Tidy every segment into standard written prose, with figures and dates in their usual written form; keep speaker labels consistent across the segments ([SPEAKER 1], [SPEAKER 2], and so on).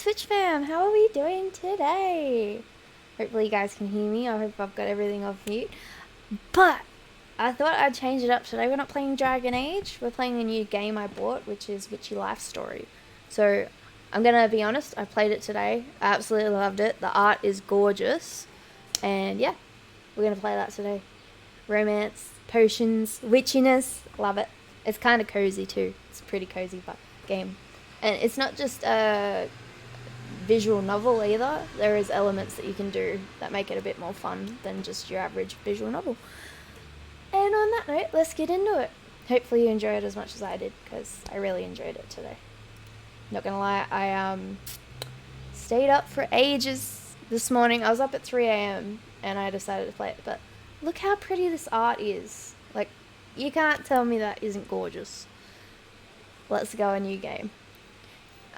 [SPEAKER 1] Switch fam, how are we doing today? Hopefully you guys can hear me. I hope I've got everything off mute. But I thought I'd change it up today. We're not playing Dragon Age. We're playing a new game I bought, which is Witchy Life Story. So I'm gonna be honest, I played it today. I absolutely loved it. The art is gorgeous. And yeah, we're gonna play that today. Romance, potions, witchiness, love it. It's kind of cozy too. It's a pretty cozy game. And it's not just a visual novel either. There is elements that you can do that make it a bit more fun than just your average visual novel. And on that note, let's get into it. Hopefully you enjoy it as much as I did, because I really enjoyed it today. Not gonna lie, I stayed up for ages this morning. I was up at 3 a.m. and I decided to play it, but look how pretty this art is. Like, you can't tell me that isn't gorgeous. Let's go a new game.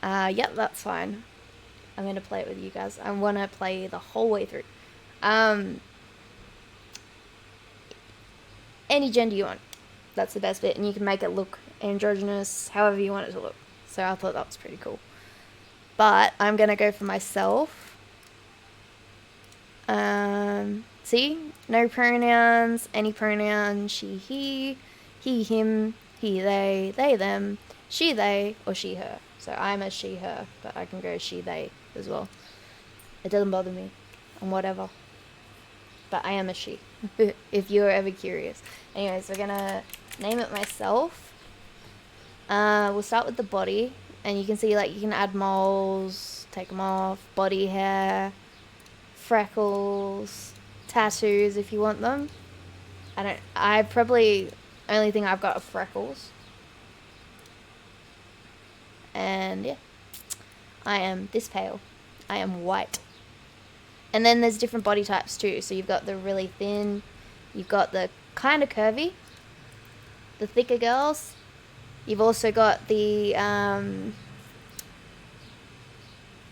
[SPEAKER 1] Yep, that's fine. I'm going to play it with you guys. I want to play the whole way through. Any gender you want. That's the best bit. And you can make it look androgynous, however you want it to look. So I thought that was pretty cool. But I'm going to go for myself. See? No pronouns. Any pronoun. She, he, him, he, they, them, she, they, or she, her. So I'm a she, her, but I can go she, they as well. It doesn't bother me, and whatever. But I am a she, if you're ever curious. Anyways, we're gonna name it myself. We'll start with the body, and you can see, like, you can add moles, take them off, body hair, freckles, tattoos if you want them. I probably only thing I've got are freckles. And yeah, I am this pale. I am white. And then there's different body types too. So you've got the really thin, you've got the kind of curvy, the thicker girls. You've also got the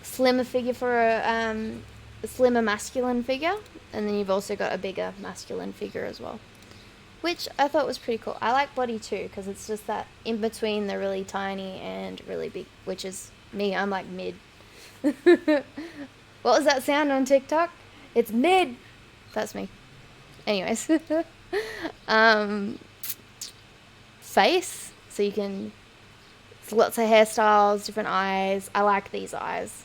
[SPEAKER 1] slimmer figure for a slimmer masculine figure. And then you've also got a bigger masculine figure as well, which I thought was pretty cool. I like body too, because it's just that in between the really tiny and really big, which is me. I'm like mid. What was that sound on TikTok? It's mid. That's me. Anyways. Face. So you can, it's lots of hairstyles, different eyes. I like these eyes.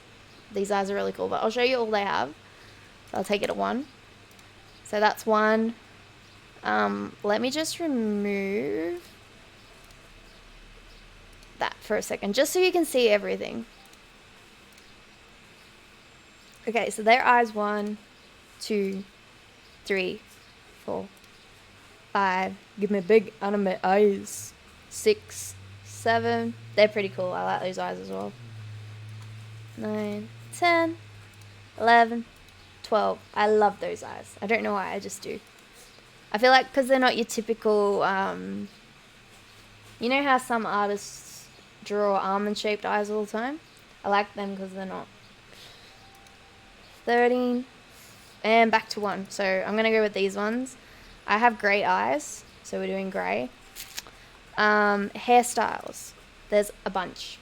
[SPEAKER 1] These eyes are really cool, but I'll show you all they have. So I'll take it at one. So that's one. Let me just remove that for a second, just so you can see everything. Okay, so their eyes, 1, 2, 3, 4, 5. Give me big anime eyes. 6, 7. They're pretty cool. I like those eyes as well. 9, 10, 11, 12. I love those eyes. I don't know why, I just do. I feel like because they're not your typical, you know how some artists draw almond-shaped eyes all the time? I like them because they're not. 13, and back to 1. So I'm going to go with these ones. I have grey eyes, so we're doing grey. Hairstyles. There's a bunch.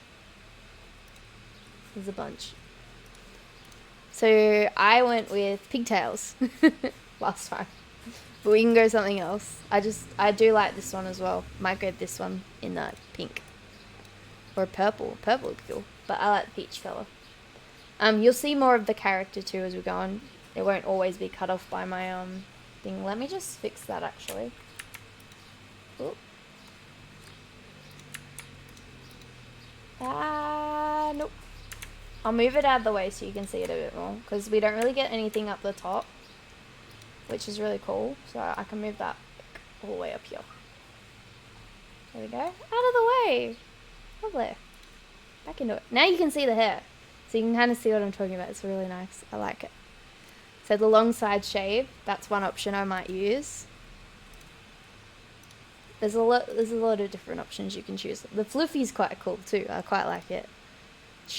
[SPEAKER 1] So I went with pigtails last time. But we can go something else. I do like this one as well. Might go this one in that pink. Or purple. Purple would be cool. But I like the peach colour. You'll see more of the character too as we go on. It won't always be cut off by my thing. Let me just fix that actually. Oop. Nope. I'll move it out of the way so you can see it a bit more. Because we don't really get anything up the top, which is really cool. So I can move that all the way up here. There we go. Out of the way. Lovely. Back into it. Now you can see the hair. So you can kind of see what I'm talking about. It's really nice. I like it. So the long side shave, that's one option I might use. There's a lot of different options you can choose. The fluffy's quite cool too. I quite like it.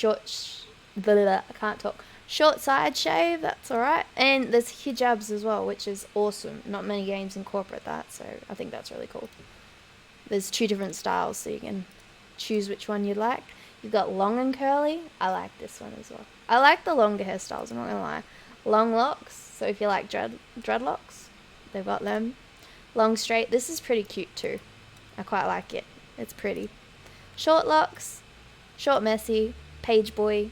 [SPEAKER 1] I can't talk. Short side shave, that's alright. And there's hijabs as well, which is awesome. Not many games incorporate that, so I think that's really cool. There's 2 different styles, so you can choose which one you'd like. You've got long and curly. I like this one as well. I like the longer hairstyles, I'm not gonna lie. Long locks, so if you like dreadlocks, they've got them. Long straight, this is pretty cute too. I quite like it. It's pretty. Short locks, short messy, page boy.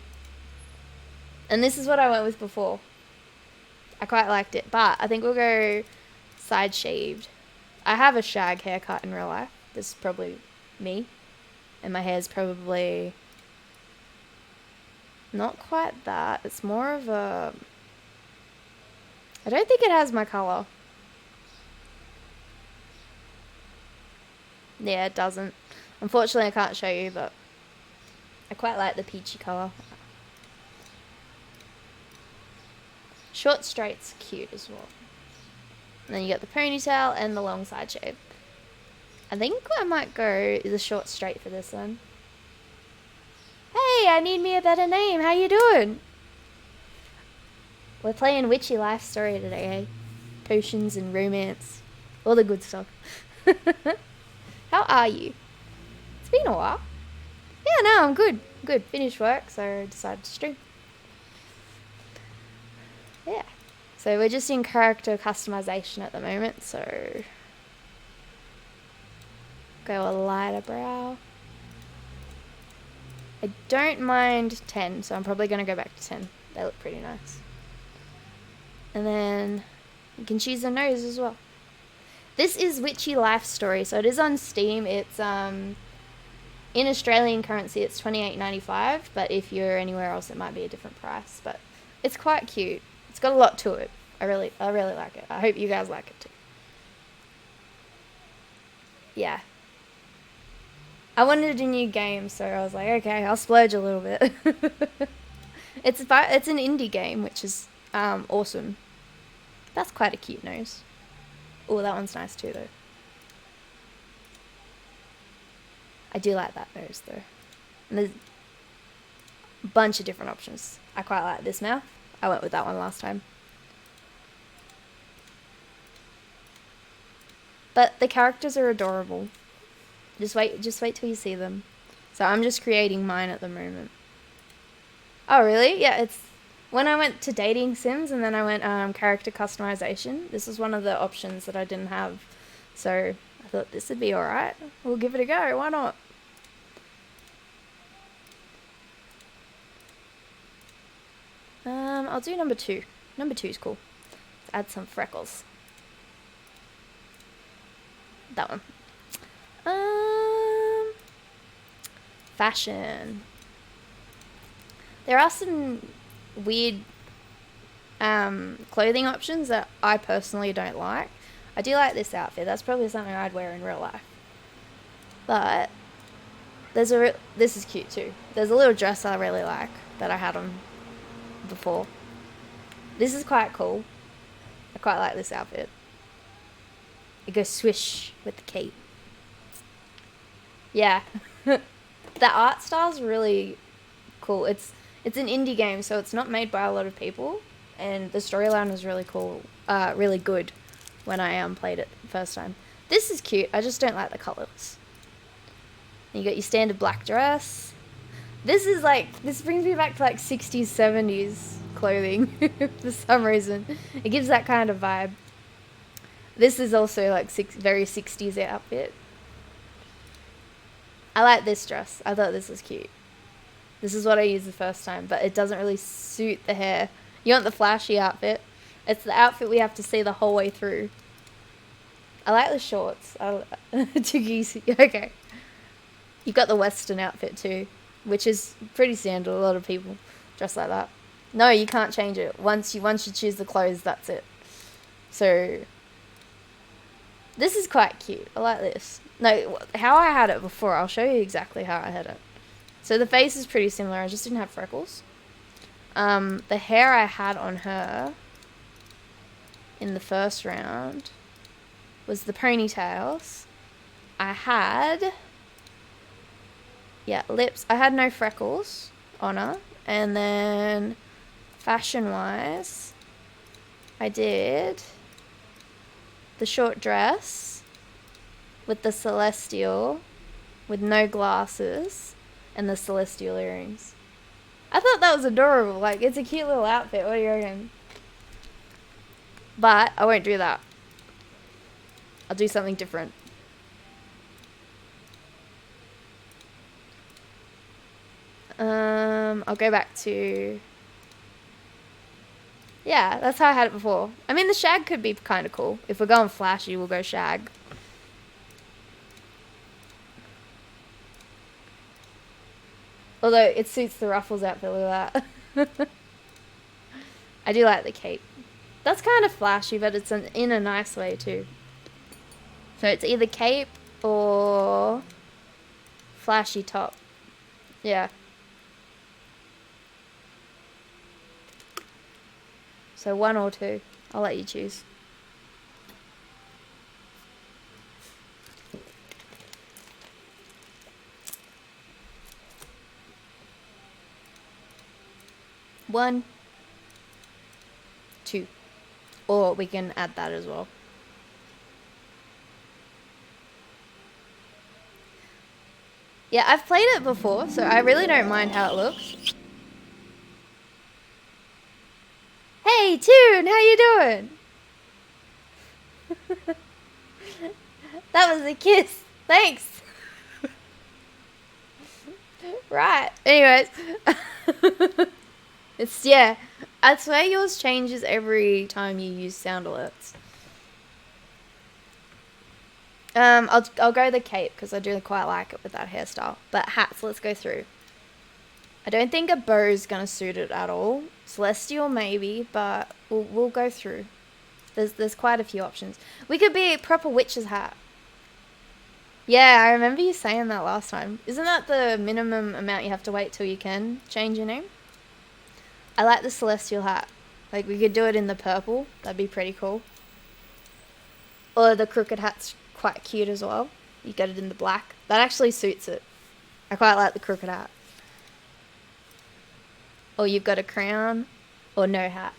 [SPEAKER 1] And this is what I went with before. I quite liked it, but I think we'll go side shaved. I have a shag haircut in real life. This is probably me. And my hair's probably not quite that. It's more of a... I don't think it has my colour. Yeah, it doesn't. Unfortunately, I can't show you, but I quite like the peachy colour. Short straight's cute as well. And then you got the ponytail and the long side shave. I think I might go the short straight for this one. Hey, I need me a better name. How you doing? We're playing Witchy Life Story today, eh? Potions and romance. All the good stuff. How are you? It's been a while. Yeah, no, I'm good. Good. Finished work, so I decided to stream. Yeah. So we're just in character customization at the moment, so... Go a lighter brow. I don't mind 10, so I'm probably going to go back to 10. They look pretty nice. And then you can choose the nose as well. This is Witchy Life Story, so it is on Steam. It's in Australian currency it's $28.95, but if you're anywhere else it might be a different price. But it's quite cute. It's got a lot to it. I really like it. I hope you guys like it too. Yeah. I wanted a new game, so I was like, okay, I'll splurge a little bit. It's an indie game, which is awesome. That's quite a cute nose. Oh, that one's nice too, though. I do like that nose, though. And there's a bunch of different options. I quite like this mouth. I went with that one last time. But the characters are adorable. Just wait till you see them. So I'm just creating mine at the moment. Oh, really? Yeah, it's... When I went to dating sims and then I went character customization, this was one of the options that I didn't have. So I thought this would be alright. We'll give it a go. Why not? I'll do number 2. Number 2 is cool. Let's add some freckles. That one. Fashion. There are some weird clothing options that I personally don't like. I do like this outfit. That's probably something I'd wear in real life. But there's this is cute too. There's a little dress I really like that I had on before. This is quite cool. I quite like this outfit. It goes swish with the cape. Yeah. The art style's really cool. It's an indie game, so it's not made by a lot of people, and the storyline was really cool, really good when I played it the first time. This is cute. I just don't like the colours. You got your standard black dress. This brings me back to like 60s, 70s clothing for some reason. It gives that kind of vibe. This is also like very 60s outfit. I like this dress. I thought this was cute. This is what I used the first time, but it doesn't really suit the hair. You want the flashy outfit. It's the outfit we have to see the whole way through. I like the shorts. Too easy. Okay. You've got the Western outfit too, which is pretty standard. A lot of people dress like that. No, you can't change it. Once you choose the clothes, that's it. So this is quite cute. I like this. No, how I had it before. I'll show you exactly how I had it. So the face is pretty similar. I just didn't have freckles. The hair I had on her in the first round was the ponytails. I had... Yeah, lips. I had no freckles on her. And then fashion-wise, I did the short dress with the celestial with no glasses. and the celestial earrings. I thought that was adorable. Like, it's a cute little outfit. What do you reckon? But I won't do that. I'll do something different. I'll go back to... Yeah, that's how I had it before. I mean, the shag could be kind of cool. If we're going flashy, we'll go shag. Although, it suits the Ruffles outfit, look at that. I do like the cape. That's kind of flashy, but it's in a nice way too. So it's either cape or flashy top. Yeah. So 1 or 2. I'll let you choose. One, 2. Or we can add that as well. Yeah, I've played it before, so I really don't mind how it looks. Hey, Toon, how you doing? That was a kiss. Thanks. Right. Anyways. It's, yeah. I swear yours changes every time you use sound alerts. I'll go the cape because I do quite like it with that hairstyle. But hats, let's go through. I don't think a bow's gonna suit it at all. Celestial maybe, but we'll go through. There's quite a few options. We could be a proper witch's hat. Yeah, I remember you saying that last time. Isn't that the minimum amount you have to wait till you can change your name? I like the celestial hat. Like, we could do it in the purple. That'd be pretty cool. Or the crooked hat's quite cute as well. You get it in the black. That actually suits it. I quite like the crooked hat. Or you've got a crown. Or no hat.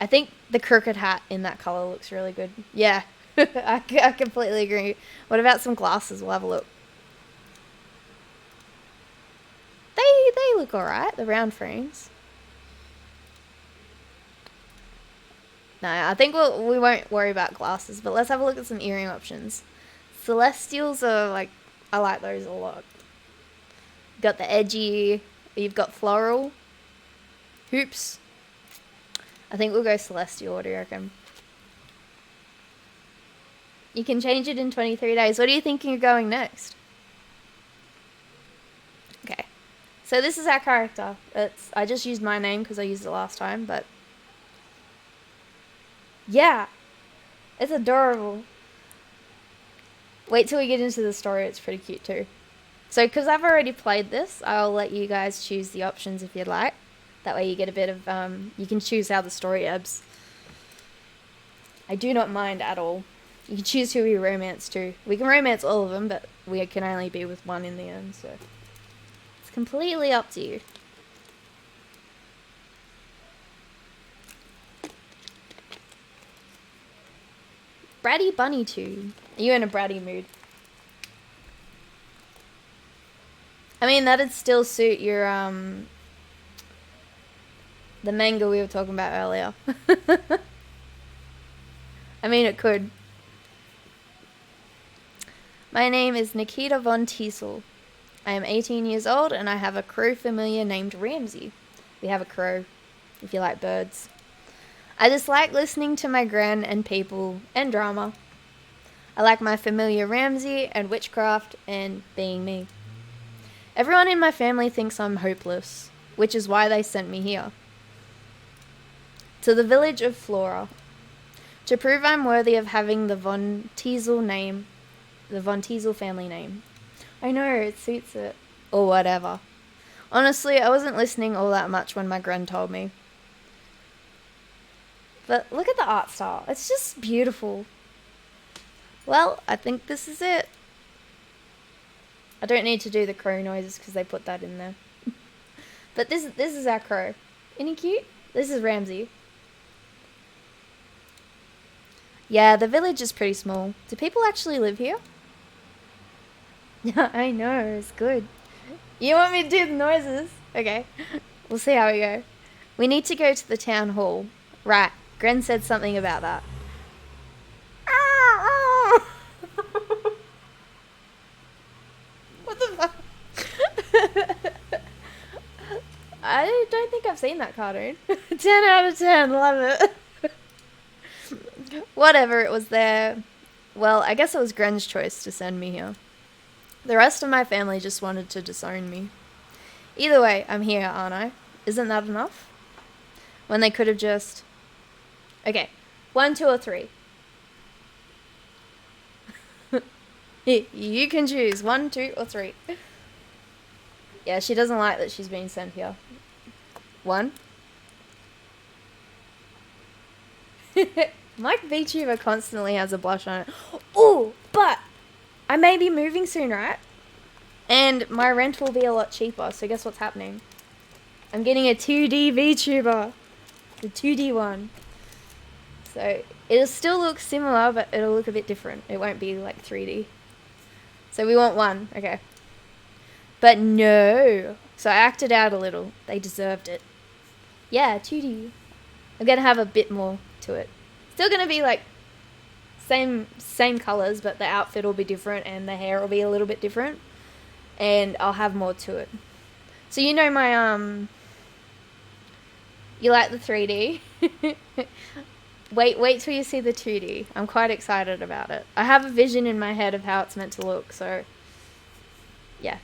[SPEAKER 1] I think the crooked hat in that colour looks really good. Yeah. I completely agree. What about some glasses? We'll have a look. They look alright. The round frames. No, I think we won't worry about glasses, but let's have a look at some earring options. Celestials are like, I like those a lot. You've got the edgy, you've got floral, hoops. I think we'll go celestial, what do you reckon? You can change it in 23 days. What are you thinking of going next? Okay. So this is our character. I just used my name because I used it last time, but... Yeah. It's adorable. Wait till we get into the story. It's pretty cute too. So, because I've already played this, I'll let you guys choose the options if you'd like. That way you get a bit of... you can choose how the story ebbs. I do not mind at all. You can choose who we romance to. We can romance all of them, but we can only be with one in the end, so... It's completely up to you. Bratty Bunny 2. Are you in a bratty mood? I mean, that'd still suit your, the manga we were talking about earlier. I mean, it could. My name is Nikita von Teasel. I am 18 years old and I have a crow familiar named Ramsey. We have a crow, if you like birds. I just like listening to my gran and people and drama. I like my familiar Ramsey and witchcraft and being me. Everyone in my family thinks I'm hopeless, which is why they sent me here. To the village of Flora. To prove I'm worthy of having the von Teasel name, the von Teasel family name. I know, it suits it. Or whatever. Honestly, I wasn't listening all that much when my gran told me. But look at the art style. It's just beautiful. Well, I think this is it. I don't need to do the crow noises because they put that in there. But this is our crow. Isn't he cute? This is Ramsey. Yeah, the village is pretty small. Do people actually live here? Yeah, I know. It's good. You want me to do the noises? Okay. We'll see how we go. We need to go to the town hall. Right. Gren said something about that. What the fuck? I don't think I've seen that cartoon. 10 out of 10. Love it. Whatever, it was there. Well, I guess it was Gren's choice to send me here. The rest of my family just wanted to disown me. Either way, I'm here, aren't I? Isn't that enough? When they could have just... Okay. 1, 2, or 3. You can choose 1, 2, or 3. Yeah, she doesn't like that she's being sent here. 1. My VTuber constantly has a blush on it. Ooh, but I may be moving soon, right? And my rent will be a lot cheaper, so guess what's happening? I'm getting a 2D VTuber. The 2D one. So it'll still look similar, but it'll look a bit different. It won't be like 3D. So we want 1, okay. But no. So I acted out a little. They deserved it. Yeah, 2D. I'm gonna have a bit more to it. Still gonna be like same colors, but the outfit will be different and the hair will be a little bit different. And I'll have more to it. So you know my you like the 3D? Wait till you see the 2D. I'm quite excited about it. I have a vision in my head of how it's meant to look, so yeah.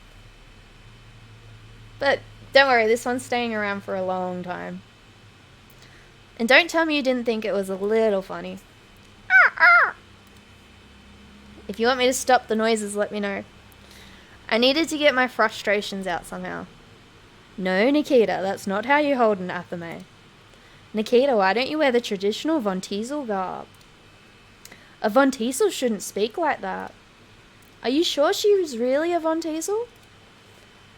[SPEAKER 1] But don't worry, this one's staying around for a long time. And don't tell me you didn't think it was a little funny. If you want me to stop the noises, let me know. I needed to get my frustrations out somehow. No, Nikita, that's not how you hold an athame. Nikita, why don't you wear the traditional Von Teasel garb? A Von Teasel shouldn't speak like that. Are you sure she was really a Von Teasel?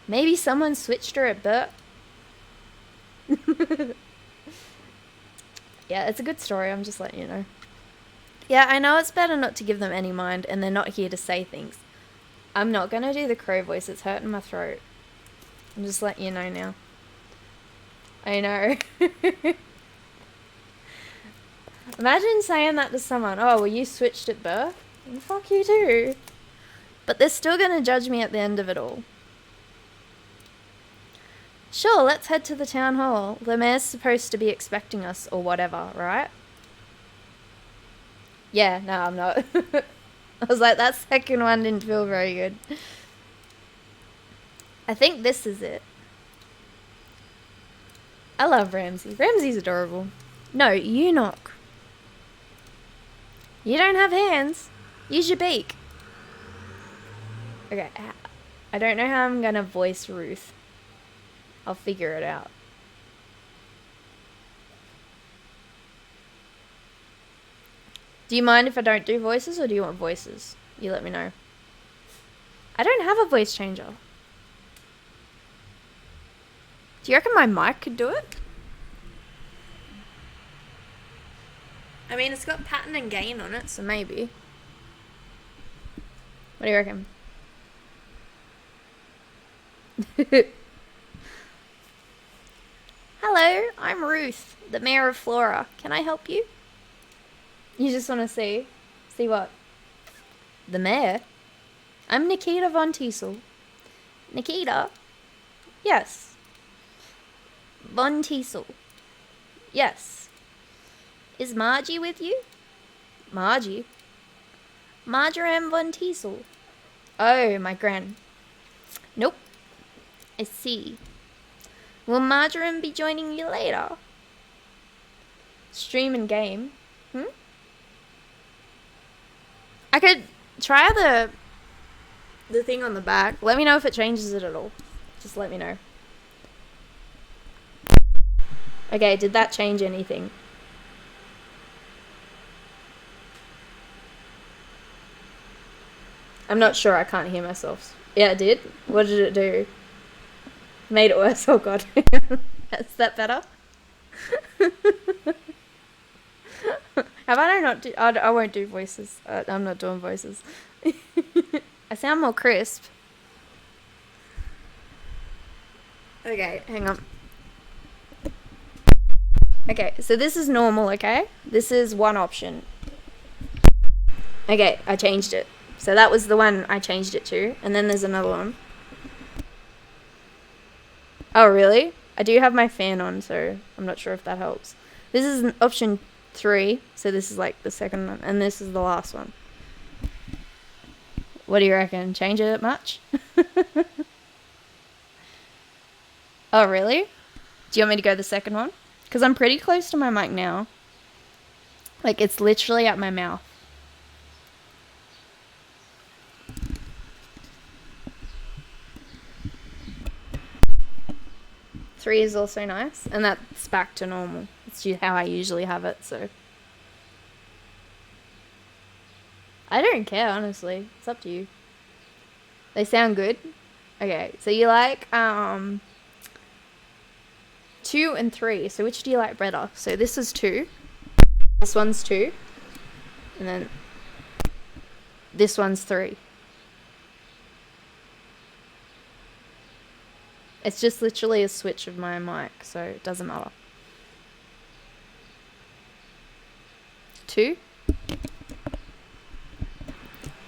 [SPEAKER 1] Maybe someone switched her at birth. Yeah, it's a good story, I'm just letting you know. Yeah, I know it's better not to give them any mind, and they're not here to say things. I'm not gonna do the crow voice, it's hurting my throat. I'm just letting you know now. I know. Imagine saying that to someone. Oh, well, you switched at birth? Well, fuck you too. But they're still gonna judge me at the end of it all. Sure, let's head to the town hall. The mayor's supposed to be expecting us or whatever, right? Yeah, no, I'm not. I was like, that second one didn't feel very good. I think this is it. I love Ramsey. Ramsey's adorable. No, you knock. You don't have hands. Use your beak. Okay, I don't know how I'm gonna voice Ruth. I'll figure it out. Do you mind if I don't do voices, or do you want voices? You let me know. I don't have a voice changer. Do you reckon my mic could do it? I mean, it's got pattern and gain on it, so maybe. What do you reckon? Hello, I'm Ruth, the mayor of Flora. Can I help you? You just want to see? See what? The mayor? I'm Nikita Von Teasel. Nikita? Yes. Von Teasel. Yes. Is Margie with you? Margie? Marjoram Von Teasel. Oh, my gran. Nope. I see. Will Marjoram be joining you later? Stream and game. I could try the thing on the back. Let me know if it changes it at all. Just let me know. Okay, did that change anything? I'm not sure, I can't hear myself. Yeah, it did? What did it do? Made it worse, oh god. Is that better? How about I not do... I won't do voices. I'm not doing voices. I sound more crisp. Okay, hang on. Okay, so this is normal, okay? This is one option. Okay, I changed it. So that was the one I changed it to. And then there's another one. Oh, really? I do have my fan on, so I'm not sure if that helps. This is option 3. So this is like the second one. And this is the last one. What do you reckon? Change it much? Oh, really? Do you want me to go the second one? Because I'm pretty close to my mic now. Like, it's literally at my mouth. Three is also nice. And that's back to normal. It's how I usually have it, so. I don't care, honestly. It's up to you. They sound good. Okay, so you like 2 and 3. So which do you like better? So this is 2. This one's 2. And then this one's 3. It's just literally a switch of my mic, so it doesn't matter. 2.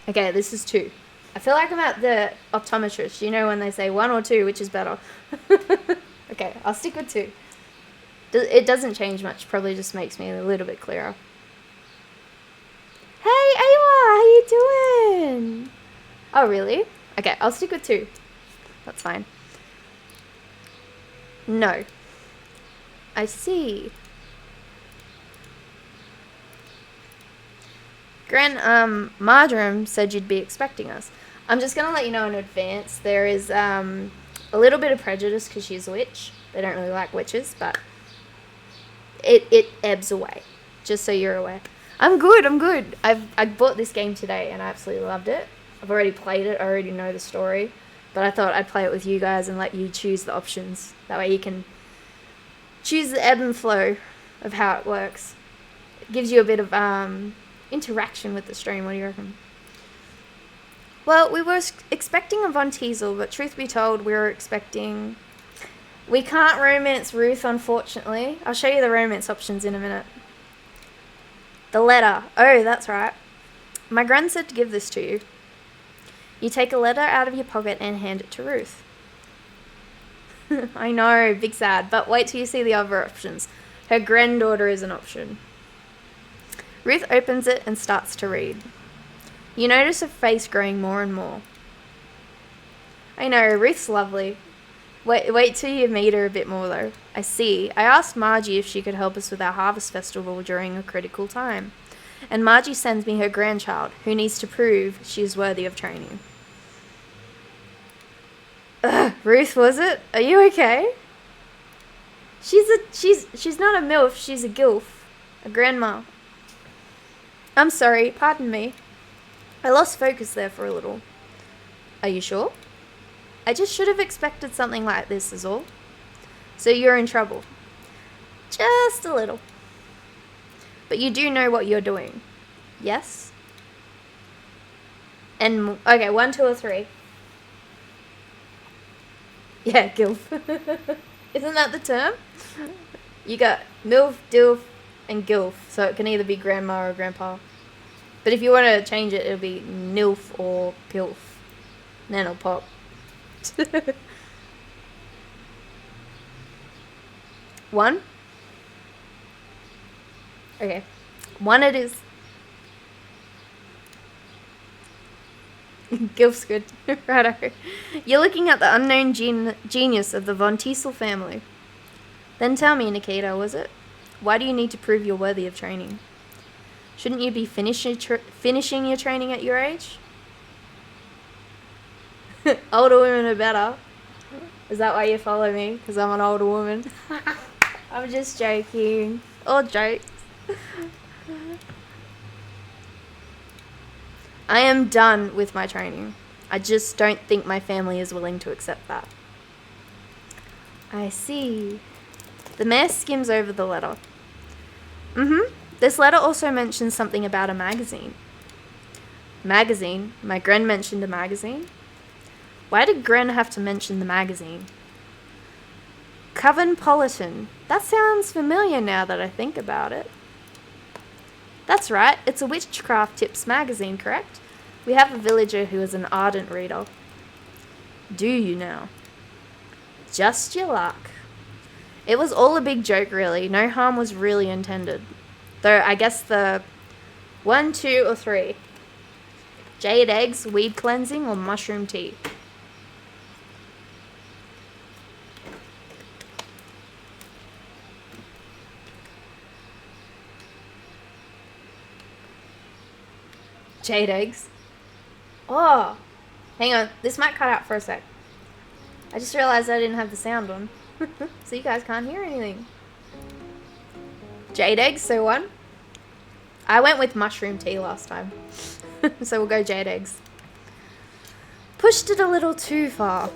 [SPEAKER 1] Okay, this is 2. I feel like I'm at the optometrist. You know when they say 1 or 2, which is better. Okay, I'll stick with 2. It doesn't change much. Probably just makes me a little bit clearer. Hey, Aywa, how you doing? Oh, really? Okay, I'll stick with 2. That's fine. No. I see. Marjoram said you'd be expecting us. I'm just going to let you know in advance, there is a little bit of prejudice because she's a witch. They don't really like witches, but it ebbs away, just so you're aware. I'm good. I bought this game today and I absolutely loved it. I've already played it. I already know the story. But I thought I'd play it with you guys and let you choose the options. That way you can choose the ebb and flow of how it works. It gives you a bit of interaction with the stream. What do you reckon? Well, we were expecting a Von Teasel, but truth be told, we can't romance Ruth, unfortunately. I'll show you the romance options in a minute. The letter. Oh, that's right. My gran said to give this to you. You take a letter out of your pocket and hand it to Ruth. I know, big sad, but wait till you see the other options. Her granddaughter is an option. Ruth opens it and starts to read. You notice her face growing more and more. I know, Ruth's lovely. Wait till you meet her a bit more, though. I see. I asked Margie if she could help us with our harvest festival during a critical time. And Margie sends me her grandchild, who needs to prove she is worthy of training. Ugh, Ruth, was it? Are you okay? She's not a MILF, she's a GILF. A grandma. I'm sorry, pardon me. I lost focus there for a little. Are you sure? I just should have expected something like this is all. So you're in trouble. Just a little. But you do know what you're doing. Yes? And, okay, 1, 2, or 3. Yeah, GILF. Isn't that the term? You got MILF, DILF, and GILF. So it can either be grandma or grandpa. But if you want to change it, it'll be NILF or PILF. Then it'll pop. 1? Okay. 1 it is. GILF's good. Righto. You're looking at the unknown genius of the Von Teasel family. Then tell me, Nikita, was it? Why do you need to prove you're worthy of training? Shouldn't you be finishing your training at your age? Older women are better. Is that why you follow me? Because I'm an older woman? I'm just joking. All jokes. I am done with my training. I just don't think my family is willing to accept that. I see. The mayor skims over the letter. This letter also mentions something about a magazine. Magazine? My Gren mentioned a magazine? Why did Gren have to mention the magazine? Coventpolitan. That sounds familiar now that I think about it. That's right, it's a witchcraft tips magazine, correct? We have a villager who is an ardent reader. Do you now? Just your luck. It was all a big joke, really. No harm was really intended. Though I guess the 1, 2, or 3. Jade eggs, weed cleansing, or mushroom tea? Jade eggs. Oh, hang on. This might cut out for a sec. I just realized I didn't have the sound on. So you guys can't hear anything. Jade eggs, so 1. I went with mushroom tea last time. So we'll go jade eggs. Pushed it a little too far.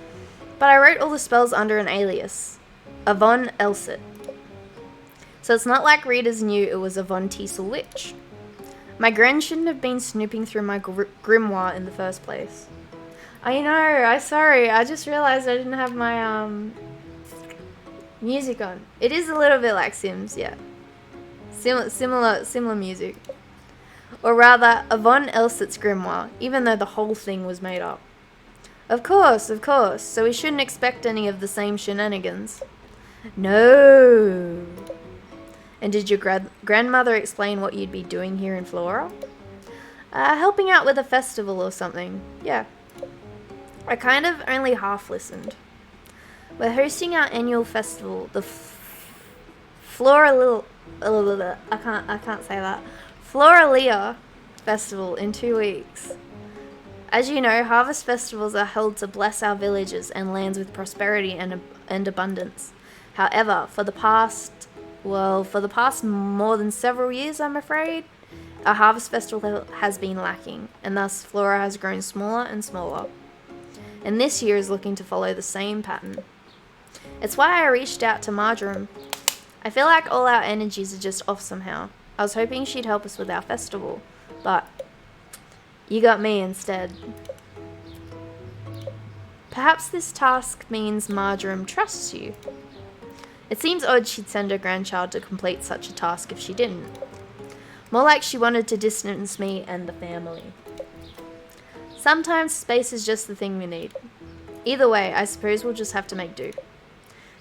[SPEAKER 1] But I wrote all the spells under an alias. Yvonne Elsit. So it's not like readers knew it was Yvonne Teasel Witch. My Gren shouldn't have been snooping through my grimoire in the first place. I know, sorry, I just realized I didn't have my music on. It is a little bit like Sims, yeah. Similar music. Or rather, Yvonne Elsit's grimoire, even though the whole thing was made up. Of course, so we shouldn't expect any of the same shenanigans. No. And did your grandmother explain what you'd be doing here in Flora? Helping out with a festival or something, yeah. I kind of only half listened. We're hosting our annual festival, the Floralia Festival in 2 weeks. As you know, harvest festivals are held to bless our villages and lands with prosperity and abundance. However, for the past more than several years, I'm afraid, a harvest festival has been lacking, and thus Flora has grown smaller and smaller. And this year is looking to follow the same pattern. It's why I reached out to Marjoram. I feel like all our energies are just off somehow. I was hoping she'd help us with our festival, but you got me instead. Perhaps this task means Marjoram trusts you. It seems odd she'd send her grandchild to complete such a task if she didn't. More like she wanted to distance me and the family. Sometimes space is just the thing we need. Either way, I suppose we'll just have to make do.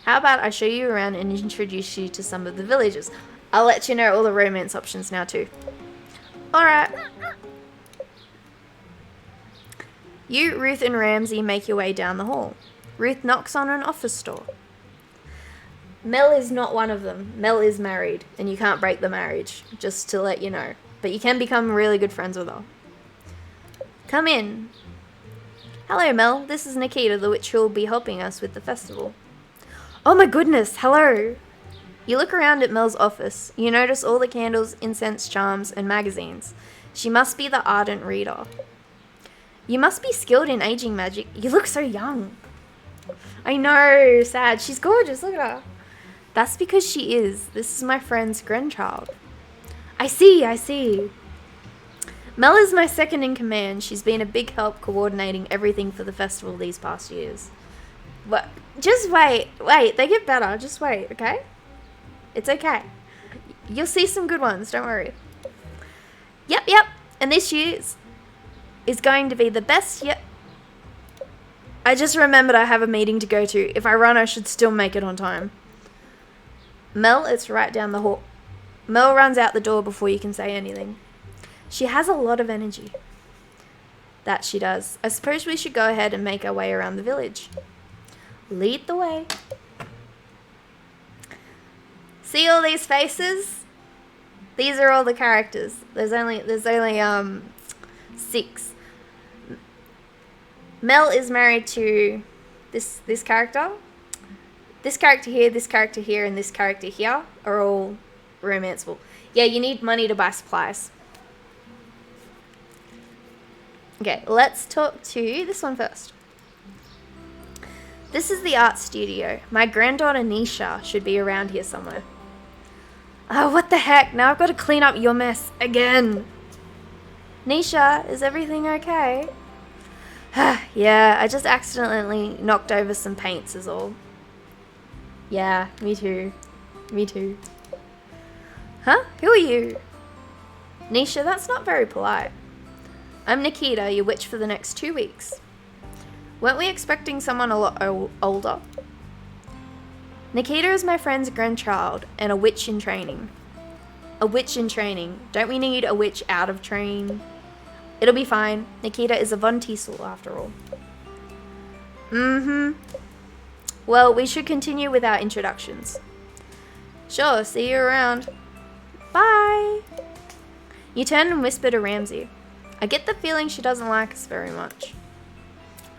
[SPEAKER 1] How about I show you around and introduce you to some of the villagers? I'll let you know all the romance options now too. Alright. You, Ruth, and Ramsey make your way down the hall. Ruth knocks on an office door. Mel is not one of them. Mel is married, and you can't break the marriage, just to let you know. But you can become really good friends with her. Come in. Hello, Mel. This is Nikita, the witch who will be helping us with the festival. Oh my goodness, hello. You look around at Mel's office. You notice all the candles, incense, charms, and magazines. She must be the ardent reader. You must be skilled in aging magic. You look so young. I know, sad. She's gorgeous, look at her. That's because she is. This is my friend's grandchild. I see. Mel is my second in command. She's been a big help coordinating everything for the festival these past years. What? Just wait, they get better. Just wait, okay? It's okay. You'll see some good ones, don't worry. Yep. And this year's is going to be the best yet. I just remembered I have a meeting to go to. If I run, I should still make it on time. Mel, it's right down the hall. Mel runs out the door before you can say anything. She has a lot of energy. That she does. I suppose we should go ahead and make our way around the village. Lead the way. See all these faces? These are all the characters. There's only 6. Mel is married to this character. This character here, and this character here are all romanceable. Yeah, you need money to buy supplies. Okay, let's talk to this one first. This is the art studio. My granddaughter Nisha should be around here somewhere. Oh, what the heck? Now I've got to clean up your mess again. Nisha, is everything okay? Yeah, I just accidentally knocked over some paints is all. Yeah, me too. Me too. Huh? Who are you? Nisha, that's not very polite. I'm Nikita, your witch for the next 2 weeks. Weren't we expecting someone a lot older? Nikita is my friend's grandchild and a witch in training. A witch in training. Don't we need a witch out of train? It'll be fine. Nikita is a Von Teasel after all. Well, we should continue with our introductions. Sure, see you around. Bye. You turned and whispered to Ramsey. I get the feeling she doesn't like us very much.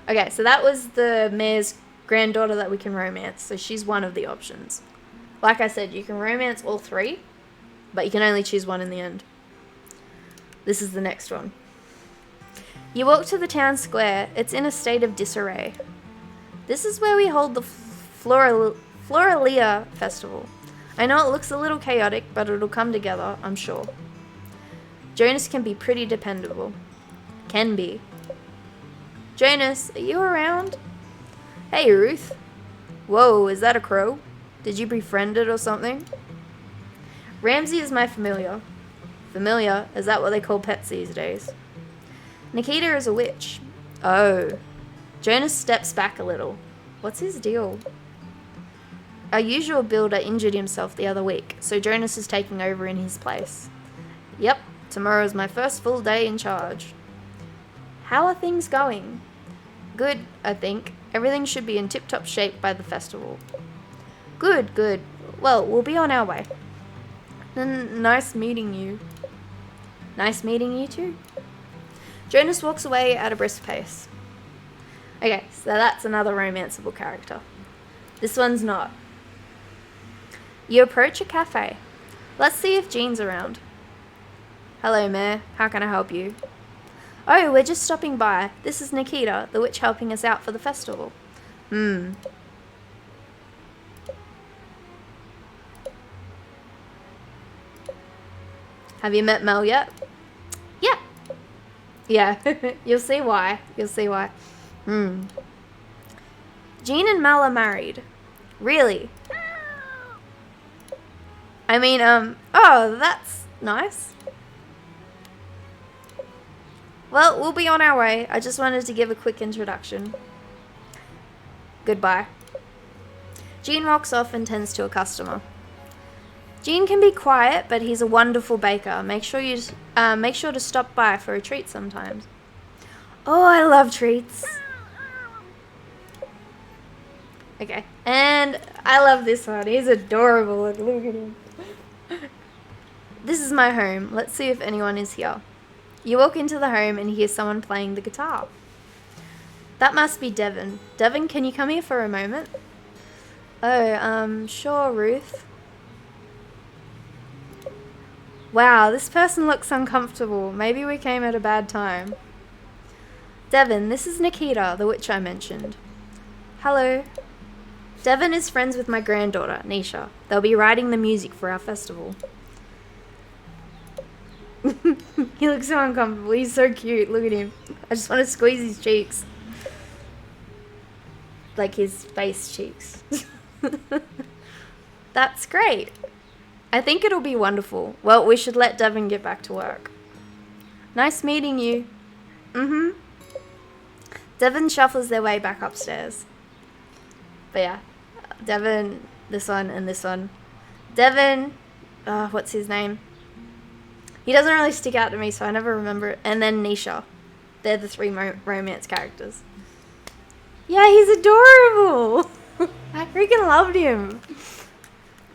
[SPEAKER 1] Okay, so that was the mayor's granddaughter that we can romance, so she's one of the options. Like I said, you can romance all 3, but you can only choose one in the end. This is the next one. You walk to the town square. It's in a state of disarray. This is where we hold the Floralia Festival. I know it looks a little chaotic, but it'll come together, I'm sure. Jonas can be pretty dependable. Can be. Jonas, are you around? Hey, Ruth. Whoa, is that a crow? Did you befriend it or something? Ramsey is my familiar. Familiar? Is that what they call pets these days? Nikita is a witch. Oh. Jonas steps back a little. What's his deal? Our usual builder injured himself the other week, so Jonas is taking over in his place. Yep, tomorrow's my first full day in charge. How are things going? Good, I think. Everything should be in tip-top shape by the festival. Good, good. Well, we'll be on our way. Nice meeting you. Nice meeting you too. Jonas walks away at a brisk pace. Okay, so that's another romanceable character. This one's not. You approach a cafe. Let's see if Jean's around. Hello, Mayor. How can I help you? Oh, we're just stopping by. This is Nikita, the witch helping us out for the festival. Have you met Mel yet? Yeah. Yeah, you'll see why. You'll see why. Jean and Mel are married. Really? I mean, oh, that's nice. Well, we'll be on our way. I just wanted to give a quick introduction. Goodbye. Jean walks off and tends to a customer. Jean can be quiet, but he's a wonderful baker. Make sure to stop by for a treat sometimes. Oh, I love treats. Okay, and I love this one. He's adorable. Look at him. This is my home. Let's see if anyone is here. You walk into the home and hear someone playing the guitar. That must be Devon. Devon, can you come here for a moment? Oh, sure, Ruth. Wow, this person looks uncomfortable. Maybe we came at a bad time. Devon, this is Nikita, the witch I mentioned. Hello. Devon is friends with my granddaughter, Nisha. They'll be writing the music for our festival. He looks so uncomfortable. He's so cute. Look at him. I just want to squeeze his cheeks. Like his face cheeks. That's great. I think it'll be wonderful. Well, we should let Devon get back to work. Nice meeting you. Devon shuffles their way back upstairs. But yeah, Devon, this one, and this one. Devon, what's his name? He doesn't really stick out to me, so I never remember it. And then Nisha. They're the 3 romance characters. Yeah, he's adorable. I freaking loved him.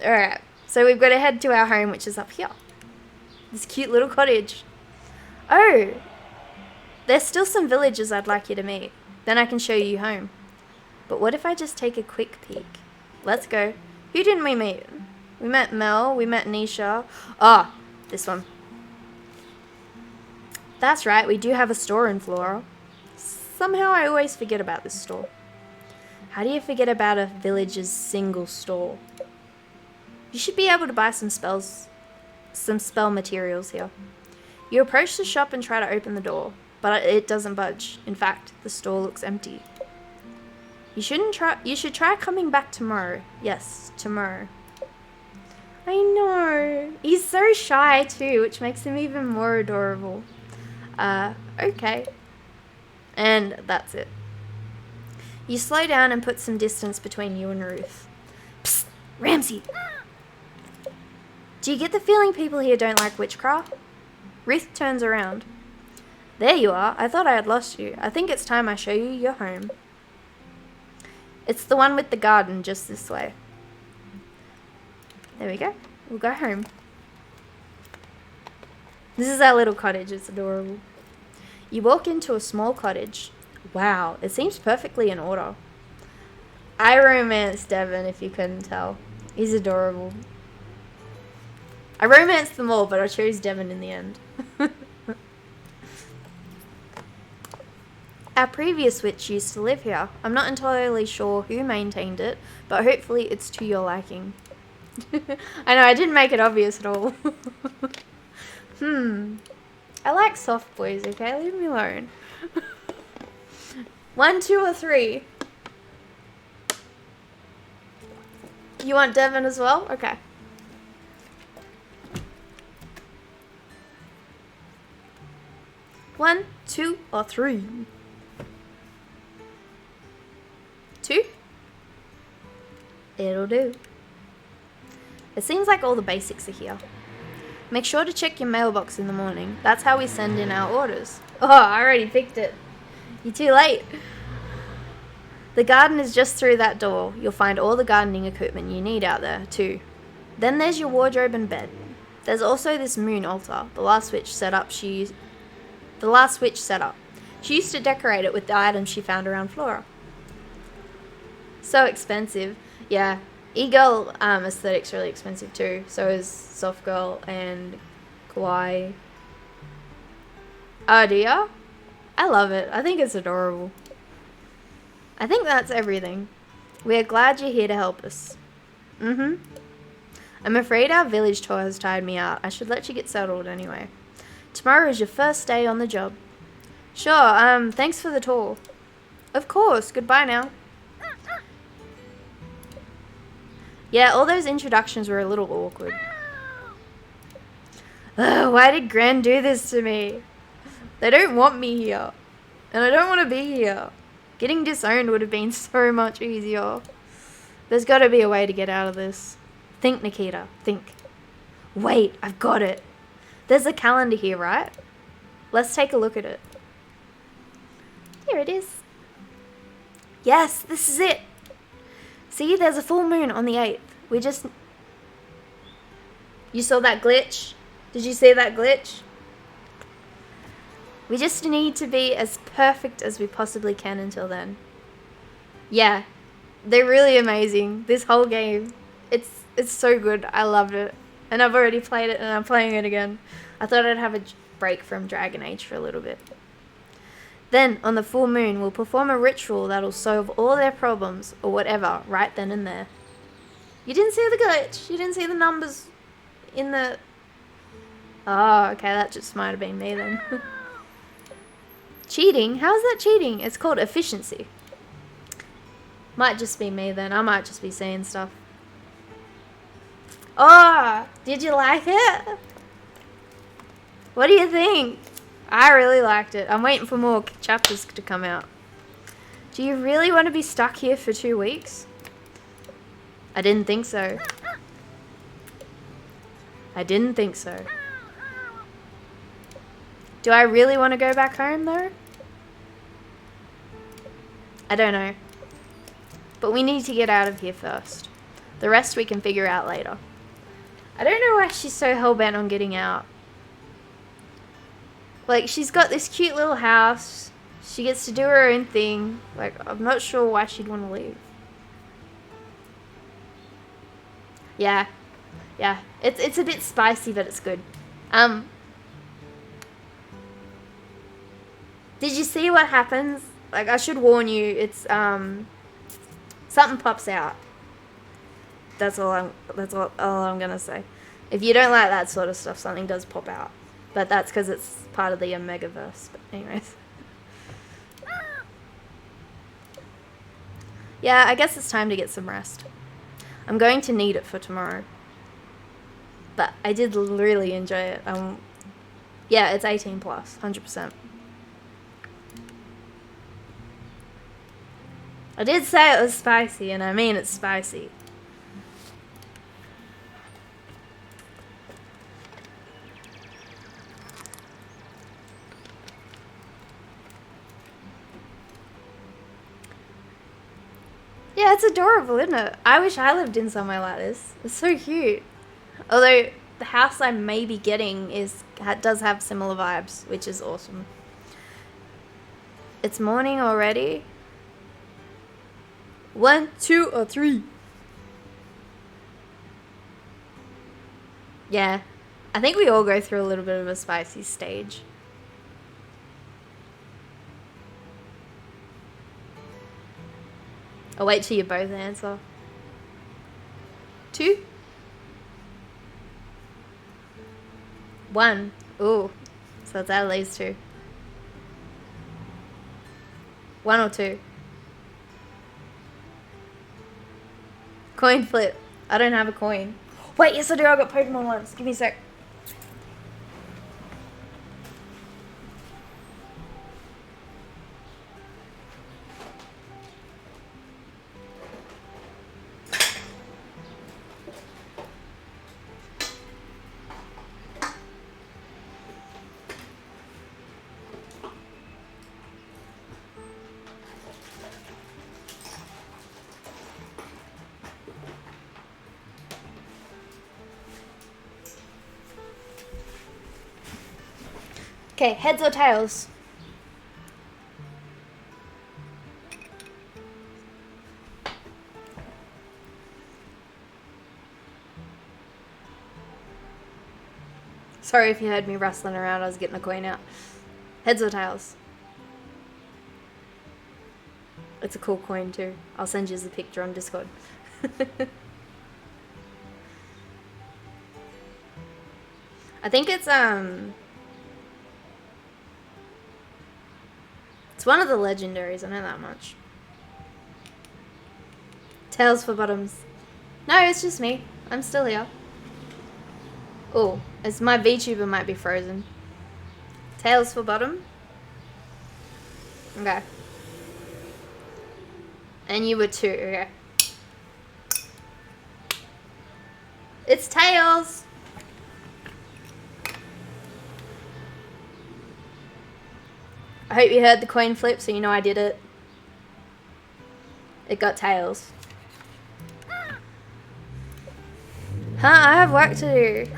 [SPEAKER 1] Alright, so we've got to head to our home, which is up here. This cute little cottage. Oh, there's still some villagers I'd like you to meet. Then I can show you home. But what if I just take a quick peek? Let's go. Who didn't we meet? We met Mel, we met Nisha. Ah, this one. That's right, we do have a store in Flora. Somehow I always forget about this store. How do you forget about a village's single store? You should be able to buy some spell materials here. You approach the shop and try to open the door, but it doesn't budge. In fact, the store looks empty. You should try coming back tomorrow. Yes, tomorrow. I know. He's so shy too, which makes him even more adorable. Okay. And that's it. You slow down and put some distance between you and Ruth. Psst, Ramsey! Do you get the feeling people here don't like witchcraft? Ruth turns around. There you are. I thought I had lost you. I think it's time I show you your home. It's the one with the garden just this way. There we go. We'll go home. This is our little cottage. It's adorable. You walk into a small cottage. Wow, it seems perfectly in order. I romanced Devon, if you couldn't tell. He's adorable. I romanced them all, but I chose Devon in the end. Our previous witch used to live here. I'm not entirely sure who maintained it, but hopefully it's to your liking. I know, I didn't make it obvious at all. I like soft boys, okay? Leave me alone. 1, 2, or 3? You want Devon as well? Okay. 1, 2, or 3? 2? It'll do. It seems like all the basics are here. Make sure to check your mailbox in the morning. That's how we send in our orders. Oh, I already picked it. You're too late. The garden is just through that door. You'll find all the gardening equipment you need out there, too. Then there's your wardrobe and bed. There's also this moon altar, the last witch set up. She used to decorate it with the items she found around Flora. So expensive. Yeah, e-girl aesthetic's really expensive too. So is soft girl and kawaii. Oh, do ya? I love it. I think it's adorable. I think that's everything. We're glad you're here to help us. I'm afraid our village tour has tired me out. I should let you get settled anyway. Tomorrow is your first day on the job. Sure, thanks for the tour. Of course, goodbye now. Yeah, all those introductions were a little awkward. Ugh, why did Gran do this to me? They don't want me here. And I don't want to be here. Getting disowned would have been so much easier. There's got to be a way to get out of this. Think, Nikita. Think. Wait, I've got it. There's a calendar here, right? Let's take a look at it. Here it is. Yes, this is it. See, there's a full moon on the 8th. You saw that glitch? Did you see that glitch? We just need to be as perfect as we possibly can until then. Yeah, they're really amazing. This whole game, it's so good. I loved it. And I've already played it and I'm playing it again. I thought I'd have a break from Dragon Age for a little bit. Then, on the full moon, we'll perform a ritual that'll solve all their problems, or whatever, right then and there. You didn't see the glitch. You didn't see the numbers in the... Oh, okay, that just might have been me then. Cheating? How is that cheating? It's called efficiency. Might just be me then. I might just be seeing stuff. Oh, did you like it? What do you think? I really liked it. I'm waiting for more chapters to come out. Do you really want to be stuck here for 2 weeks? I didn't think so. I didn't think so. Do I really want to go back home though? I don't know. But we need to get out of here first. The rest we can figure out later. I don't know why she's so hell-bent on getting out. Like, she's got this cute little house. She gets to do her own thing. Like, I'm not sure why she'd want to leave. Yeah. Yeah. It's a bit spicy, but it's good. Did you see what happens? Like, I should warn you, it's, something pops out. That's all I'm gonna say. If you don't like that sort of stuff, something does pop out. But that's because it's part of the Omegaverse. But anyways. Yeah, I guess it's time to get some rest. I'm going to need it for tomorrow. But I did really enjoy it. Yeah, it's 18 plus, 100%. I did say it was spicy, and I mean it's spicy. Yeah, it's adorable, isn't it? I wish I lived in somewhere like this. It's so cute. Although the house I may be getting does have similar vibes, which is awesome. It's morning already. 1, 2, or 3. Yeah, I think we all go through a little bit of a spicy stage. I'll wait till you both answer. 2? 1. Ooh, so it's at least 2. 1 or 2? Coin flip. I don't have a coin. Wait, yes I do. I got Pokemon ones. Give me a sec. Okay, heads or tails? Sorry if you heard me rustling around, I was getting a coin out. Heads or tails? It's a cool coin too. I'll send you the picture on Discord. I think it's one of the legendaries, I know that much. Tails for bottoms. No, it's just me. I'm still here. Oh, it's my VTuber might be frozen. Tails for bottom. Okay. And you were 2, okay. It's tails! I hope you heard the coin flip so you know I did it. It got tails. Huh, I have work to do.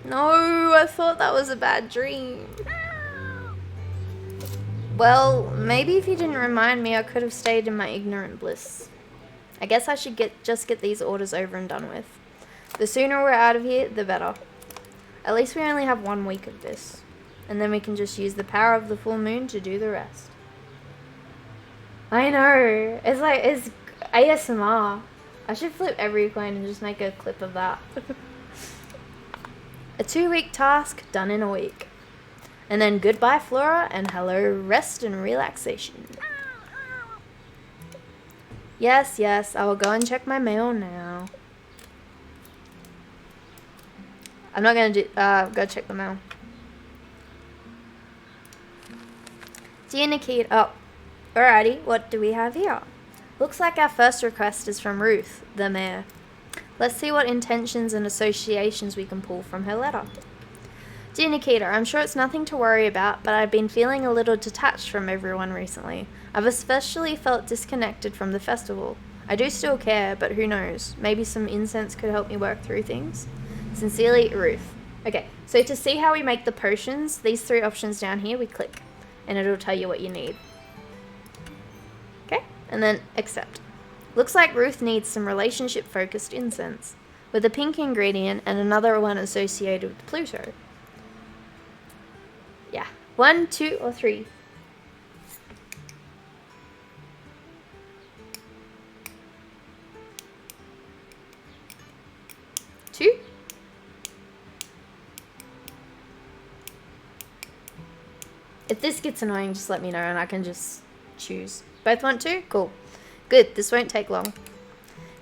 [SPEAKER 1] No, I thought that was a bad dream. Well, maybe if you didn't remind me, I could have stayed in my ignorant bliss. I guess I should just get these orders over and done with. The sooner we're out of here, the better. At least we only have 1 week of this. And then we can just use the power of the full moon to do the rest. I know. It's ASMR. I should flip every coin and just make a clip of that. A 2-week task done in a week. And then goodbye Flora and hello rest and relaxation. Yes, I will go and check my mail now. I'm not gonna go check the mail. Dear Nikita, oh, alrighty, what do we have here? Looks like our first request is from Ruth, the mayor. Let's see what intentions and associations we can pull from her letter. Dear Nikita, I'm sure it's nothing to worry about, but I've been feeling a little detached from everyone recently. I've especially felt disconnected from the festival. I do still care, but who knows? Maybe some incense could help me work through things. Sincerely, Ruth. Okay, so to see how we make the potions, these 3 options down here, we click. And it'll tell you what you need. Okay, and then accept. Looks like Ruth needs some relationship-focused incense, with a pink ingredient and another one associated with Pluto. Yeah, 1, 2, or 3. Two. If this gets annoying, just let me know and I can just choose. Both want to? Cool. Good, this won't take long.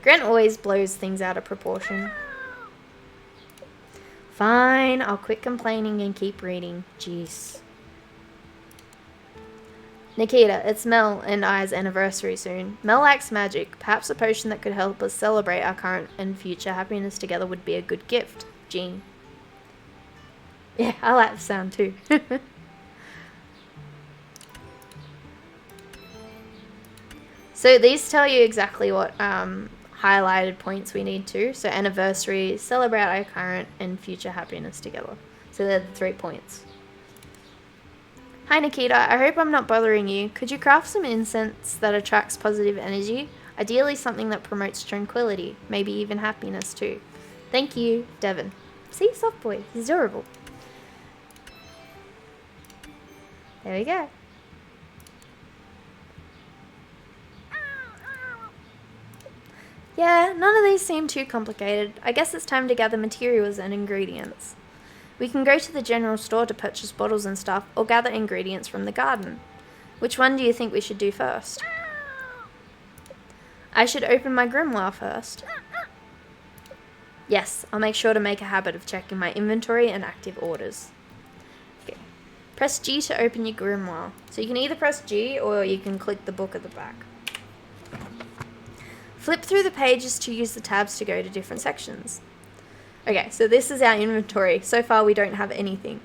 [SPEAKER 1] Grant always blows things out of proportion. Fine, I'll quit complaining and keep reading. Jeez. Nikita, it's Mel and I's anniversary soon. Mel likes magic. Perhaps a potion that could help us celebrate our current and future happiness together would be a good gift. Jean. Yeah, I like the sound too. So these tell you exactly what highlighted points we need to. So anniversary, celebrate our current and future happiness together. So they're the 3 points. Hi Nikita, I hope I'm not bothering you. Could you craft some incense that attracts positive energy? Ideally something that promotes tranquility, maybe even happiness too. Thank you, Devon. See, soft boy, he's adorable. There we go. Yeah, none of these seem too complicated. I guess it's time to gather materials and ingredients. We can go to the general store to purchase bottles and stuff, or gather ingredients from the garden. Which one do you think we should do first? I should open my grimoire first. Yes, I'll make sure to make a habit of checking my inventory and active orders. Okay. Press G to open your grimoire. So you can either press G or you can click the book at the back. Flip through the pages to use the tabs to go to different sections. Okay, so this is our inventory. So far we don't have anything.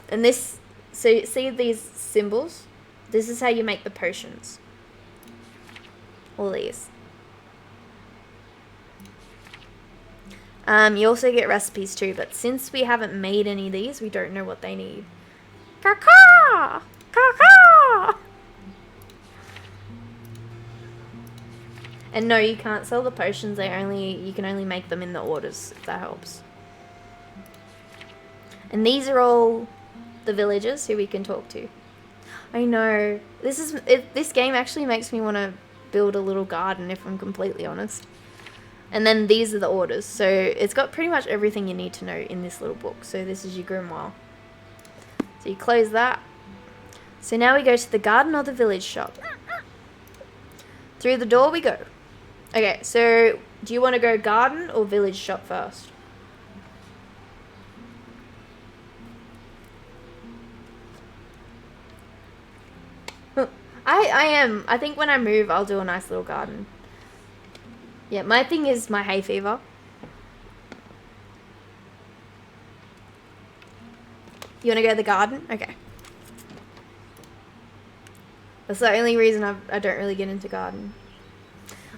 [SPEAKER 1] And this, so see these symbols? This is how you make the potions. All these. You also get recipes too, but since we haven't made any of these, we don't know what they need. Caw-caw! Caw-caw! And no, you can't sell the potions. You can only make them in the orders, if that helps. And these are all the villagers who we can talk to. I know. This game actually makes me want to build a little garden, if I'm completely honest. And then these are the orders. So it's got pretty much everything you need to know in this little book. So this is your grimoire. So you close that. So now we go to the garden or the village shop. Through the door we go. Okay, so do you want to go garden or village shop first? I am. I think when I move, I'll do a nice little garden. Yeah, my thing is my hay fever. You want to go to the garden? Okay. That's the only reason I don't really get into garden.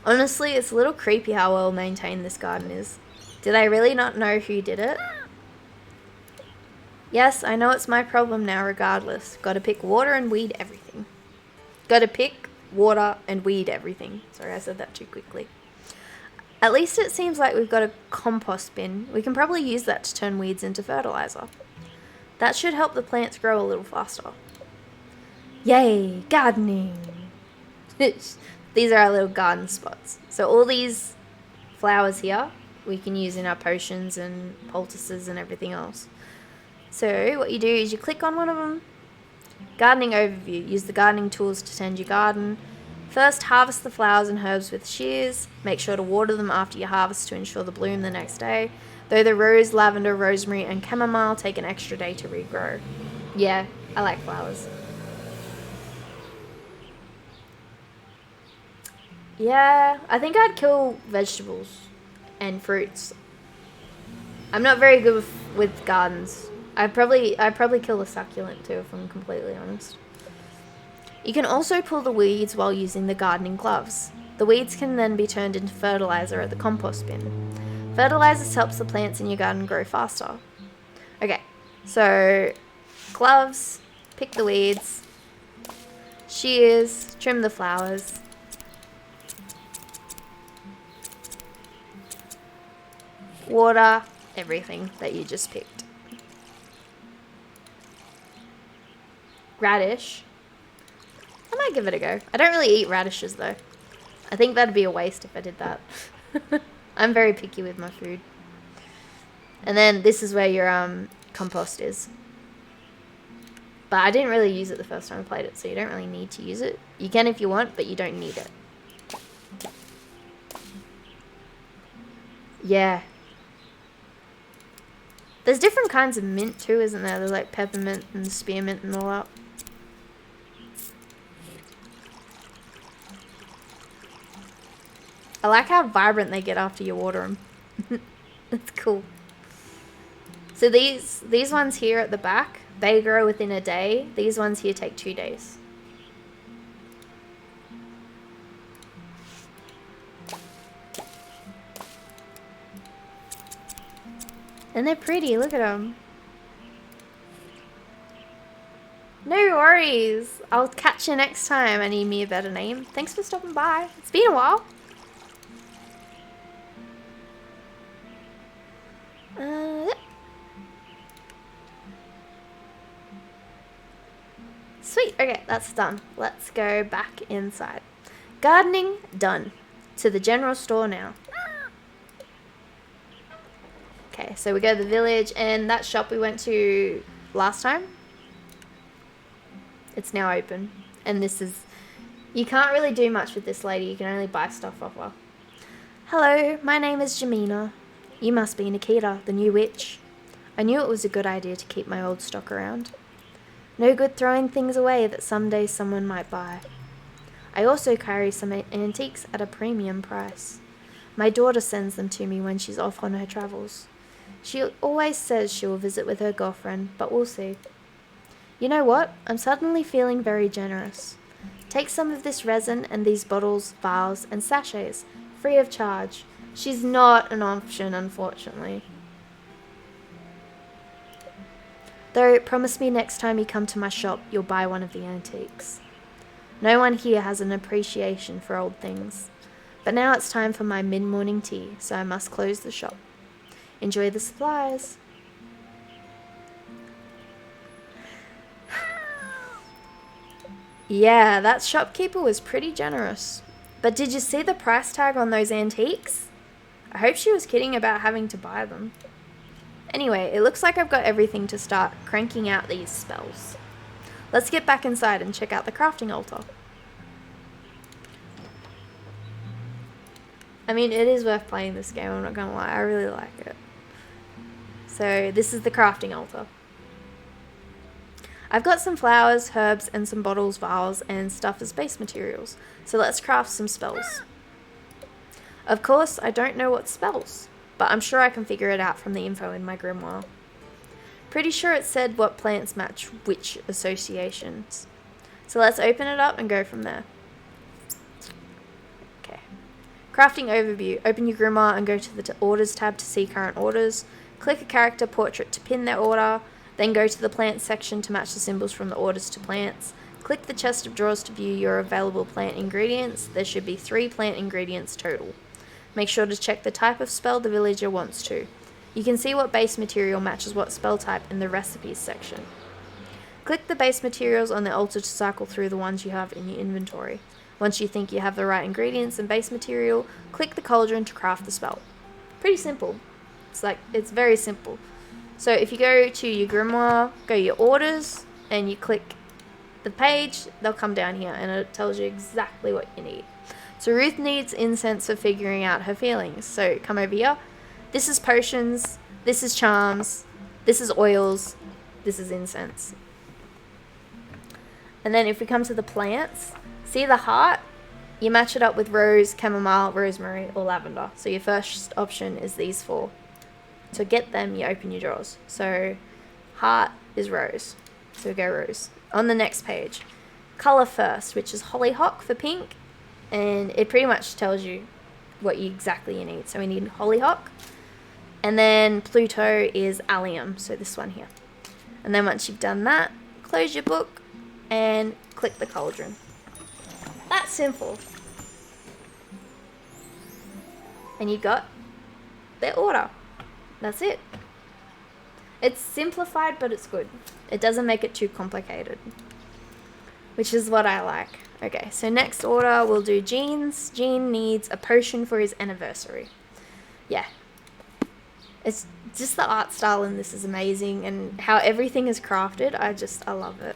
[SPEAKER 1] Honestly, it's a little creepy how well maintained this garden is. Did I really not know who did it? Yes, I know it's my problem now regardless. Gotta pick water and weed everything. Gotta pick water and weed everything. Sorry, I said that too quickly. At least it seems like we've got a compost bin. We can probably use that to turn weeds into fertilizer. That should help the plants grow a little faster. Yay, gardening! These are our little garden spots. So all these flowers here, we can use in our potions and poultices and everything else. So what you do is you click on one of them. Gardening overview. Use the gardening tools to tend your garden. First, harvest the flowers and herbs with shears. Make sure to water them after you harvest to ensure the bloom the next day. Though the rose, lavender, rosemary and chamomile take an extra day to regrow. Yeah, I like flowers. Yeah, I think I'd kill vegetables and fruits. I'm not very good with gardens. I'd probably kill a succulent too, if I'm completely honest. You can also pull the weeds while using the gardening gloves. The weeds can then be turned into fertilizer at the compost bin. Fertilizers helps the plants in your garden grow faster. Okay, so gloves, pick the weeds, shears, trim the flowers. Water everything that you just picked. Radish. I might give it a go. I don't really eat radishes though. I think that'd be a waste if I did that. I'm very picky with my food. And then this is where your compost is. But I didn't really use it the first time I played it, so you don't really need to use it. You can if you want, but you don't need it. Yeah. There's different kinds of mint too, isn't there? There's like peppermint and spearmint and all that. I like how vibrant they get after you water them. That's cool. So these ones here at the back, they grow within a day. These ones here take 2 days. And they're pretty, look at them. No worries. I'll catch you next time. I need me a better name. Thanks for stopping by. It's been a while. Sweet. Okay, that's done. Let's go back inside. Gardening done. To the general store now. Okay, so we go to the village, and that shop we went to last time, it's now open. And this is, you can't really do much with this lady. You can only buy stuff off her. Hello, my name is Jamina. You must be Nikita, the new witch. I knew it was a good idea to keep my old stock around. No good throwing things away that someday someone might buy. I also carry some antiques at a premium price. My daughter sends them to me when she's off on her travels. She always says she will visit with her girlfriend, but we'll see. You know what? I'm suddenly feeling very generous. Take some of this resin and these bottles, vials, and sachets, free of charge. She's not an option, unfortunately. Though, promise me next time you come to my shop, you'll buy one of the antiques. No one here has an appreciation for old things. But now it's time for my mid-morning tea, so I must close the shop. Enjoy the supplies. Yeah, that shopkeeper was pretty generous. But did you see the price tag on those antiques? I hope she was kidding about having to buy them. Anyway, it looks like I've got everything to start cranking out these spells. Let's get back inside and check out the crafting altar. I mean, it is worth playing this game, I'm not gonna lie. I really like it. So this is the crafting altar. I've got some flowers, herbs, and some bottles, vials, and stuff as base materials. So let's craft some spells. Of course, I don't know what spells, but I'm sure I can figure it out from the info in my grimoire. Pretty sure it said what plants match which associations. So let's open it up and go from there. Okay. Crafting overview. Open your grimoire and go to the orders tab to see current orders. Click a character portrait to pin their order. Then go to the plants section to match the symbols from the orders to plants. Click the chest of drawers to view your available plant ingredients. There should be 3 plant ingredients total. Make sure to check the type of spell the villager wants to. You can see what base material matches what spell type in the recipes section. Click the base materials on the altar to cycle through the ones you have in your inventory. Once you think you have the right ingredients and base material, click the cauldron to craft the spell. Pretty simple. It's very simple. So if you go to your grimoire, go your orders, and you click the page, they'll come down here and it tells you exactly what you need. So Ruth needs incense for figuring out her feelings. So come over here. This is potions, this is charms, this is oils, this is incense. And then if we come to the plants, see the heart? You match it up with rose, chamomile, rosemary, or lavender. So your first option is these 4. To get them, you open your drawers. So heart is rose. So we go rose. On the next page, color first, which is hollyhock for pink. And it pretty much tells you what exactly you need. So we need hollyhock. And then Pluto is allium. So this one here. And then once you've done that, close your book and click the cauldron. That's simple. And you got their order. That's it. It's simplified, but it's good. It doesn't make it too complicated, which is what I like. Okay, so next order we'll do Jean's. Jean needs a potion for his anniversary. Yeah. It's just the art style in this is amazing, and how everything is crafted. I love it.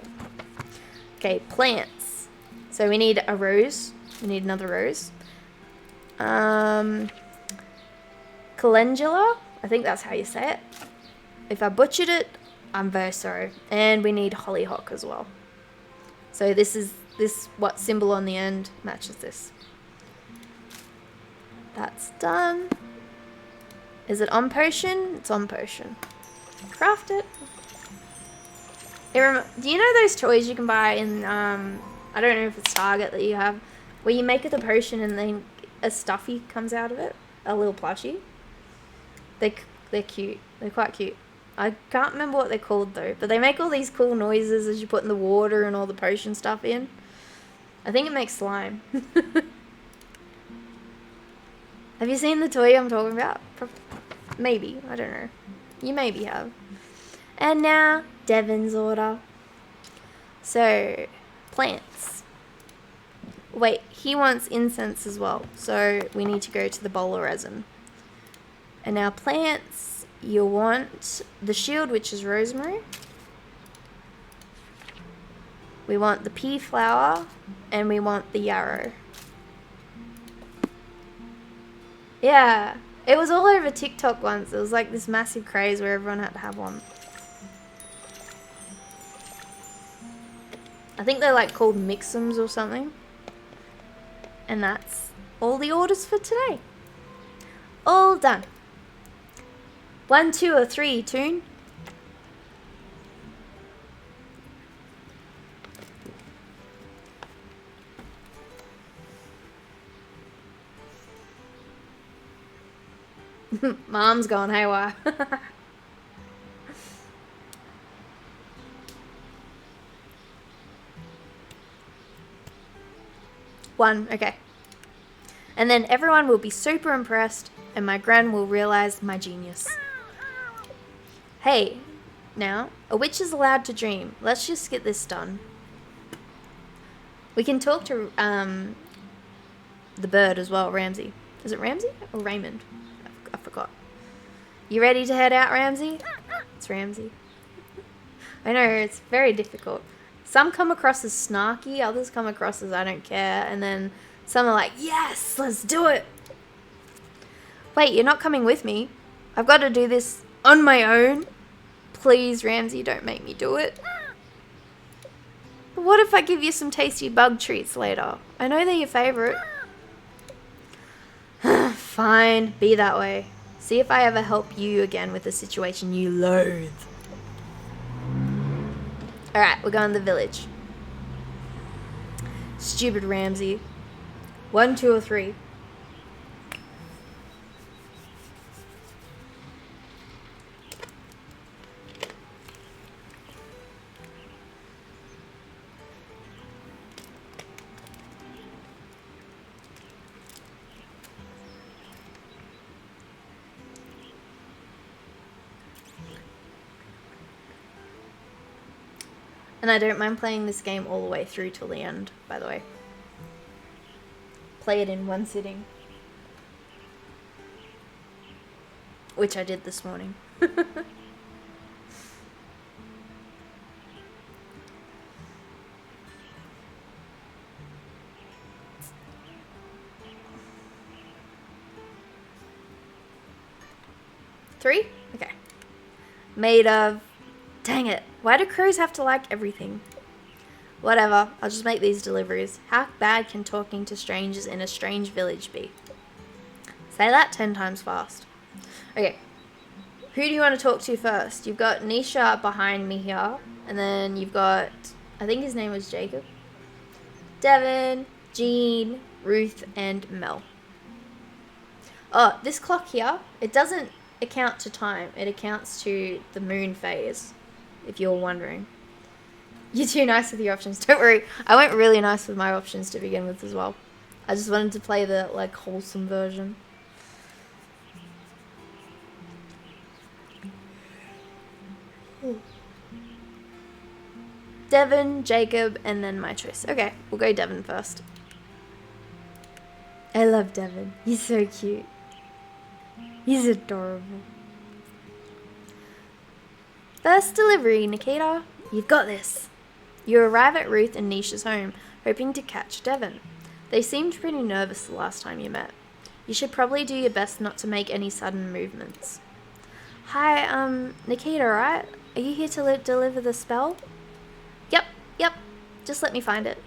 [SPEAKER 1] Okay, plants. So we need a rose. We need another rose. Calendula. I think that's how you say it. If I butchered it, I'm very sorry. And we need hollyhock as well. So this what symbol on the end matches this. That's done. Is it on potion? It's on potion. Craft it. Do you know those toys you can buy in, I don't know if it's Target that you have, where you make it a potion and then a stuffy comes out of it? A little plushie? They're cute. They're quite cute. I can't remember what they're called though, but they make all these cool noises as you put in the water and all the potion stuff in. I think it makes slime. Have you seen the toy I'm talking about? Maybe. I don't know. You maybe have. And now, Devon's order. So, plants. Wait, he wants incense as well. So, we need to go to the bowl of resin. And now, plants, you want the shield, which is rosemary. We want the pea flower. And we want the yarrow. Yeah. It was all over TikTok once. It was like this massive craze where everyone had to have one. I think they're like called mixums or something. And that's all the orders for today. All done. 1, 2, or 3, Toon? Mom's gone haywire. One, okay. And then everyone will be super impressed, and my gran will realize my genius. Hey, now, a witch is allowed to dream. Let's just get this done. We can talk to the bird as well, Ramsey. Is it Ramsey or Raymond? I forgot. You ready to head out, Ramsey? It's Ramsey. I know, it's very difficult. Some come across as snarky, others come across as I don't care, and then some are like, yes, let's do it. Wait, you're not coming with me? I've got to do this on my own. Please, Ramsey, don't make me do it. But what if I give you some tasty bug treats later? I know they're your favorite. Fine, be that way. See if I ever help you again with a situation you loathe. Alright, we're going to the village. Stupid Ramsey. 1, 2, or 3. And I don't mind playing this game all the way through till the end, by the way. Play it in one sitting. Which I did this morning. Three? Okay. Made of... Dang it. Why do crows have to like everything? Whatever. I'll just make these deliveries. How bad can talking to strangers in a strange village be? Say that 10 times fast. Okay. Who do you want to talk to first? You've got Nisha behind me here. And then you've got... I think his name was Jacob. Devon, Jean, Ruth, and Mel. Oh, this clock here, it doesn't account to time. It accounts to the moon phase, if you're wondering. You're too nice with your options. Don't worry. I went really nice with my options to begin with as well. I just wanted to play the, like, wholesome version. Devon, Jacob, and then my choice. Okay, we'll go Devon first. I love Devon. He's so cute. He's adorable. First delivery, Nikita. You've got this. You arrive at Ruth and Nisha's home, hoping to catch Devon. They seemed pretty nervous the last time you met. You should probably do your best not to make any sudden movements. Hi, Nikita, right? Are you here to deliver the spell? Yep. Just let me find it.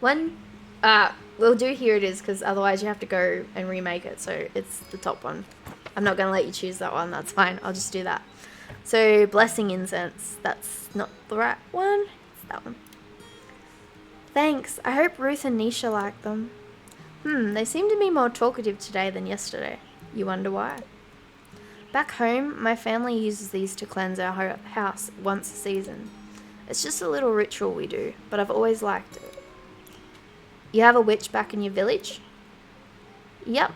[SPEAKER 1] We'll do here it is, because otherwise you have to go and remake it, so it's the top one. I'm not going to let you choose that one, that's fine. I'll just do that. So, blessing incense. That's not the right one. It's that one. Thanks. I hope Ruth and Nisha like them. They seem to be more talkative today than yesterday. You wonder why? Back home, my family uses these to cleanse our house once a season. It's just a little ritual we do, but I've always liked it. You have a witch back in your village? Yep.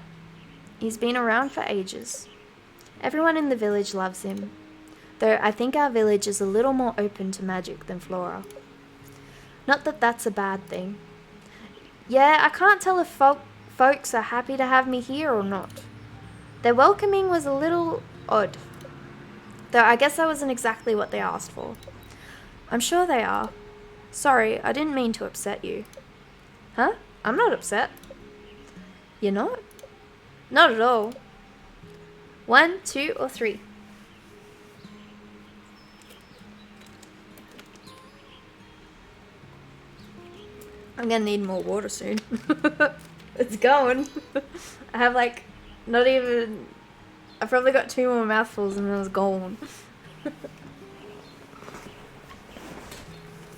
[SPEAKER 1] He's been around for ages. Everyone in the village loves him, though I think our village is a little more open to magic than Flora. Not that that's a bad thing. Yeah, I can't tell if folks are happy to have me here or not. Their welcoming was a little odd, though I guess that wasn't exactly what they asked for. I'm sure they are. Sorry, I didn't mean to upset you. Huh? I'm not upset. You're not? Not at all. 1, 2, or 3? I'm gonna need more water soon. It's going. I have like, not even, I've probably got 2 more mouthfuls and then it's gone.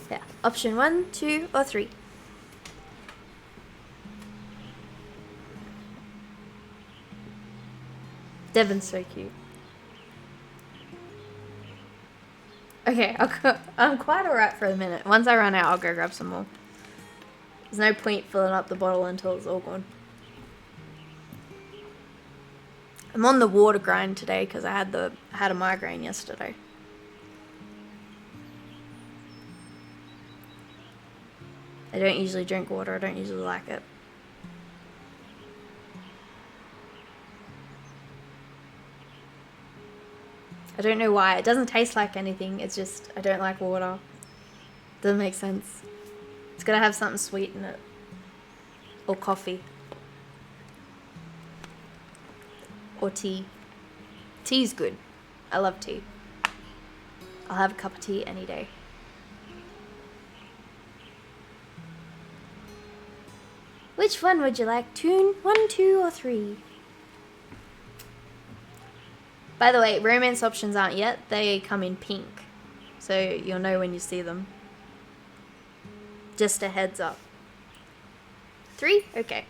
[SPEAKER 1] Yeah, option 1, 2, or 3. Devon's so cute. Okay, I'm quite alright for a minute. Once I run out, I'll go grab some more. There's no point filling up the bottle until it's all gone. I'm on the water grind today because I had a migraine yesterday. I don't usually drink water. I don't usually like it. I don't know why. It doesn't taste like anything. It's just, I don't like water. Doesn't make sense. It's gotta have something sweet in it. Or coffee. Or tea. Tea's good. I love tea. I'll have a cup of tea any day. Which one would you like? Tune 1, 2, or 3? By the way, romance options aren't yet. They come in pink. So you'll know when you see them. Just a heads up. 3? Okay.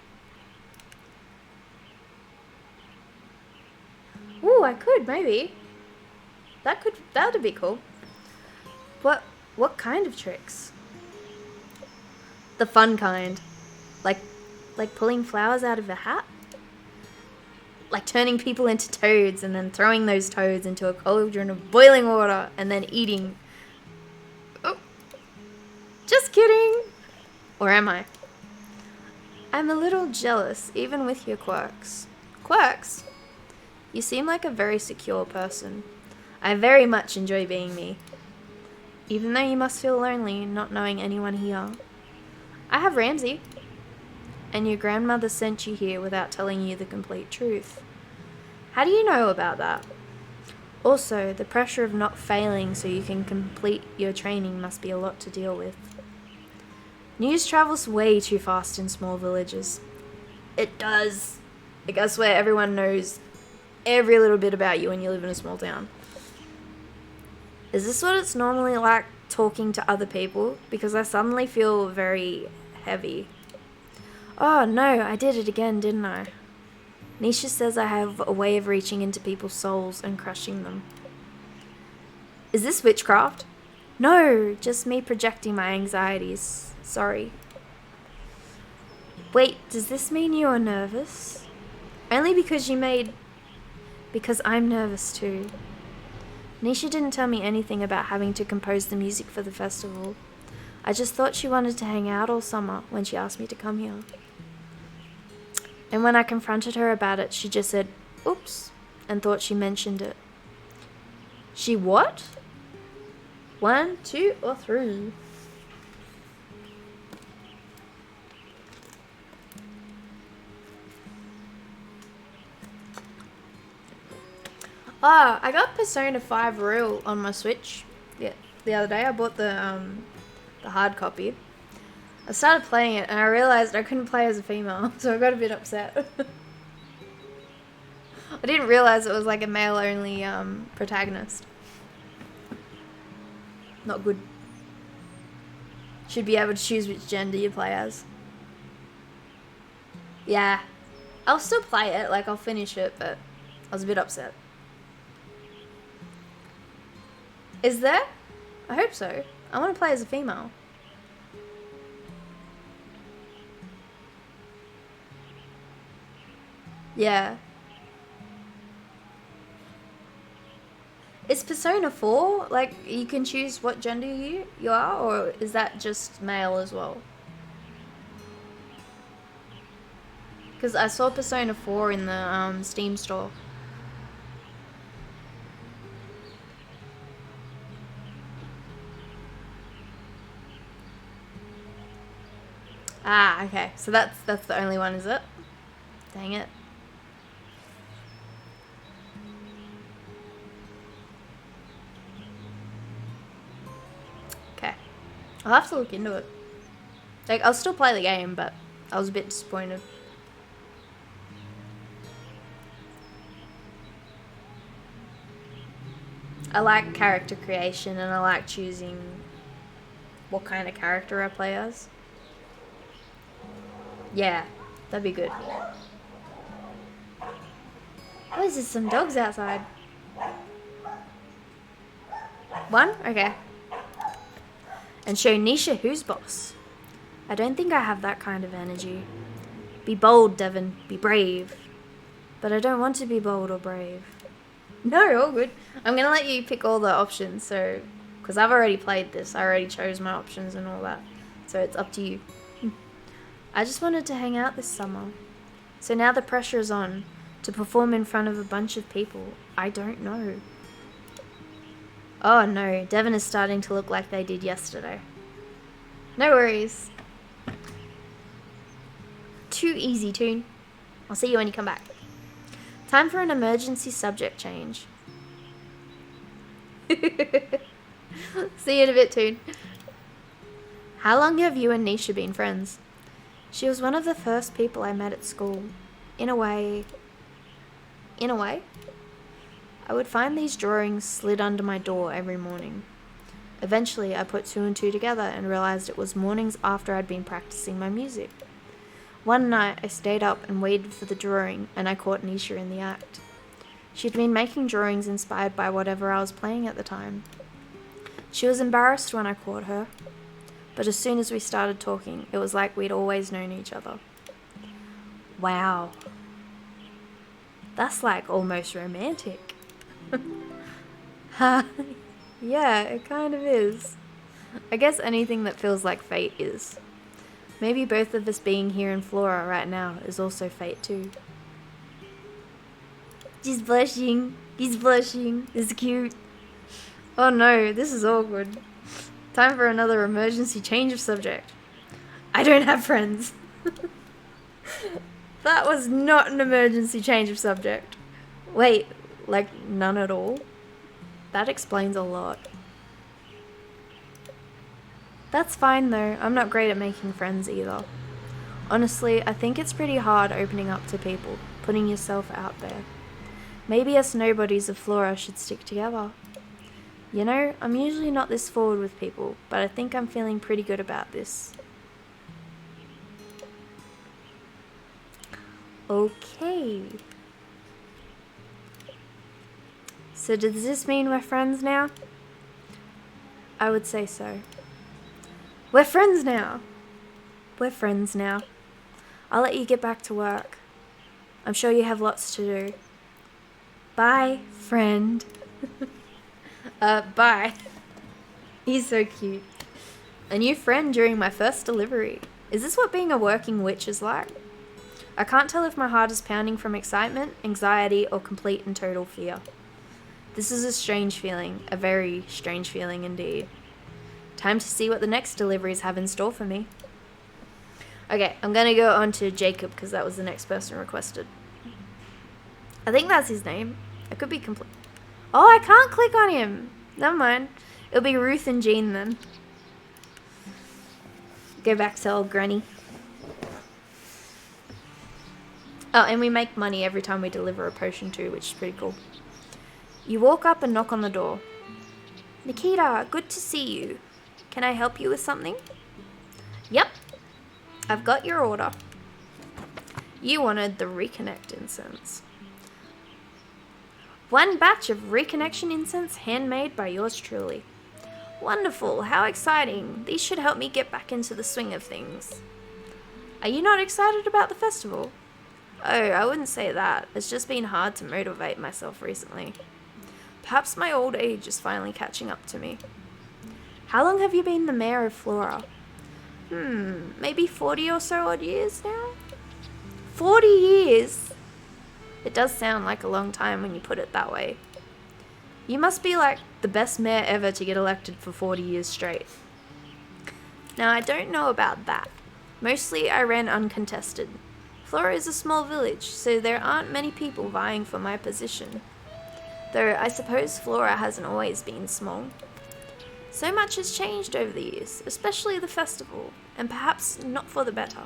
[SPEAKER 1] Ooh, I could, maybe. That'd be cool. What kind of tricks? The fun kind. Like pulling flowers out of a hat? Like turning people into toads and then throwing those toads into a cauldron of boiling water and then eating. Oh. Just kidding. Or am I? I'm a little jealous, even with your quirks. Quirks? You seem like a very secure person. I very much enjoy being me. Even though you must feel lonely not knowing anyone here. I have Ramsey. And your grandmother sent you here without telling you the complete truth. How do you know about that? Also, the pressure of not failing so you can complete your training must be a lot to deal with. News travels way too fast in small villages. It does. I swear everyone knows every little bit about you when you live in a small town. Is this what it's normally like talking to other people? Because I suddenly feel very heavy. Oh no, I did it again, didn't I? Nisha says I have a way of reaching into people's souls and crushing them. Is this witchcraft? No, just me projecting my anxieties. Sorry. Wait, does this mean you are nervous? Only because because I'm nervous too. Nisha didn't tell me anything about having to compose the music for the festival. I just thought she wanted to hang out all summer when she asked me to come here. And when I confronted her about it, she just said, oops, and thought she mentioned it. She what? 1, 2, or 3? Oh, I got Persona 5 Royal on my Switch. Yeah, the other day I bought the hard copy. I started playing it and I realized I couldn't play as a female, so I got a bit upset. I didn't realize it was like a male-only protagonist. Not good. Should be able to choose which gender you play as. Yeah. I'll still play it, like I'll finish it, but I was a bit upset. Is there? I hope so. I want to play as a female. Yeah. Is Persona 4, like, you can choose what gender you are, or is that just male as well? Because I saw Persona 4 in the Steam store. Ah, okay. So that's the only one, is it? Dang it. Okay. I'll have to look into it. Like, I'll still play the game, but I was a bit disappointed. I like character creation and I like choosing what kind of character I play as. Yeah, that'd be good. Oh, is there some dogs outside? One? Okay. And show Nisha who's boss. I don't think I have that kind of energy. Be bold, Devon. Be brave. But I don't want to be bold or brave. No, all good. I'm going to let you pick all the options, so... Because I've already played this. I already chose my options and all that. So it's up to you. I just wanted to hang out this summer. So now the pressure is on to perform in front of a bunch of people. I don't know. Oh no, Devon is starting to look like they did yesterday. No worries. Too easy, Toon. I'll see you when you come back. Time for an emergency subject change. See you in a bit, Toon. How long have you and Nisha been friends? She was one of the first people I met at school. In a way, I would find these drawings slid under my door every morning. Eventually, I put 2 and 2 together and realized it was mornings after I'd been practicing my music. One night, I stayed up and waited for the drawing, and I caught Nisha in the act. She'd been making drawings inspired by whatever I was playing at the time. She was embarrassed when I caught her, but as soon as we started talking, it was like we'd always known each other. Wow. That's like almost romantic. Yeah, it kind of is. I guess anything that feels like fate is. Maybe both of us being here in Flora right now is also fate too. She's blushing. He's blushing. It's cute. Oh no, this is awkward. Time for another emergency change of subject. I don't have friends. That was not an emergency change of subject. Wait, like none at all? That explains a lot. That's fine though, I'm not great at making friends either. Honestly, I think it's pretty hard opening up to people, putting yourself out there. Maybe us nobodies of Flora should stick together. You know, I'm usually not this forward with people, but I think I'm feeling pretty good about this. Okay. So does this mean we're friends now? I would say so. We're friends now. We're friends now. I'll let you get back to work. I'm sure you have lots to do. Bye, friend. Bye. He's so cute. A new friend during my first delivery. Is this what being a working witch is like? I can't tell if my heart is pounding from excitement, anxiety, or complete and total fear. This is a strange feeling, a very strange feeling indeed. Time to see what the next deliveries have in store for me. Okay, I'm gonna go on to Jacob because that was the next person requested. I think that's his name. I could be complete. Oh, I can't click on him. Never mind. It'll be Ruth and Jean then. Go back to old Granny. Oh, and we make money every time we deliver a potion too, which is pretty cool. You walk up and knock on the door. Nikita, good to see you. Can I help you with something? Yep. I've got your order. You wanted the Reconnect incense. 1 batch of Reconnection incense handmade by yours truly. Wonderful, how exciting. These should help me get back into the swing of things. Are you not excited about the festival? Oh, I wouldn't say that. It's just been hard to motivate myself recently. Perhaps my old age is finally catching up to me. How long have you been the mayor of Flora? Maybe 40 or so odd years now? 40 years? It does sound like a long time when you put it that way. You must be like the best mayor ever to get elected for 40 years straight. Now, I don't know about that. Mostly I ran uncontested. Flora is a small village, so there aren't many people vying for my position. Though I suppose Flora hasn't always been small. So much has changed over the years, especially the festival, and perhaps not for the better.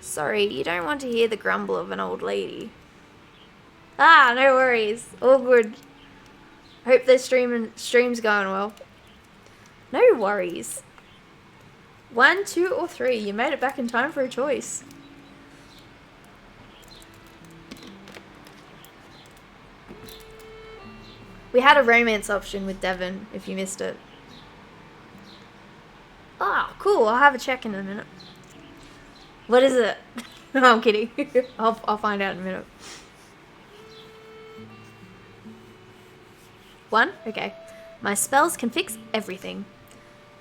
[SPEAKER 1] Sorry, you don't want to hear the grumble of an old lady. Ah, no worries. All good. Hope the stream's going well. No worries. 1, 2, or 3. You made it back in time for a choice. We had a romance option with Devon, if you missed it. Ah, cool. I'll have a check in a minute. What is it? No, I'm kidding. I'll find out in a minute. 1? Okay. My spells can fix everything.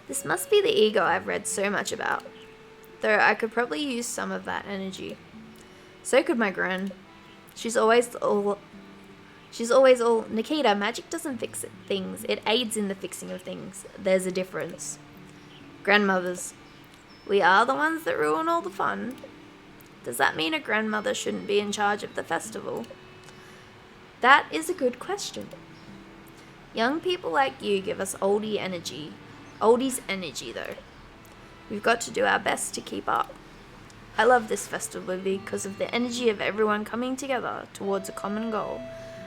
[SPEAKER 1] This must be the ego I've read so much about. Though I could probably use some of that energy. So could my gran. She's always all, Nikita, magic doesn't fix things. It aids in the fixing of things. There's a difference. Grandmothers. We are the ones that ruin all the fun. Does that mean a grandmother shouldn't be in charge of the festival? That is a good question. Young people like you give us oldies energy though. We've got to do our best to keep up. I love this festival because of the energy of everyone coming together towards a common goal.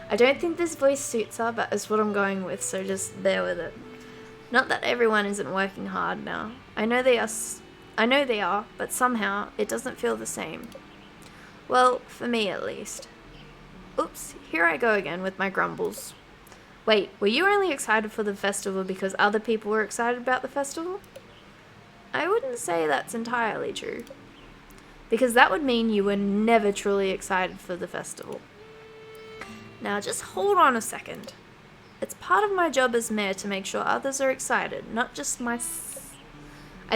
[SPEAKER 1] I don't think this voice suits her, but it's what I'm going with, so just bear with it. Not that everyone isn't working hard now. I know they are, but somehow it doesn't feel the same. Well, for me at least. Oops, here I go again with my grumbles. Wait, were you only excited for the festival because other people were excited about the festival? I wouldn't say that's entirely true. Because that would mean you were never truly excited for the festival. Now just hold on a second. It's part of my job as mayor to make sure others are excited, not just I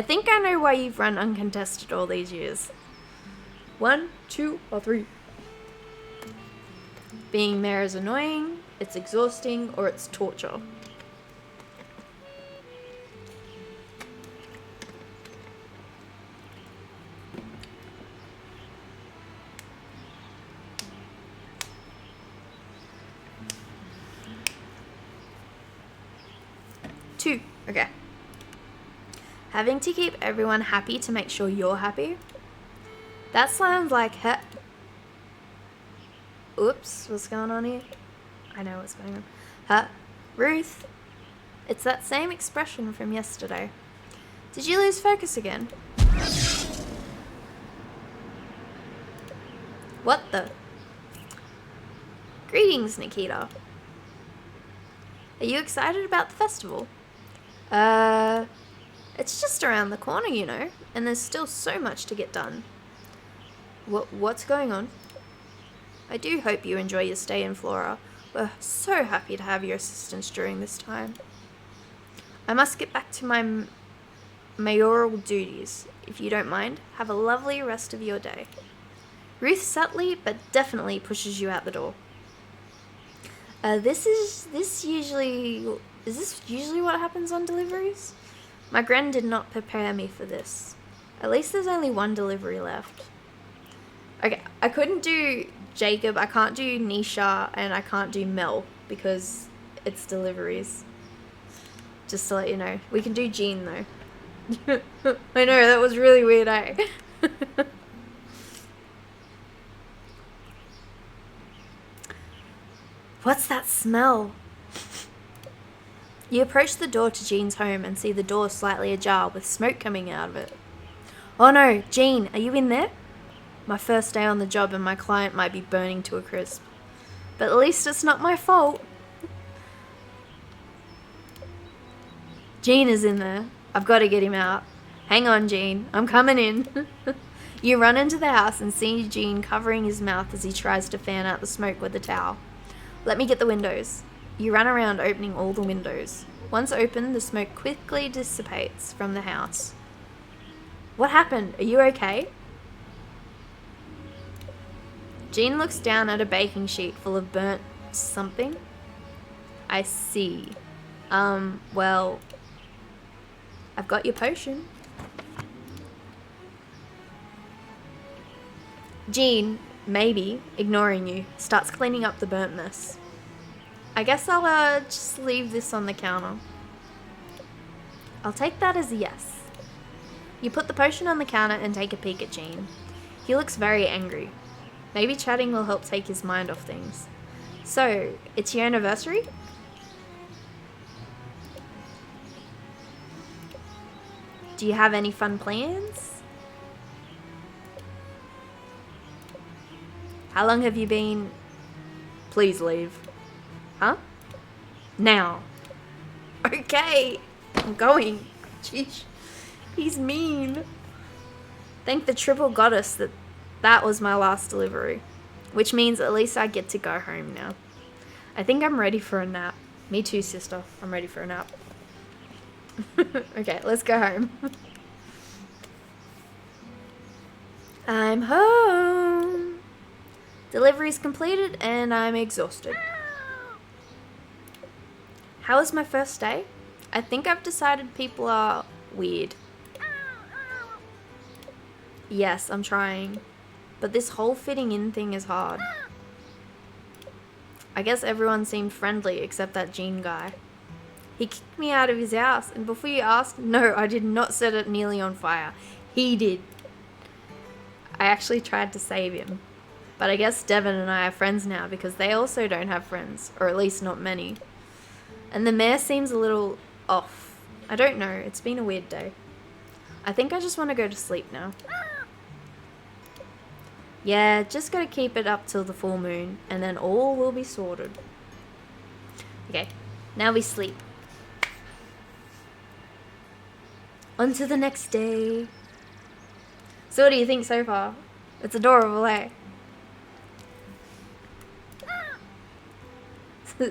[SPEAKER 1] think I know why you've run uncontested all these years. 1, 2, or 3. Being mayor is annoying, it's exhausting, or it's torture. Two. Okay. Having to keep everyone happy to make sure you're happy? That sounds like Oops, what's going on here? I know what's going on. Ruth. It's that same expression from yesterday. Did you lose focus again? What the? Greetings, Nikita. Are you excited about the festival? It's just around the corner, you know, and there's still so much to get done. What's going on? I do hope you enjoy your stay in Flora. We're so happy to have your assistance during this time. I must get back to my mayoral duties. If you don't mind, have a lovely rest of your day. Ruth subtly but definitely pushes you out the door. Is this usually what happens on deliveries? My gran did not prepare me for this. At least there's only one delivery left. Okay, I couldn't do Jacob, I can't do Nisha, and I can't do Mel because it's deliveries. Just to let you know. We can do Jean though. I know, that was really weird, eh? What's that smell? You approach the door to Jean's home and see the door slightly ajar with smoke coming out of it. Oh no, Jean, are you in there? My first day on the job and my client might be burning to a crisp. But at least it's not my fault. Jean is in there. I've got to get him out. Hang on, Jean. I'm coming in. You run into the house and see Jean covering his mouth as he tries to fan out the smoke with a towel. Let me get the windows. You run around opening all the windows. Once opened, the smoke quickly dissipates from the house. What happened? Are you okay? Jean looks down at a baking sheet full of burnt something. I see. Well, I've got your potion. Jean, maybe, ignoring you, starts cleaning up the burnt mess. I guess I'll just leave this on the counter. I'll take that as a yes. You put the potion on the counter and take a peek at Jean. He looks very angry. Maybe chatting will help take his mind off things. So, it's your anniversary? Do you have any fun plans? How long have you been... Please leave. Huh? Now. Okay. I'm going. Jeez. He's mean. Thank the triple goddess that was my last delivery. Which means at least I get to go home now. I think I'm ready for a nap. Me too, sister. I'm ready for a nap. Okay, let's go home. I'm home. Delivery's completed and I'm exhausted. How was my first day? I think I've decided people are weird. Yes, I'm trying. But this whole fitting in thing is hard. I guess everyone seemed friendly except that Jean guy. He kicked me out of his house, and before you ask, no, I did not set it nearly on fire. He did. I actually tried to save him. But I guess Devin and I are friends now because they also don't have friends, or at least not many. And the mayor seems a little off. I don't know, it's been a weird day. I think I just want to go to sleep now. Yeah, just gotta keep it up till the full moon, and then all will be sorted. Okay, now we sleep. On to the next day. So what do you think so far? It's adorable, eh?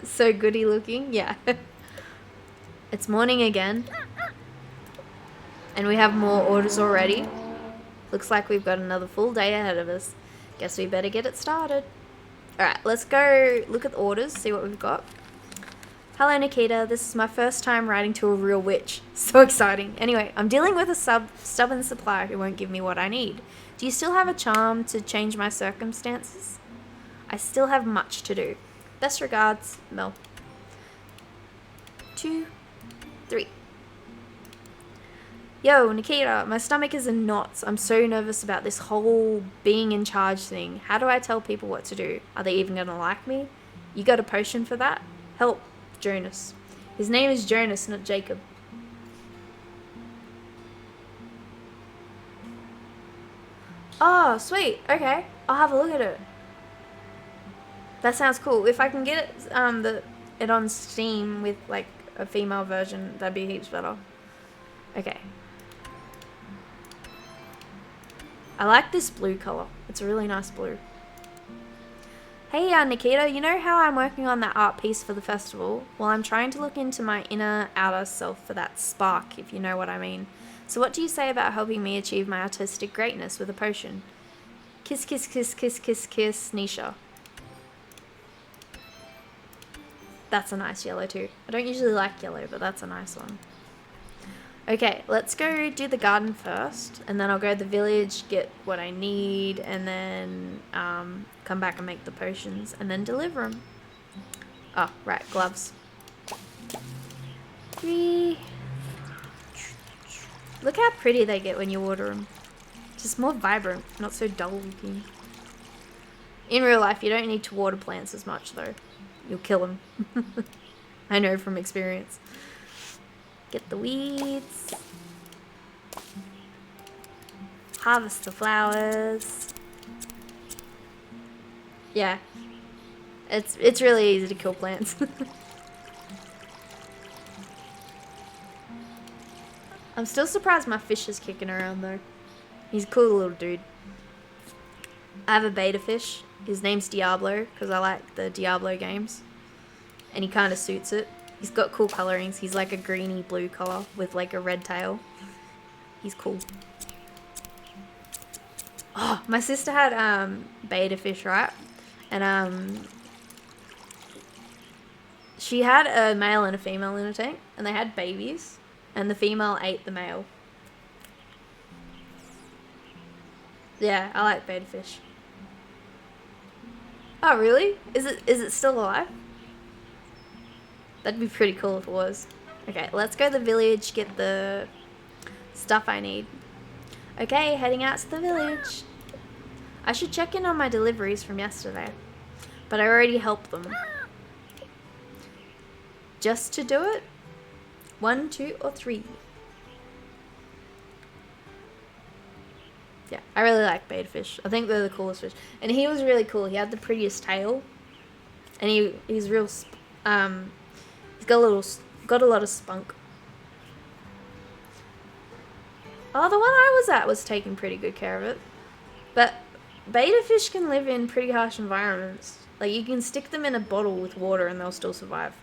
[SPEAKER 1] So goody looking, yeah. It's morning again. And we have more orders already. Looks like we've got another full day ahead of us. Guess we better get it started. Alright, let's go look at the orders, see what we've got. Hello Nikita, this is my first time writing to a real witch. So exciting. Anyway, I'm dealing with a stubborn supplier who won't give me what I need. Do you still have a charm to change my circumstances? I still have much to do. Best regards, Mel. 2, 3. Yo, Nikita, my stomach is in knots. I'm so nervous about this whole being in charge thing. How do I tell people what to do? Are they even gonna like me? You got a potion for that? Help, Jonas. His name is Jonas, not Jacob. Oh, sweet. Okay, I'll have a look at it. That sounds cool. If I can get it on Steam with like a female version, that'd be heaps better. Okay. I like this blue color. It's a really nice blue. Hey, Nikita, you know how I'm working on that art piece for the festival? Well, I'm trying to look into my inner, outer self for that spark, if you know what I mean. So what do you say about helping me achieve my artistic greatness with a potion? Kiss, kiss, kiss, kiss, kiss, kiss, Nisha. That's a nice yellow too. I don't usually like yellow, but that's a nice one. Okay, let's go do the garden first, and then I'll go to the village, get what I need, and then come back and make the potions, and then deliver them. Oh, right, gloves. 3. Look how pretty they get when you water them. Just more vibrant, not so dull looking. In real life, you don't need to water plants as much though. You'll kill them. I know from experience. Get the weeds. Harvest the flowers. Yeah. It's really easy to kill plants. I'm still surprised my fish is kicking around though. He's a cool little dude. I have a beta fish. His name's Diablo because I like the Diablo games. And he kind of suits it. He's got cool colorings. He's like a greeny blue color with like a red tail. He's cool. Oh, my sister had beta fish, right? And she had a male and a female in a tank, and they had babies, and the female ate the male. Yeah, I like beta fish. Oh, really? Is it still alive? That'd be pretty cool if it was. Okay, let's go to the village, get the stuff I need. Okay, heading out to the village. I should check in on my deliveries from yesterday, but I already helped them. Just to do it? 1, 2, or 3? Yeah, I really like beta fish. I think they're the coolest fish. And he was really cool. He had the prettiest tail. And he's real, he's got a lot of spunk. Oh, the one I was at was taking pretty good care of it. But beta fish can live in pretty harsh environments. Like, you can stick them in a bottle with water and they'll still survive.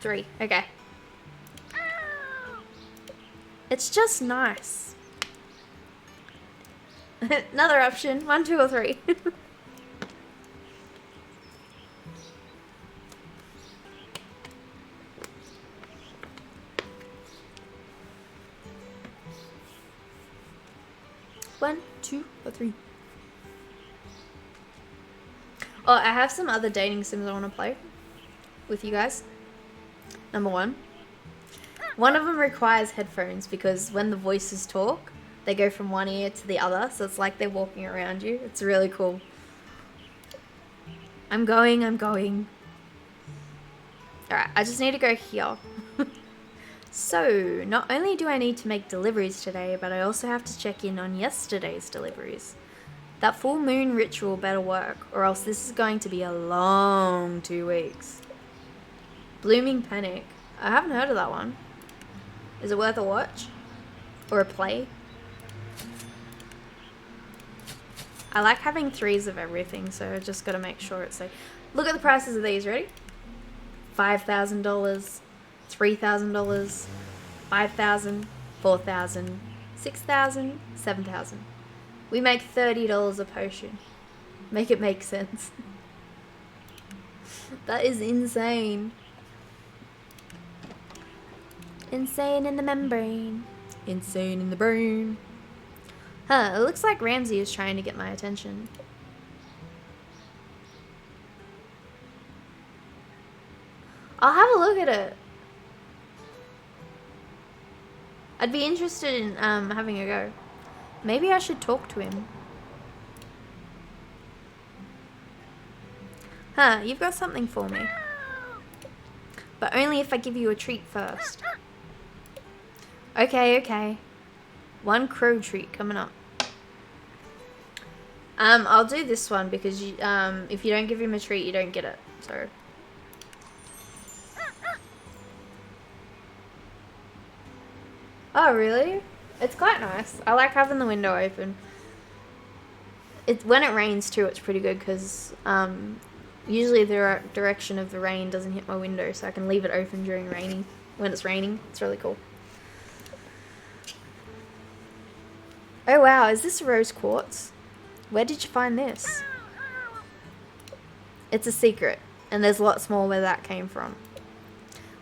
[SPEAKER 1] Three. Okay. It's just nice. Another option. 1, 2, or 3. One, 2, or 3. Oh, I have some other dating sims I want to play with you guys. Number 1. One of them requires headphones because when the voices talk, they go from one ear to the other, so it's like they're walking around you. It's really cool. I'm going. Alright, I just need to go here. So, not only do I need to make deliveries today, but I also have to check in on yesterday's deliveries. That full moon ritual better work, or else this is going to be a long 2 weeks. Blooming Panic. I haven't heard of that one. Is it worth a watch? Or a play? I like having 3s of everything, so I just gotta make sure it's safe. Look at the prices of these, ready? $5,000, $3,000, $5,000, $4,000, $6,000, $7,000. We make $30 a potion. Make it make sense. That is insane. Insane in the membrane. Insane in the brain. Huh, it looks like Ramsey is trying to get my attention. I'll have a look at it. I'd be interested in having a go. Maybe I should talk to him. Huh, you've got something for me. But only if I give you a treat first. Okay. 1 crow treat coming up. I'll do this one because you, if you don't give him a treat, you don't get it. So. Oh, really? It's quite nice. I like having the window open. When it rains too, it's pretty good because usually the direction of the rain doesn't hit my window, so I can leave it open when it's raining. It's really cool. Oh wow, is this rose quartz? Where did you find this? It's a secret, and there's lots more where that came from.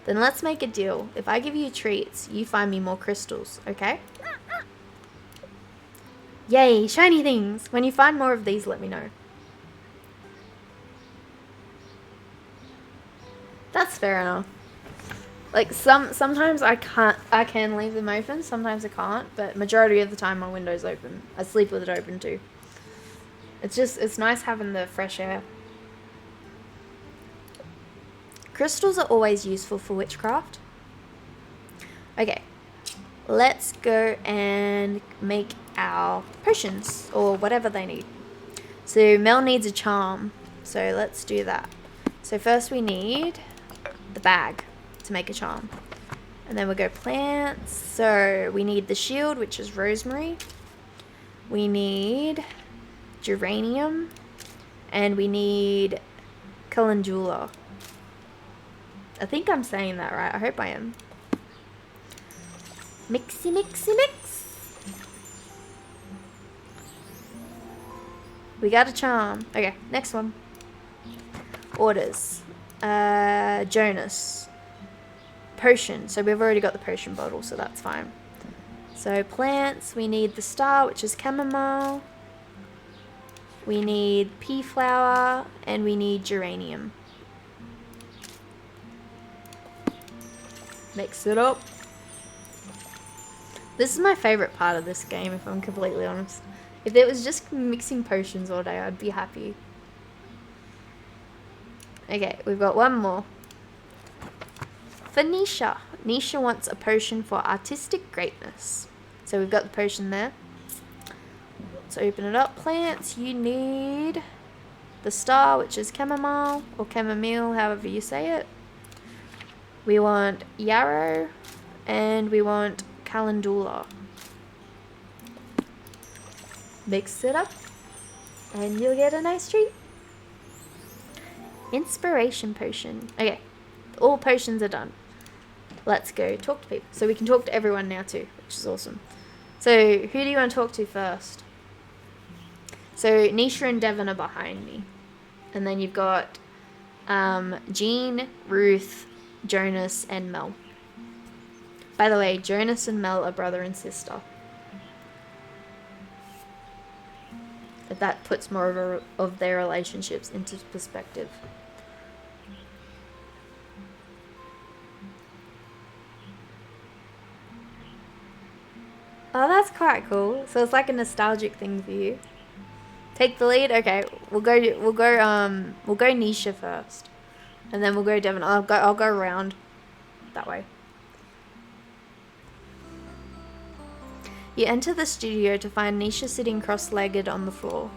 [SPEAKER 1] Then let's make a deal. If I give you treats, you find me more crystals, okay? Yay, shiny things! When you find more of these, let me know. That's fair enough. Like, sometimes I can leave them open, sometimes I can't, but majority of the time my window's open. I sleep with it open too. It's nice having the fresh air. Crystals are always useful for witchcraft. Okay, let's go and make our potions, or whatever they need. So Mel needs a charm, so let's do that. So first we need the bag to make a charm. And then we'll go plants. So we need the shield, which is rosemary. We need geranium. And we need calendula. I think I'm saying that right. I hope I am. Mixy, mixy, mix. We got a charm. Okay, next one. Orders. Jonas. Potion. So we've already got the potion bottle, so that's fine. So plants, we need the star, which is chamomile. We need pea flower, and we need geranium. Mix it up. This is my favorite part of this game, if I'm completely honest. If it was just mixing potions all day, I'd be happy. Okay, we've got one more. For Nisha. Nisha wants a potion for artistic greatness. So we've got the potion there. Let's open it up. Plants, you need the star, which is chamomile, or chamomile, however you say it. We want yarrow, and we want calendula. Mix it up, and you'll get a nice treat. Inspiration potion. Okay, all potions are done. Let's go talk to people. So we can talk to everyone now too, which is awesome. So who do you want to talk to first? So Nisha and Devon are behind me. And then you've got Jean, Ruth, Jonas, and Mel. By the way, Jonas and Mel are brother and sister. If that puts more of their relationships into perspective. Oh, that's quite cool. So it's like a nostalgic thing for you. Take the lead. Okay, we'll go Nisha first, and then we'll go Devon. I'll go around that way. You enter the studio to find Nisha sitting cross-legged on the floor.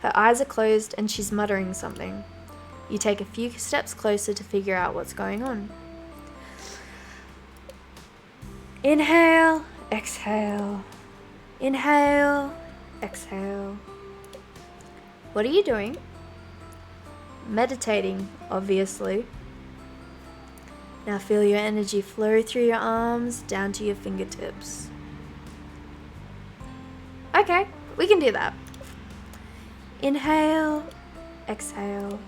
[SPEAKER 1] Her eyes are closed and she's muttering something. You take a few steps closer to figure out what's going on. Inhale, exhale. Inhale, exhale. What are you doing? Meditating, obviously. Now feel your energy flow through your arms down to your fingertips. Okay, we can do that. Inhale, exhale.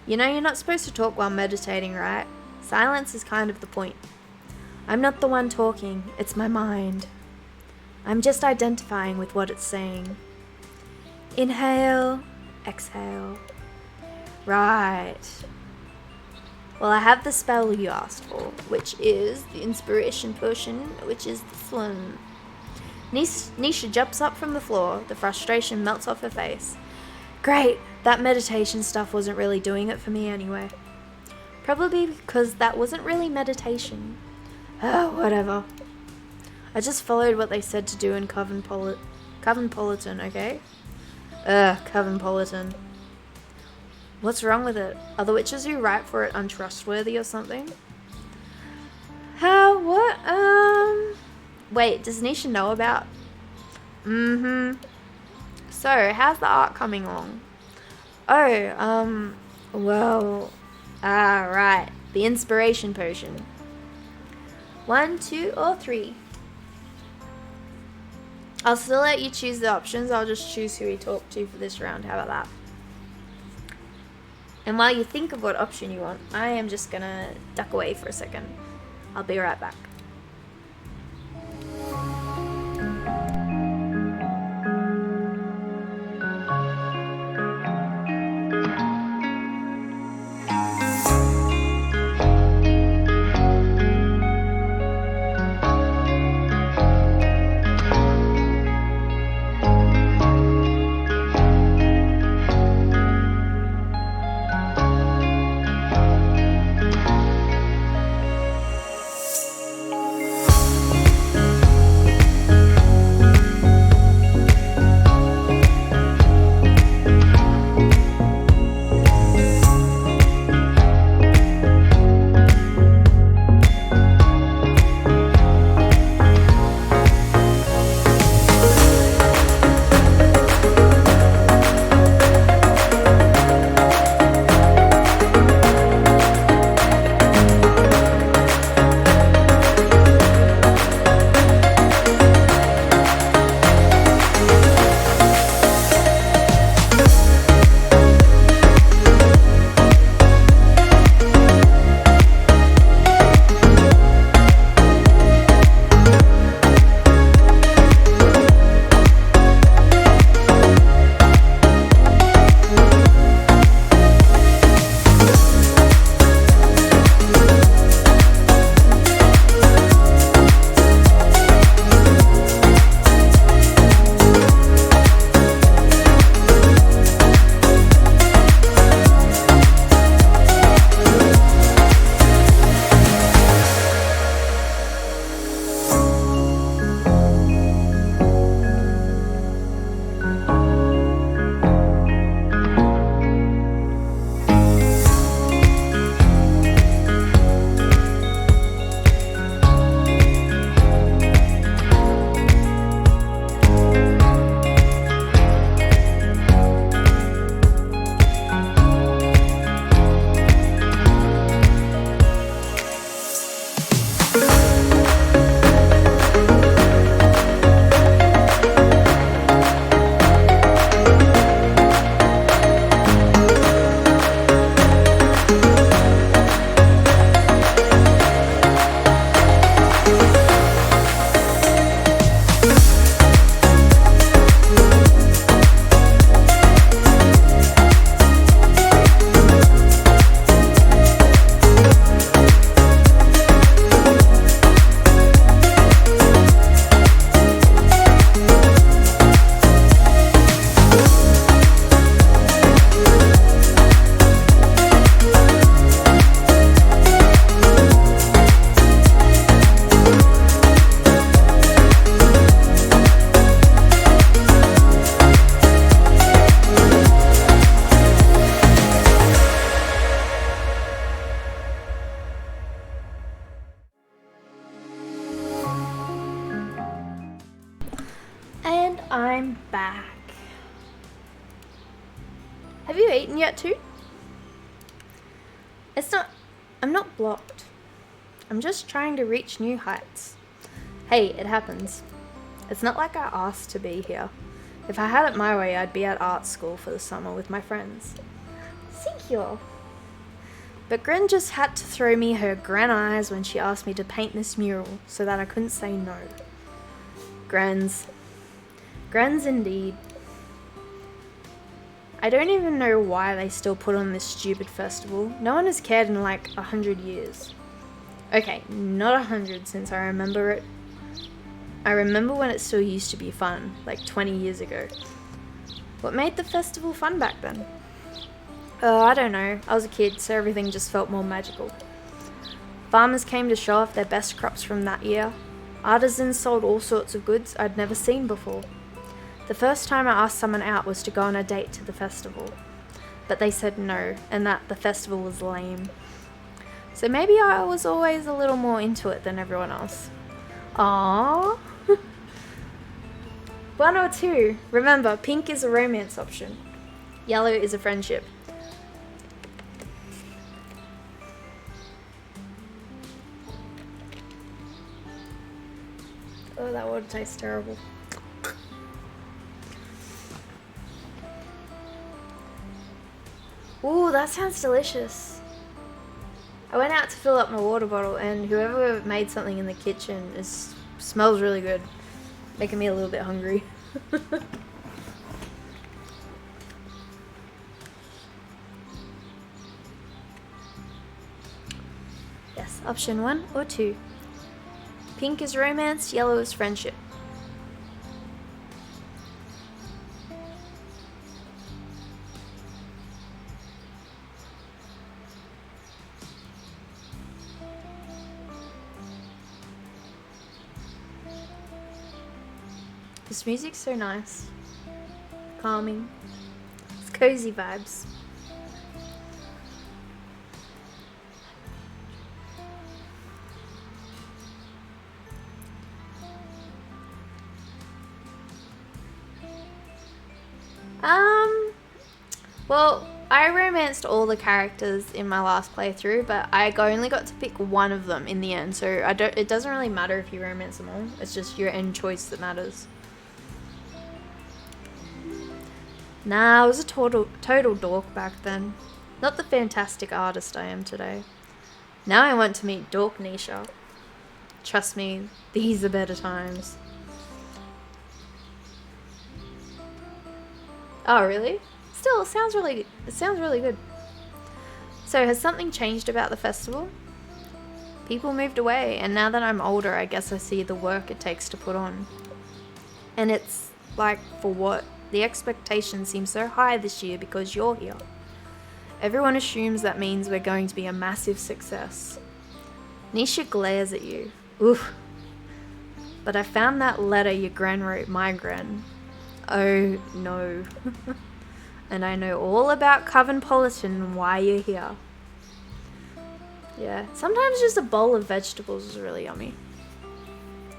[SPEAKER 1] You know you're not supposed to talk while meditating, right? Silence is kind of the point. I'm not the one talking, it's my mind. I'm just identifying with what it's saying. Inhale, exhale. Right. Well, I have the spell you asked for, which is the inspiration potion, which is this one. Nisha jumps up from the floor. The frustration melts off her face. Great, that meditation stuff wasn't really doing it for me anyway. Probably because that wasn't really meditation. Oh, whatever. I just followed what they said to do in Coventpolitan, okay? Coventpolitan. What's wrong with it? Are the witches who write for it untrustworthy or something? How? What? Wait, does Nisha know about? So, how's the art coming along? Oh, well, right. The inspiration potion. 1, 2, or 3? I'll still let you choose the options. I'll just choose who we talk to for this round. How about that? And while you think of what option you want, I am just gonna duck away for a second. I'll be right back. And I'm back. Have you eaten yet too? I'm not blocked. I'm just trying to reach new heights. Hey, it happens. It's not like I asked to be here. If I had it my way, I'd be at art school for the summer with my friends. Thank you. But Gren just had to throw me her gran eyes when she asked me to paint this mural so that I couldn't say no. Grens indeed. I don't even know why they still put on this stupid festival. No one has cared in like 100 years. Okay, not 100 since I remember it. I remember when it still used to be fun, like 20 years ago. What made the festival fun back then? I don't know. I was a kid, so everything just felt more magical. Farmers came to show off their best crops from that year. Artisans sold all sorts of goods I'd never seen before. The first time I asked someone out was to go on a date to the festival. But they said no, and that the festival was lame. So maybe I was always a little more into it than everyone else. Aww. 1 or 2. Remember, pink is a romance option. Yellow is a friendship. Oh, that water tastes terrible. Ooh, that sounds delicious. I went out to fill up my water bottle and whoever made something in the kitchen smells really good. Making me a little bit hungry. Yes, option 1 or 2. Pink is romance, yellow is friendship. This music's so nice. Calming. It's cozy vibes. Well, I romanced all the characters in my last playthrough, but I only got to pick one of them in the end, so it doesn't really matter if you romance them all. It's just your end choice that matters. Nah, I was a total dork back then. Not the fantastic artist I am today. Now I want to meet Dork Nisha. Trust me, these are better times. Oh, really? Still, it sounds really good. So, has something changed about the festival? People moved away, and now that I'm older, I guess I see the work it takes to put on. And it's like, for what? The expectations seem so high this year because you're here. Everyone assumes that means we're going to be a massive success. Nisha glares at you. Oof. But I found that letter your gran wrote my gran. Oh no. And I know all about Coventpolitan and why you're here. Yeah, sometimes just a bowl of vegetables is really yummy.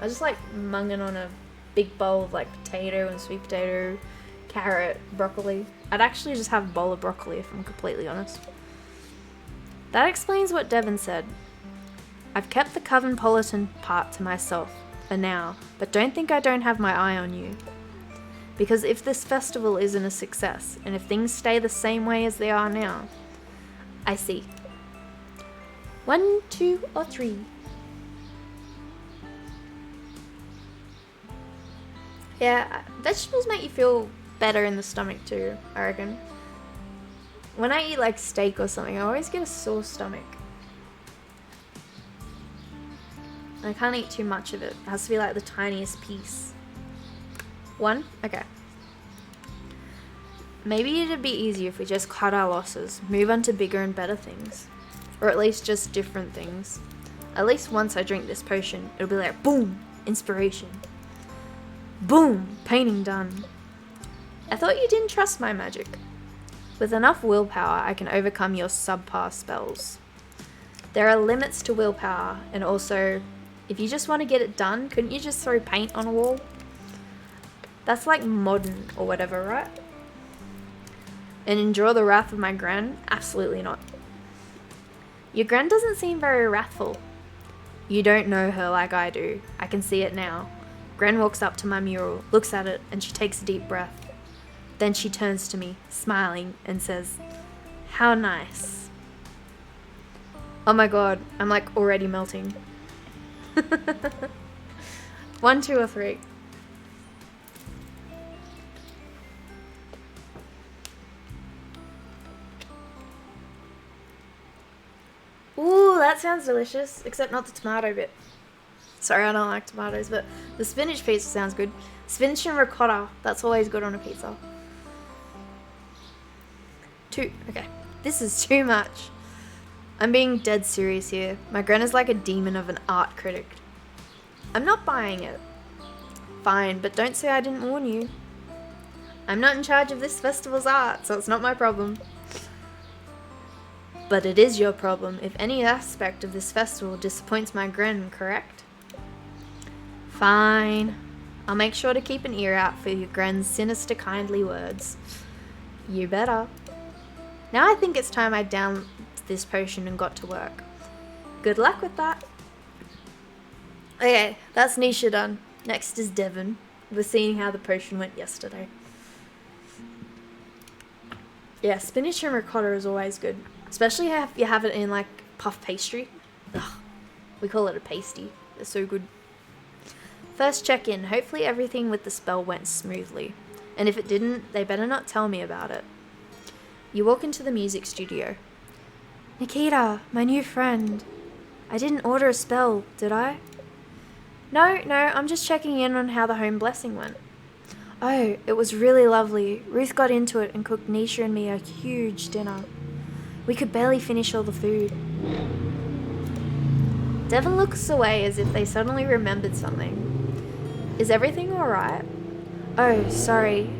[SPEAKER 1] I just like munging on a big bowl of like potato and sweet potato, carrot, broccoli. I'd actually just have a bowl of broccoli if I'm completely honest. That explains what Devon said. I've kept the Coventpolitan part to myself for now, but don't think I don't have my eye on you. Because if this festival isn't a success, and if things stay the same way as they are now, I see. 1, 2, or 3. Yeah, vegetables make you feel better in the stomach too, I reckon. When I eat like steak or something, I always get a sore stomach. I can't eat too much of it. It has to be like the tiniest piece. 1? Okay. Maybe it'd be easier if we just cut our losses, move on to bigger and better things. Or at least just different things. At least once I drink this potion, it'll be like, boom, inspiration. Boom, painting done. I thought you didn't trust my magic. With enough willpower, I can overcome your subpar spells. There are limits to willpower, and also, if you just want to get it done, couldn't you just throw paint on a wall? That's like modern or whatever, right? And endure the wrath of my gran? Absolutely not. Your gran doesn't seem very wrathful. You don't know her like I do. I can see it now. Gran walks up to my mural, looks at it, and she takes a deep breath. Then she turns to me, smiling, and says, "How nice." Oh my god, I'm like already melting. 1, 2, or 3. Ooh, that sounds delicious, except not the tomato bit. Sorry, I don't like tomatoes, but the spinach pizza sounds good. Spinach and ricotta, that's always good on a pizza. 2, okay. This is too much. I'm being dead serious here. My gran is like a demon of an art critic. I'm not buying it. Fine, but don't say I didn't warn you. I'm not in charge of this festival's art, so it's not my problem. But it is your problem if any aspect of this festival disappoints my gran, correct? Fine. I'll make sure to keep an ear out for your gran's sinister kindly words. You better. Now I think it's time I downed this potion and got to work. Good luck with that. Okay, that's Nisha done. Next is Devon. We're seeing how the potion went yesterday. Yeah, spinach and ricotta is always good. Especially if you have it in like puff pastry. Ugh, we call it a pasty. They're so good. First check in. Hopefully everything with the spell went smoothly. And if it didn't, they better not tell me about it. You walk into the music studio. Nikita, my new friend. I didn't order a spell, did I? No, I'm just checking in on how the home blessing went. Oh, it was really lovely. Ruth got into it and cooked Nisha and me a huge dinner. We could barely finish all the food. Devon looks away as if they suddenly remembered something. Is everything alright? Oh, sorry,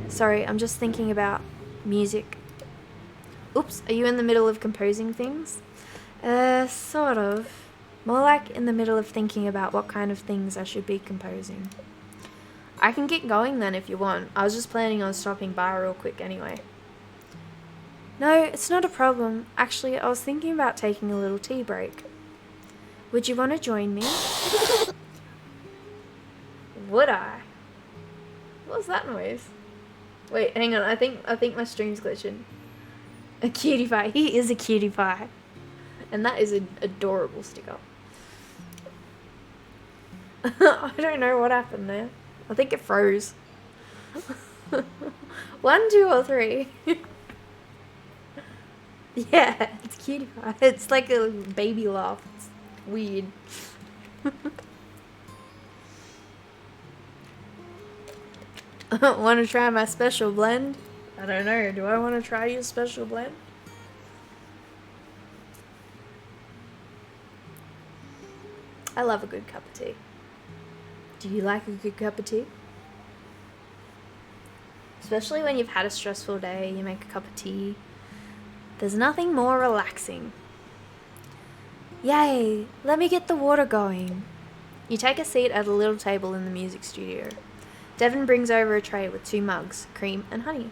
[SPEAKER 1] I'm just thinking about music. Oops, are you in the middle of composing things? Sort of. More like in the middle of thinking about what kind of things I should be composing. I can get going then if you want. I was just planning on stopping by real quick anyway. No, it's not a problem. Actually, I was thinking about taking a little tea break. Would you want to join me? Would I? What was that noise? Wait, hang on. I think my stream's glitching. A cutie pie. He is a cutie pie. And that is an adorable sticker. I don't know what happened there. I think it froze. 1, 2, or 3. Yeah, it's cutie pie. It's like a baby laugh. It's weird. Want to try my special blend? I don't know. Do I want to try your special blend? I love a good cup of tea. Do you like a good cup of tea? Especially when you've had a stressful day, you make a cup of tea. There's nothing more relaxing. Yay! Let me get the water going. You take a seat at a little table in the music studio. Devon brings over a tray with 2 mugs, cream and honey.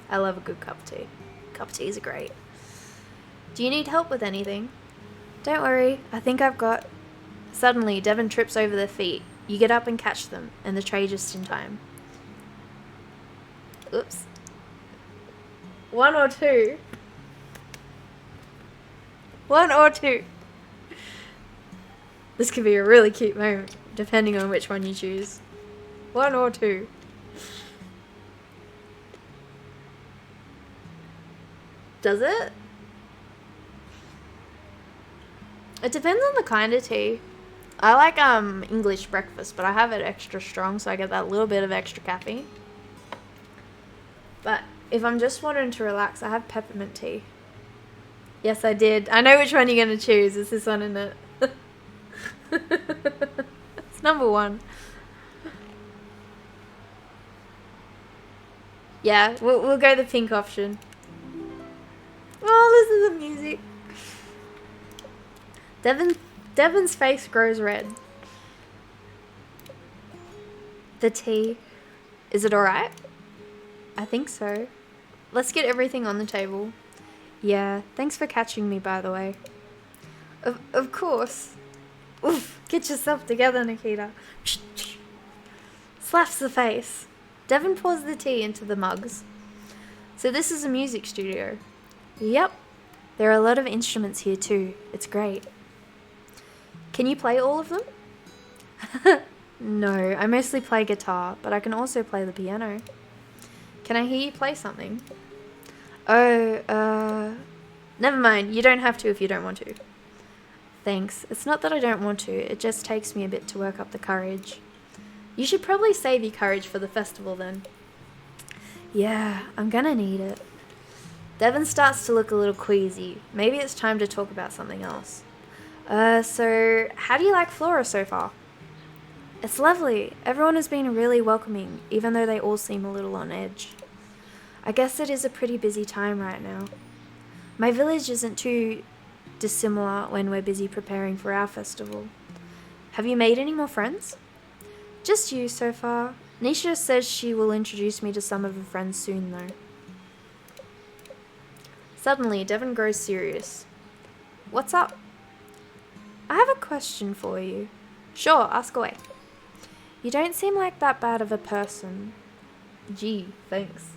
[SPEAKER 1] I love a good cup of tea. Cup of teas are great. Do you need help with anything? Don't worry, I think I've got... Suddenly, Devon trips over their feet. You get up and catch them, and the tray just in time. Oops. 1 or 2? 1 or 2? This could be a really cute moment, depending on which one you choose. 1 or 2? Does it? It depends on the kind of tea. I like English breakfast, but I have it extra strong, so I get that little bit of extra caffeine. But if I'm just wanting to relax, I have peppermint tea. Yes, I did. I know which one you're going to choose. It's this one, isn't it? It's number 1. Yeah, we'll go the pink option. Oh, listen to the music. Devon's face grows red. The tea. Is it alright? I think so. Let's get everything on the table. Yeah, thanks for catching me, by the way. Of course. Oof, get yourself together, Nikita. Slaps the face. Devon pours the tea into the mugs. So this is a music studio. Yep. There are a lot of instruments here too. It's great. Can you play all of them? No, I mostly play guitar, but I can also play the piano. Can I hear you play something? Oh, never mind. You don't have to if you don't want to. Thanks. It's not that I don't want to, it just takes me a bit to work up the courage. You should probably save your courage for the festival then. Yeah, I'm gonna need it. Devon starts to look a little queasy. Maybe it's time to talk about something else. So, how do you like Flora so far? It's lovely. Everyone has been really welcoming, even though they all seem a little on edge. I guess it is a pretty busy time right now. My village isn't too dissimilar when we're busy preparing for our festival. Have you made any more friends? Just you so far. Nisha says she will introduce me to some of her friends soon though. Suddenly, Devon grows serious. What's up? I have a question for you. Sure, ask away. You don't seem like that bad of a person. Gee, thanks.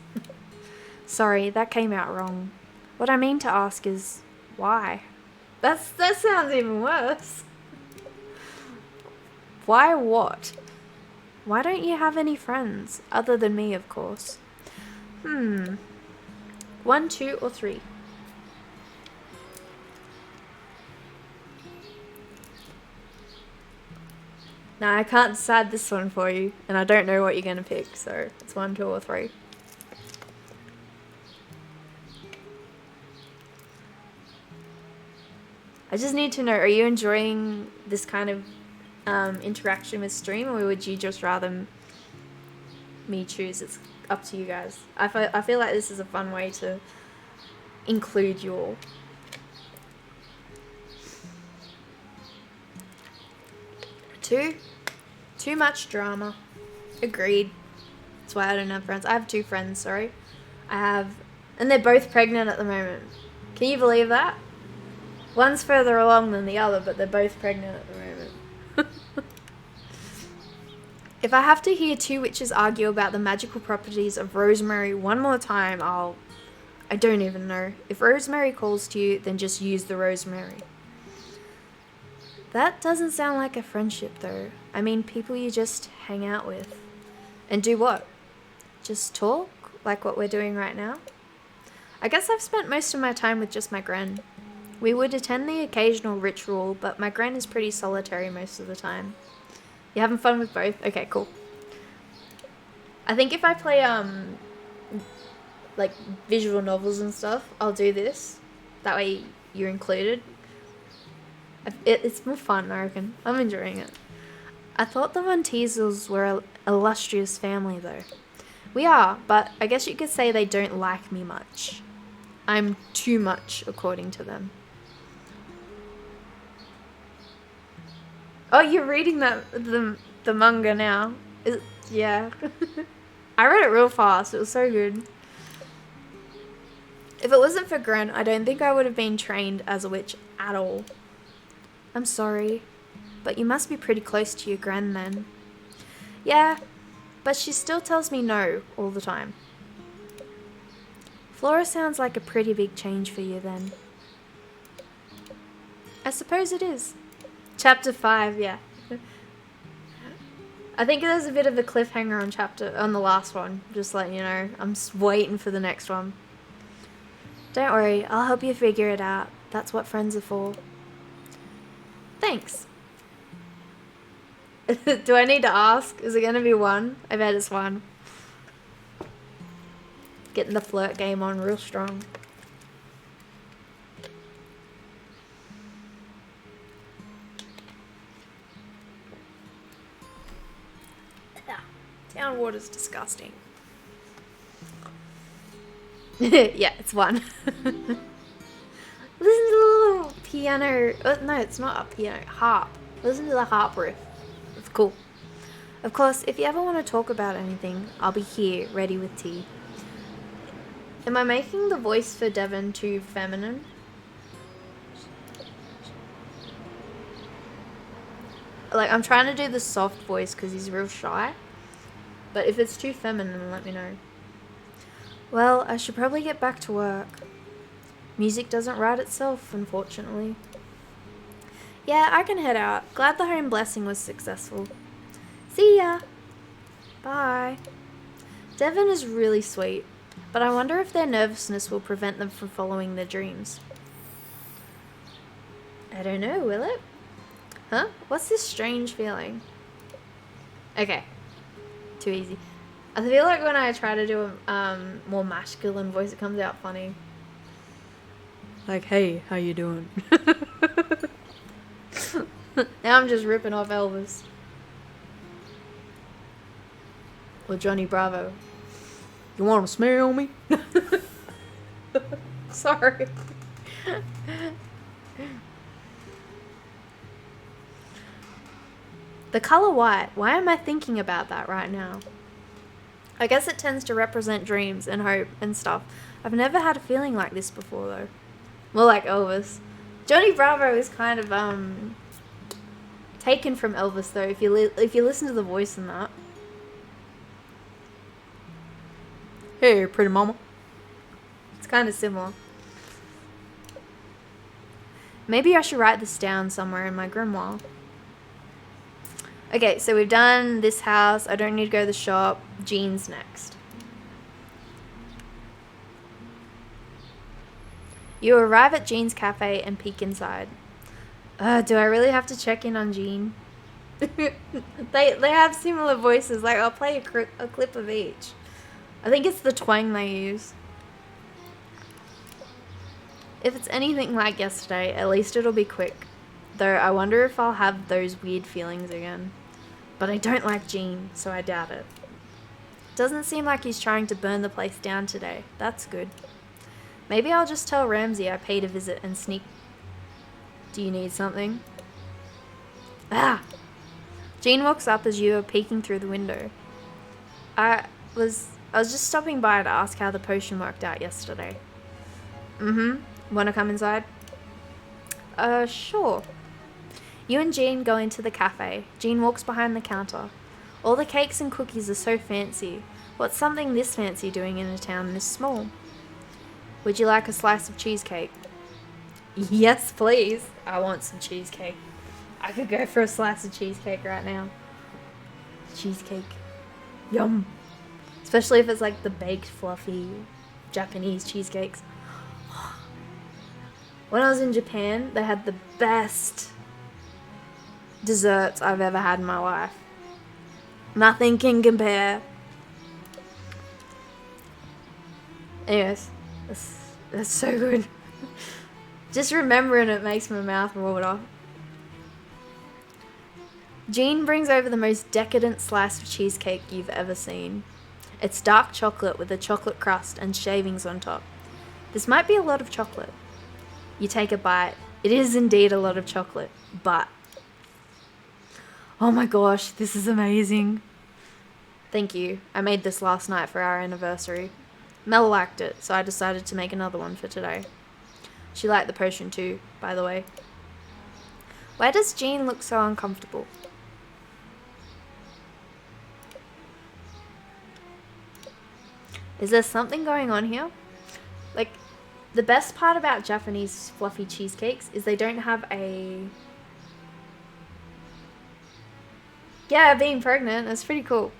[SPEAKER 1] Sorry, that came out wrong. What I mean to ask is, why? That sounds even worse. Why what? Why don't you have any friends? Other than me, of course. 1, 2, or 3? Now, I can't decide this one for you, and I don't know what you're going to pick, so it's 1, 2, or 3. I just need to know, are you enjoying this kind of interaction with stream, or would you just rather me choose? It's up to you guys. I feel like this is a fun way to include you all. Too much drama. Agreed. That's why I don't have friends. I have 2 friends, sorry. And they're both pregnant at the moment. Can you believe that? One's further along than the other, but they're both pregnant at the moment. If I have to hear 2 witches argue about the magical properties of rosemary one more time, I don't even know. If rosemary calls to you, then just use the rosemary. That doesn't sound like a friendship, though. I mean, people you just hang out with. And do what? Just talk? Like what we're doing right now? I guess I've spent most of my time with just my gran. We would attend the occasional ritual, but my gran is pretty solitary most of the time. You having fun with both? Okay, cool. I think if I play, like, visual novels and stuff, I'll do this. That way you're included. It's more fun, I reckon. I'm enjoying it. I thought the Von Teasels were an illustrious family, though. We are, but I guess you could say they don't like me much. I'm too much, according to them. Oh, you're reading the manga now. Yeah. I read it real fast. It was so good. If it wasn't for Gran, I don't think I would have been trained as a witch at all. I'm sorry, but you must be pretty close to your gran then. Yeah, but she still tells me no all the time. Flora sounds like a pretty big change for you then. I suppose it is. Chapter 5, yeah. I think there's a bit of a cliffhanger on the last one. Just letting you know. I'm just waiting for the next one. Don't worry, I'll help you figure it out. That's what friends are for. Thanks. Do I need to ask? Is it going to be 1? I bet it's 1. Getting the flirt game on real strong. Town water's disgusting. Yeah, it's 1. Listen to the little piano. Oh, no, it's not a piano. Harp. Listen to the harp riff. It's cool. Of course, if you ever want to talk about anything, I'll be here, ready with tea. Am I making the voice for Devon too feminine? Like, I'm trying to do the soft voice because he's real shy. But if it's too feminine, let me know. Well, I should probably get back to work. Music doesn't write itself, unfortunately. Yeah, I can head out. Glad the home blessing was successful. See ya! Bye. Devon is really sweet, but I wonder if their nervousness will prevent them from following their dreams. I don't know, will it? Huh? What's this strange feeling? Okay. Too easy. I feel like when I try to do a more masculine voice, it comes out funny. Like, hey, how you doing? Now I'm just ripping off Elvis. Or Johnny Bravo. You want to smell me? Sorry. The color white. Why am I thinking about that right now? I guess it tends to represent dreams and hope and stuff. I've never had a feeling like this before, though. More like Elvis. Johnny Bravo is kind of taken from Elvis, though. If you listen to the voice in that. Hey, pretty mama. Kind of similar. Maybe I should write this down somewhere in my grimoire. Okay, so we've done this house. I don't need to go to the shop. Jean's next. You arrive at Jean's cafe and peek inside. Do I really have to check in on Jean? they have similar voices. Like, I'll play a clip of each. I think it's the twang they use. If it's anything like yesterday, at least it'll be quick. Though I wonder if I'll have those weird feelings again. But I don't like Jean, so I doubt it. Doesn't seem like he's trying to burn the place down today. That's good. Maybe I'll just tell Ramsey I paid a visit and sneak. Do you need something? Ah! Jean walks up as you are peeking through the window. I was just stopping by to ask how the potion worked out yesterday. Wanna come inside? Sure. You and Jean go into the cafe. Jean walks behind the counter. All the cakes and cookies are so fancy. What's something this fancy doing in a town this small? Would you like a slice of cheesecake? Yes, please. I want some cheesecake. I could go for a slice of cheesecake right now. Cheesecake. Yum. Especially if it's like the baked, fluffy Japanese cheesecakes. When I was in Japan, they had the best desserts I've ever had in my life. Nothing can compare. Anyways, that's so good. Just remembering it makes my mouth water. Jean brings over the most decadent slice of cheesecake you've ever seen. It's dark chocolate with a chocolate crust and shavings on top. This might be a lot of chocolate. You take a bite. It is indeed a lot of chocolate, but... Oh my gosh, this is amazing. Thank you. I made this last night for our anniversary. Mel liked it, so I decided to make another one for today. She liked the potion too, by the way. Why does Jean look so uncomfortable? Is there something going on here? Like, the best part about Japanese fluffy cheesecakes is they don't have a... Yeah, being pregnant, that's pretty cool.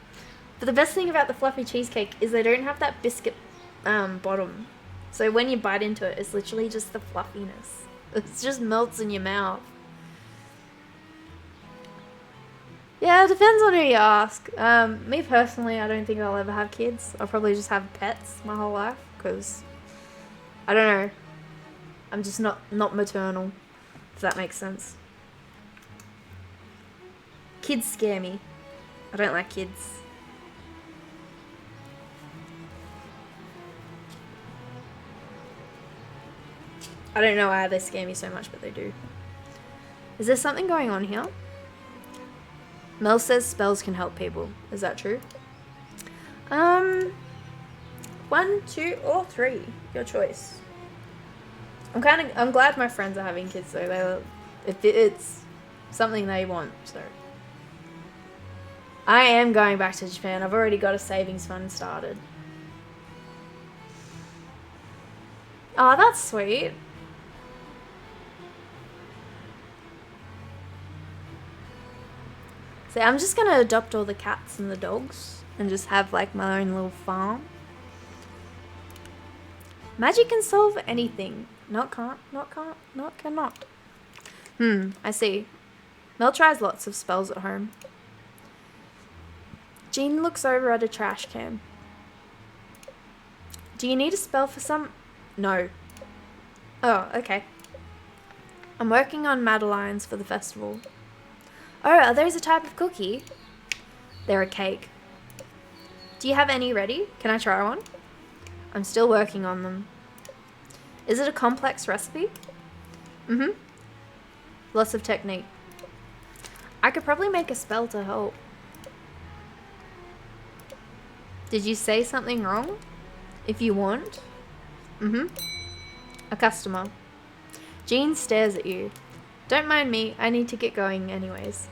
[SPEAKER 1] But the best thing about the fluffy cheesecake is they don't have that biscuit bottom. So when you bite into it, it's literally just the fluffiness. It just melts in your mouth. Yeah, it depends on who you ask. Me personally, I don't think I'll ever have kids. I'll probably just have pets my whole life, because... I don't know. I'm just not maternal, if that makes sense. Kids scare me. I don't like kids. I don't know why they scare me so much, but they do. Is there something going on here? Mel says spells can help people. Is that true? 1, 2, or 3. Your choice. I'm glad my friends are having kids though. It's something they want, so. I am going back to Japan. I've already got a savings fund started. Oh, that's sweet. So I'm just gonna adopt all the cats and the dogs and just have like my own little farm. Magic can solve anything. Not can't, not can't, not cannot. I see. Mel tries lots of spells at home. Jean looks over at a trash can. Do you need a spell for some? No. Oh, okay. I'm working on Madeleines for the festival. Oh, are those a type of cookie? They're a cake. Do you have any ready? Can I try one? I'm still working on them. Is it a complex recipe? Lots of technique. I could probably make a spell to help. Did you say something wrong? If you want. A customer. Jean stares at you. Don't mind me, I need to get going anyways.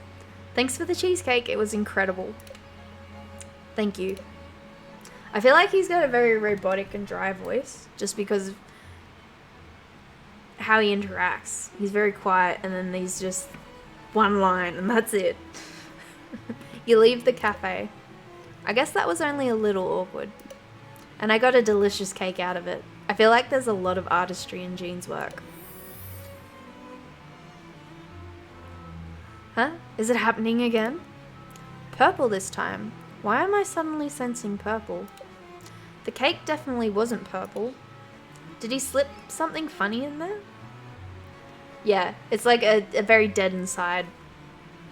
[SPEAKER 1] Thanks for the cheesecake, it was incredible. Thank you. I feel like he's got a very robotic and dry voice just because of how he interacts. He's very quiet and then he's just one line and that's it. You leave the cafe. I guess that was only a little awkward. And I got a delicious cake out of it. I feel like there's a lot of artistry in Jean's work. Huh? Is it happening again? Purple this time. Why am I suddenly sensing purple? The cake definitely wasn't purple. Did he slip something funny in there? Yeah, it's like a very dead inside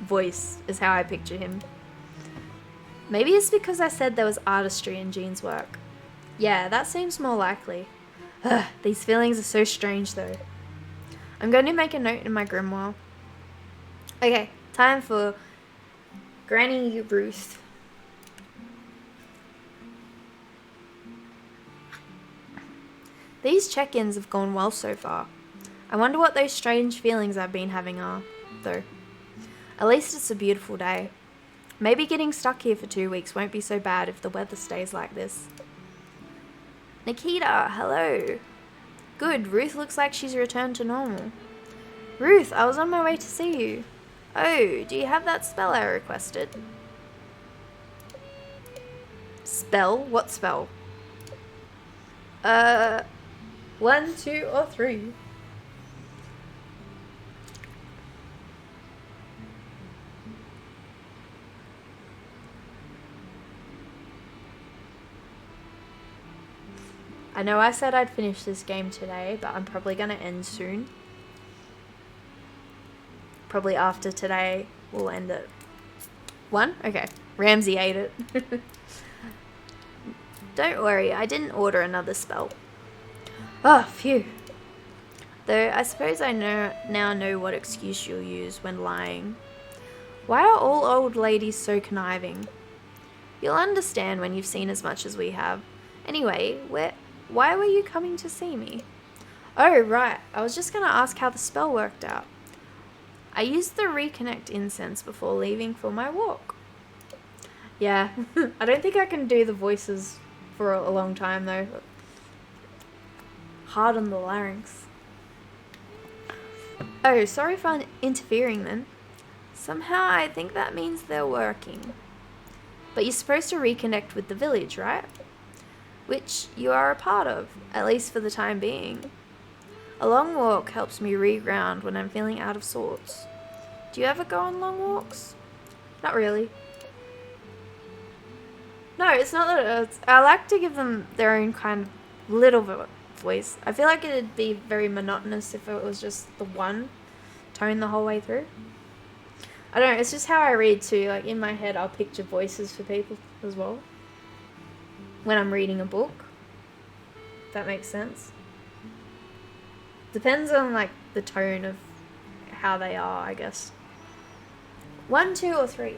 [SPEAKER 1] voice is how I picture him. Maybe it's because I said there was artistry in Jean's work. Yeah, that seems more likely. Ugh, these feelings are so strange though. I'm going to make a note in my grimoire. Okay, time for Granny Ruth. These check-ins have gone well so far. I wonder what those strange feelings I've been having are, though. At least it's a beautiful day. Maybe getting stuck here for 2 weeks won't be so bad if the weather stays like this. Nikita, hello. Good, Ruth looks like she's returned to normal. Ruth, I was on my way to see you. Oh, do you have that spell I requested? Spell? What spell? 1, 2, or 3? I know I said I'd finish this game today, but I'm probably going to end soon. Probably after today, we'll end it. 1? Okay. Ramsey ate it. Don't worry, I didn't order another spell. Oh, phew. Though I suppose I now know what excuse you'll use when lying. Why are all old ladies so conniving? You'll understand when you've seen as much as we have. Anyway, why were you coming to see me? Oh, right. I was just going to ask how the spell worked out. I used the reconnect incense before leaving for my walk. Yeah, I don't think I can do the voices for a long time though. Hard on the larynx. Oh, sorry for interfering then. Somehow I think that means they're working. But you're supposed to reconnect with the village, right? Which you are a part of, at least for the time being. A long walk helps me reground when I'm feeling out of sorts. Do you ever go on long walks? Not really. No, it's not that I like to give them their own kind of little voice. I feel like it'd be very monotonous if it was just the one tone the whole way through. I don't know, it's just how I read too. Like in my head, I'll picture voices for people as well. When I'm reading a book. If that makes sense. Depends on like the tone of how they are, I guess. 1, 2, or 3?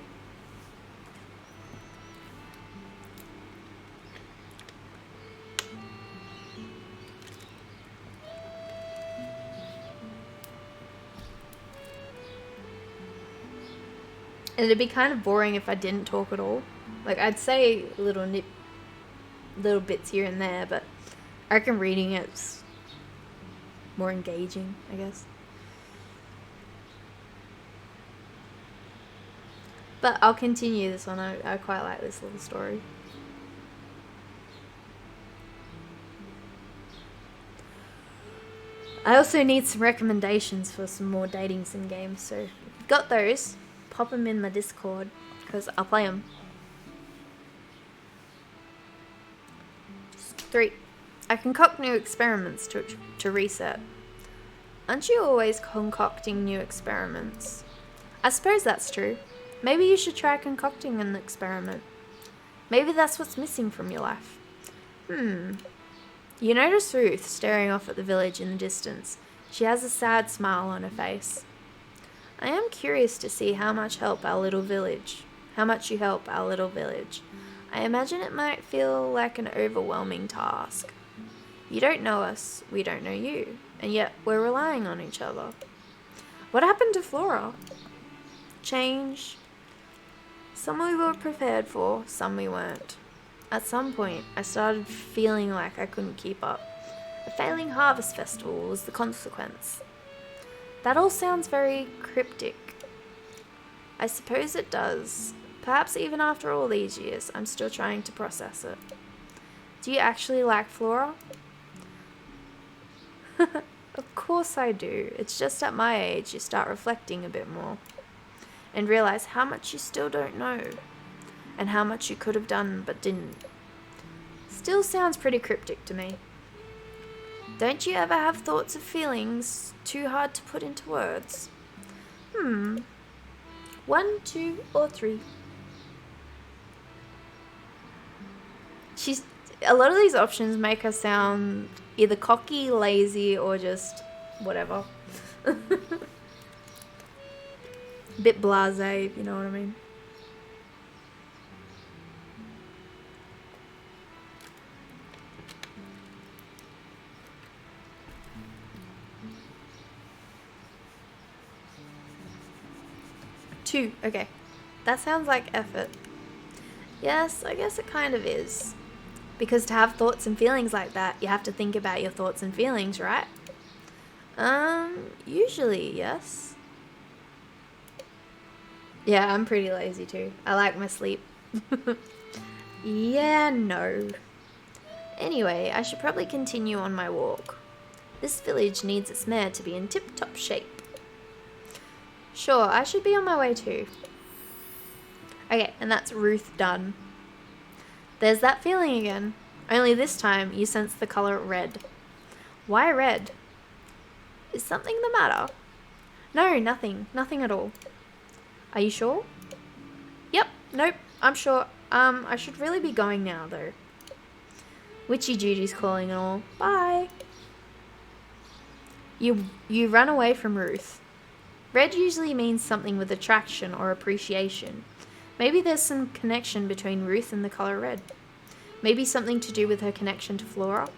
[SPEAKER 1] And it'd be kind of boring if I didn't talk at all. Like I'd say little bits here and there, but I reckon reading it's more engaging, I guess. But I'll continue this one. I quite like this little story. I also need some recommendations for some more dating sim games, so if you've got those, pop them in my Discord, because I'll play them. 3. I concoct new experiments to reset. Aren't you always concocting new experiments? I suppose that's true. Maybe you should try concocting an experiment. Maybe that's what's missing from your life. You notice Ruth staring off at the village in the distance. She has a sad smile on her face. I am curious to see how much you help our little village. I imagine it might feel like an overwhelming task. You don't know us, we don't know you, and yet we're relying on each other. What happened to Flora? Change. Some we were prepared for, some we weren't. At some point, I started feeling like I couldn't keep up. A failing harvest festival was the consequence. That all sounds very cryptic. I suppose it does. Perhaps even after all these years, I'm still trying to process it. Do you actually like Flora? Of course I do. It's just at my age you start reflecting a bit more. And realize how much you still don't know. And how much you could have done but didn't. Still sounds pretty cryptic to me. Don't you ever have thoughts of feelings too hard to put into words? 1, 2, or 3. A lot of these options make her sound either cocky, lazy, or just whatever. A bit blasé, if you know what I mean. Two, okay. That sounds like effort. Yes, I guess it kind of is. Because to have thoughts and feelings like that, you have to think about your thoughts and feelings, right? Usually, yes. Yeah, I'm pretty lazy too. I like my sleep. Yeah, no. Anyway, I should probably continue on my walk. This village needs its mare to be in tip-top shape. Sure, I should be on my way too. Okay, and that's Ruth done. There's that feeling again. Only this time you sense the colour red. Why red? Is something the matter? No, nothing. Nothing at all. Are you sure? Yep, nope, I'm sure. I should really be going now though. Witchy duty's calling and all. Bye. You run away from Ruth. Red usually means something with attraction or appreciation. Maybe there's some connection between Ruth and the colour red. Maybe something to do with her connection to Flora.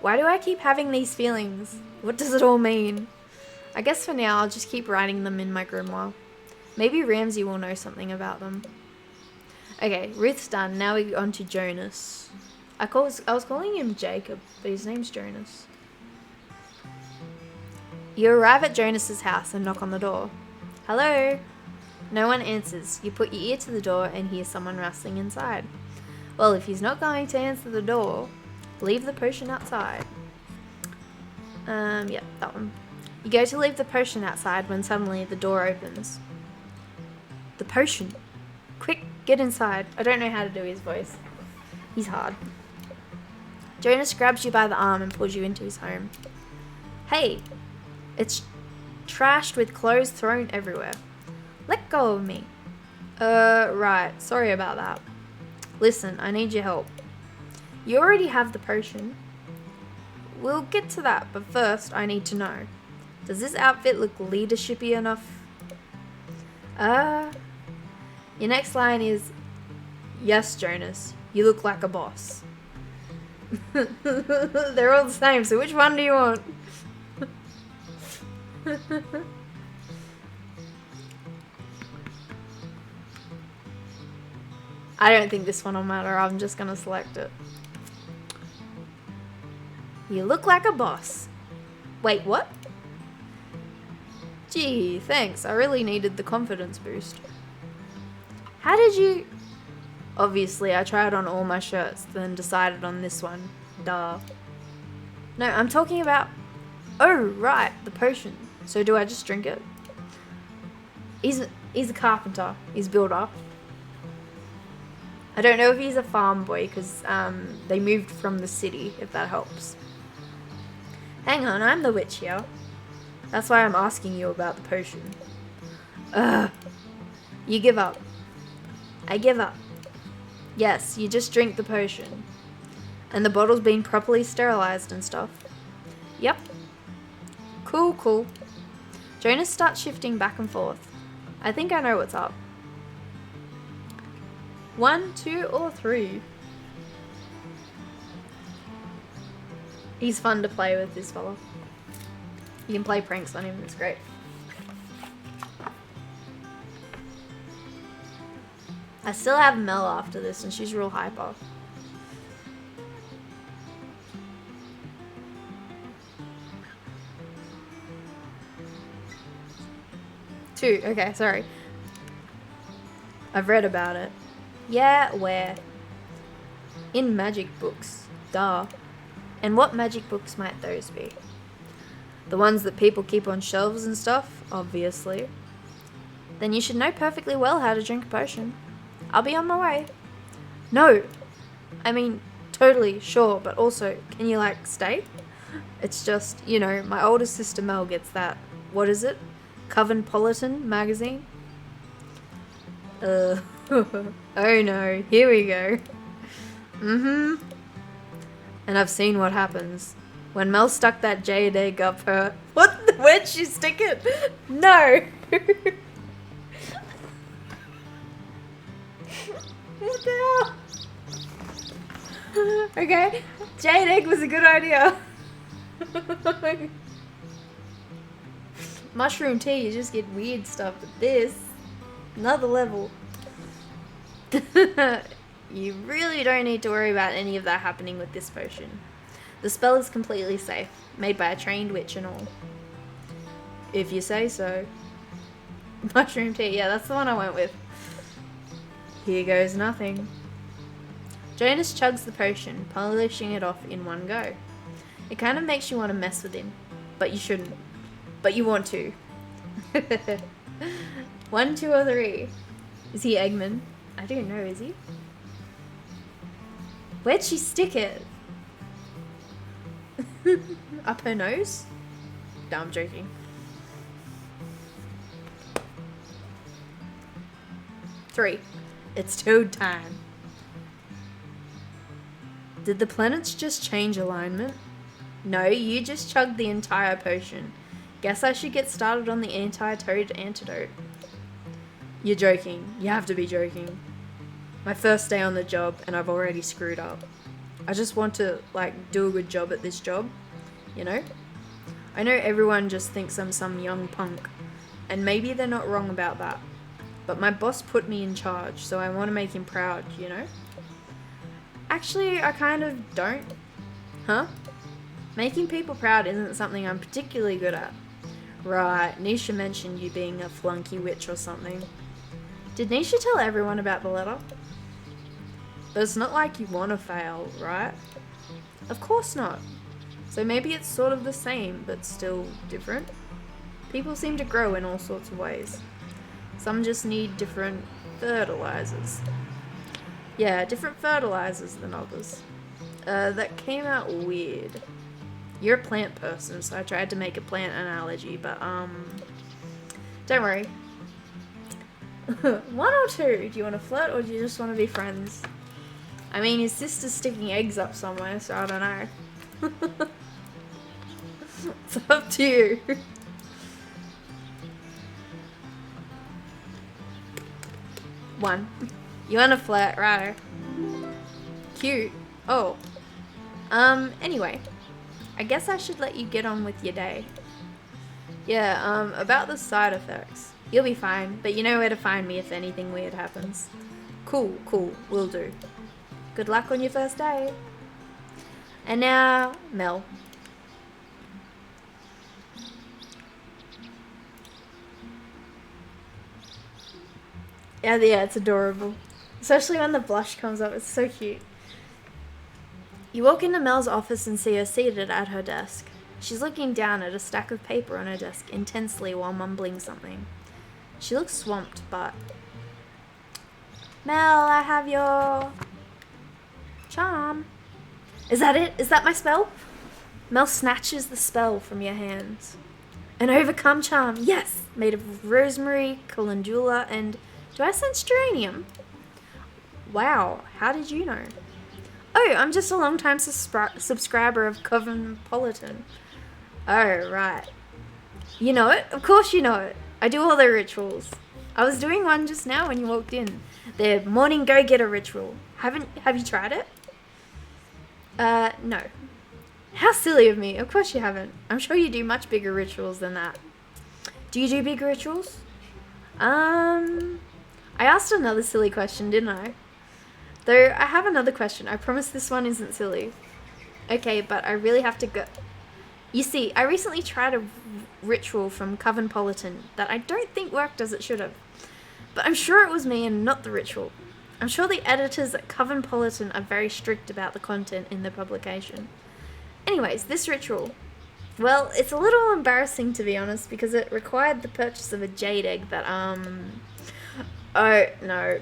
[SPEAKER 1] Why do I keep having these feelings? What does it all mean? I guess for now I'll just keep writing them in my grimoire. Maybe Ramsay will know something about them. Okay, Ruth's done. Now we go on to Jonas. I was calling him Jacob, but his name's Jonas. You arrive at Jonas's house and knock on the door. Hello? No one answers. You put your ear to the door and hear someone rustling inside. Well, if he's not going to answer the door, leave the potion outside. Yep, that one. You go to leave the potion outside when suddenly the door opens. The potion. Quick, get inside. I don't know how to do his voice. He's hard. Jonas grabs you by the arm and pulls you into his home. Hey, it's trashed with clothes thrown everywhere. Let go of me. Right. Sorry about that. Listen, I need your help. You already have the potion. We'll get to that, but first I need to know. Does this outfit look leadershipy enough? Your next line is, yes, Jonas, you look like a boss. They're all the same, so which one do you want? I don't think this one will matter. I'm just gonna select it. You look like a boss. Wait, what? Gee, thanks. I really needed the confidence boost. How did you... Obviously, I tried on all my shirts, then decided on this one. Duh. No, I'm talking about... Oh, right, the potion. So do I just drink it? He's a carpenter. He's a builder. I don't know if he's a farm boy, because they moved from the city, if that helps. Hang on, I'm the witch here. That's why I'm asking you about the potion. Ugh. You give up. I give up. Yes, you just drink the potion. And the bottle's been properly sterilized and stuff. Yep. Cool, cool. Jonas starts shifting back and forth. I think I know what's up. 1, 2, or 3. He's fun to play with, this fella. You can play pranks on him, it's great. I still have Mel after this, and she's real hyper. Two. Okay, sorry. I've read about it. Yeah, where? In magic books. Duh. And what magic books might those be? The ones that people keep on shelves and stuff, obviously. Then you should know perfectly well how to drink a potion. I'll be on my way. No. I mean, totally, sure, but also, can you, like, stay? It's just, you know, my older sister Mel gets that, what is it? Coventpolitan magazine? Oh no, here we go. And I've seen what happens. When Mel stuck that jade egg up her... What? Where'd she stick it? No! What the hell? Okay, jade egg was a good idea. Mushroom tea, you just get weird stuff, but this, another level. You really don't need to worry about any of that happening with this potion. The spell is completely safe, made by a trained witch and all. If you say so. Mushroom tea, yeah, that's the one I went with. Here goes nothing. Jonas chugs the potion, polishing it off in one go. It kind of makes you want to mess with him, but you shouldn't. But you want to. 1, 2, or 3. Is he Eggman? I don't know, is he? Where'd she stick it? Up her nose? No, I'm joking. Three. It's toad time. Did the planets just change alignment? No, you just chugged the entire potion. Guess I should get started on the anti-toad antidote. You're joking. You have to be joking. My first day on the job and I've already screwed up. I just want to, like, do a good job at this job, you know? I know everyone just thinks I'm some young punk, and maybe they're not wrong about that. But my boss put me in charge, so I want to make him proud, you know? Actually, I kind of don't. Huh? Making people proud isn't something I'm particularly good at. Right, Nisha mentioned you being a flunky witch or something. Did Nisha tell everyone about the letter? But it's not like you want to fail, right? Of course not. So maybe it's sort of the same, but still different. People seem to grow in all sorts of ways. Some just need different fertilizers. Yeah, different fertilizers than others. That came out weird. You're a plant person, so I tried to make a plant analogy, but, don't worry. 1 or 2? Do you want to flirt, or do you just want to be friends? I mean, his sister's sticking eggs up somewhere, so I don't know. It's up to you. One. You want to flirt, right? Cute. Oh. Anyway. I guess I should let you get on with your day. Yeah, about the side effects. You'll be fine, but you know where to find me if anything weird happens. Cool, will do. Good luck on your first day. And now, Mel. Yeah, it's adorable. Especially when the blush comes up, it's so cute. You walk into Mel's office and see her seated at her desk. She's looking down at a stack of paper on her desk intensely while mumbling something. She looks swamped, but... Mel, I have your... charm. Is that it? Is that my spell? Mel snatches the spell from your hands. An overcome charm, yes! Made of rosemary, calendula, and... Do I sense geranium? Wow, how did you know? Oh, I'm just a long-time subscriber of Coventpolitan. Oh, right. You know it? Of course you know it. I do all their rituals. I was doing one just now when you walked in. Their morning go-getter ritual. Have you tried it? No. How silly of me. Of course you haven't. I'm sure you do much bigger I asked another silly question, didn't I? Though I have another question. I promise this one isn't silly. Okay, but I really have to go. You see, I recently tried a ritual from Coventpolitan that I don't think worked as it should have. But I'm sure it was me and not the ritual. I'm sure the editors at Coventpolitan are very strict about the content in the publication. Anyways, this ritual. Well, it's a little embarrassing to be honest because it required the purchase of a jade egg that, oh, no.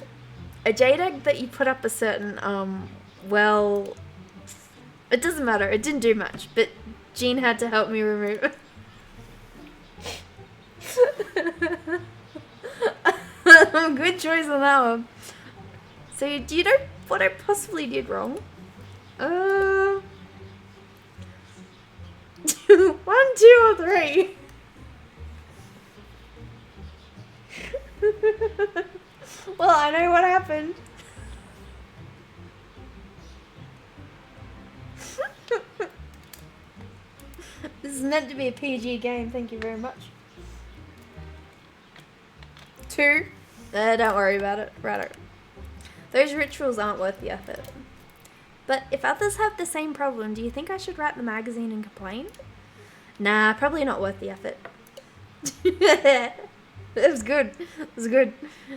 [SPEAKER 1] A jade egg that you put up a certain, well, it doesn't matter. It didn't do much, but Jean had to help me remove it. Good choice on that one. So, do you know what I possibly did wrong? 1, 2, or 3. Well, I know what happened. This is meant to be a PG game, thank you very much. 2. Don't worry about it. Righto. Those rituals aren't worth the effort. But if others have the same problem, do you think I should write the magazine and complain? Nah, probably not worth the effort. It was good. It was good.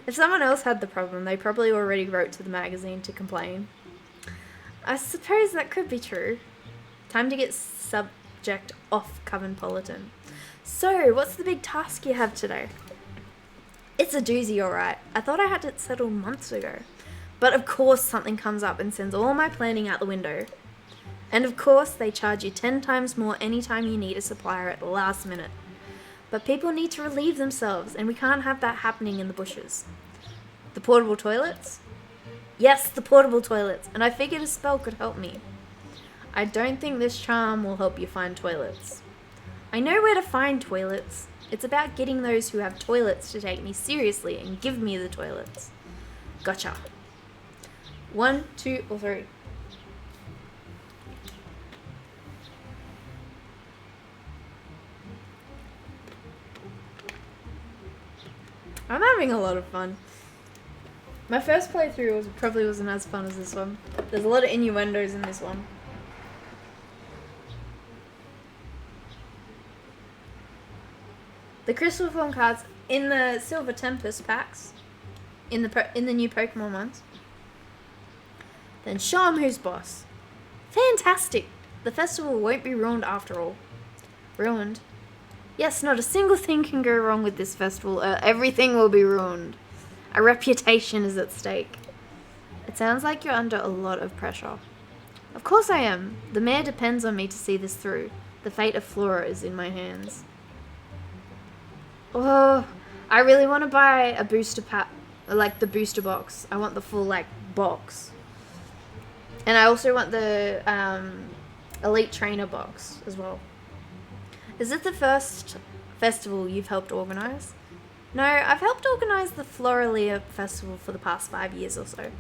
[SPEAKER 1] If someone else had the problem, they probably already wrote to the magazine to complain. I suppose that could be true. Time to get subject off Coventpolitan. So, what's the big task you have today? It's a doozy, alright. I thought I had it settled months ago. But of course something comes up and sends all my planning out the window. And of course they charge you 10 times more anytime you need a supplier at the last minute. But people need to relieve themselves and we can't have that happening in the bushes. The portable toilets? Yes, the portable toilets. And I figured a spell could help me. I don't think this charm will help you find toilets. I know where to find toilets. It's about getting those who have toilets to take me seriously and give me the toilets. Gotcha. 1, 2, or 3. I'm having a lot of fun. My first playthrough probably wasn't as fun as this one. There's a lot of innuendos in this one. The Crystal Form cards in the Silver Tempest packs, in the new Pokemon ones. Then show 'em who's boss. Fantastic! The festival won't be ruined after all. Ruined? Yes, not a single thing can go wrong with this festival. Everything will be ruined. A reputation is at stake. It sounds like you're under a lot of pressure. Of course I am. The mayor depends on me to see this through. The fate of Flora is in my hands. Oh, I really want to buy a booster pack, like the booster box. I want the full, like, box. And I also want the Elite Trainer box as well. Is it the first festival you've helped organise? No, I've helped organise the Floralia Festival for the past 5 years or so.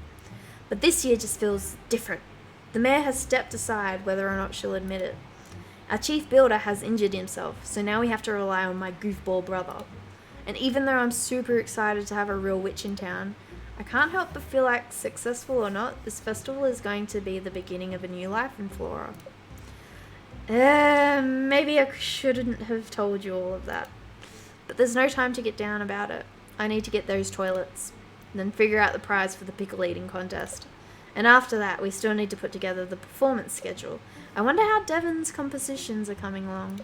[SPEAKER 1] But this year just feels different. The mayor has stepped aside whether or not she'll admit it. Our chief builder has injured himself, so now we have to rely on my goofball brother. And even though I'm super excited to have a real witch in town, I can't help but feel like, successful or not, this festival is going to be the beginning of a new life in Flora. Maybe I shouldn't have told you all of that. But there's no time to get down about it. I need to get those toilets, and then figure out the prize for the pickle eating contest. And after that, we still need to put together the performance schedule. I wonder how Devon's compositions are coming along.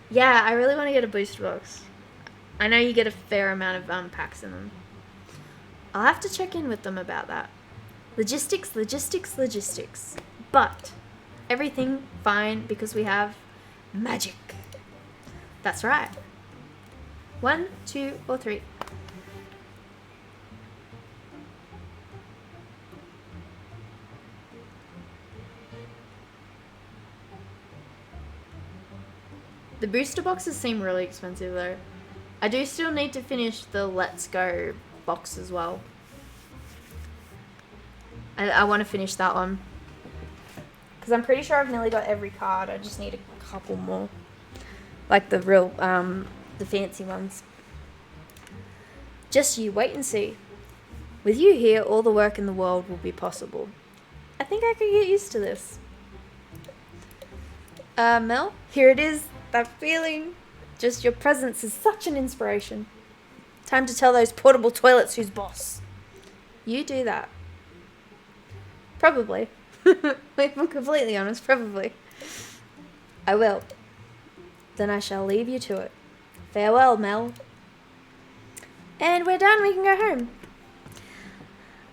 [SPEAKER 1] Yeah, I really want to get a booster box. I know you get a fair amount of packs in them. I'll have to check in with them about that. Logistics. But everything fine because we have magic. That's right. 1, 2, or 3. The booster boxes seem really expensive though. I do still need to finish the Let's Go box as well. I want to finish that one. Because I'm pretty sure I've nearly got every card. I just need a couple more. Like the real, the fancy ones. Just you wait and see. With you here, all the work in the world will be possible. I think I could get used to this. Mel, here it is. That feeling. Just your presence is such an inspiration. Time to tell those portable toilets who's boss. You do that. Probably. If I'm completely honest, probably. I will. Then I shall leave you to it. Farewell, Mel. And we're done. We can go home.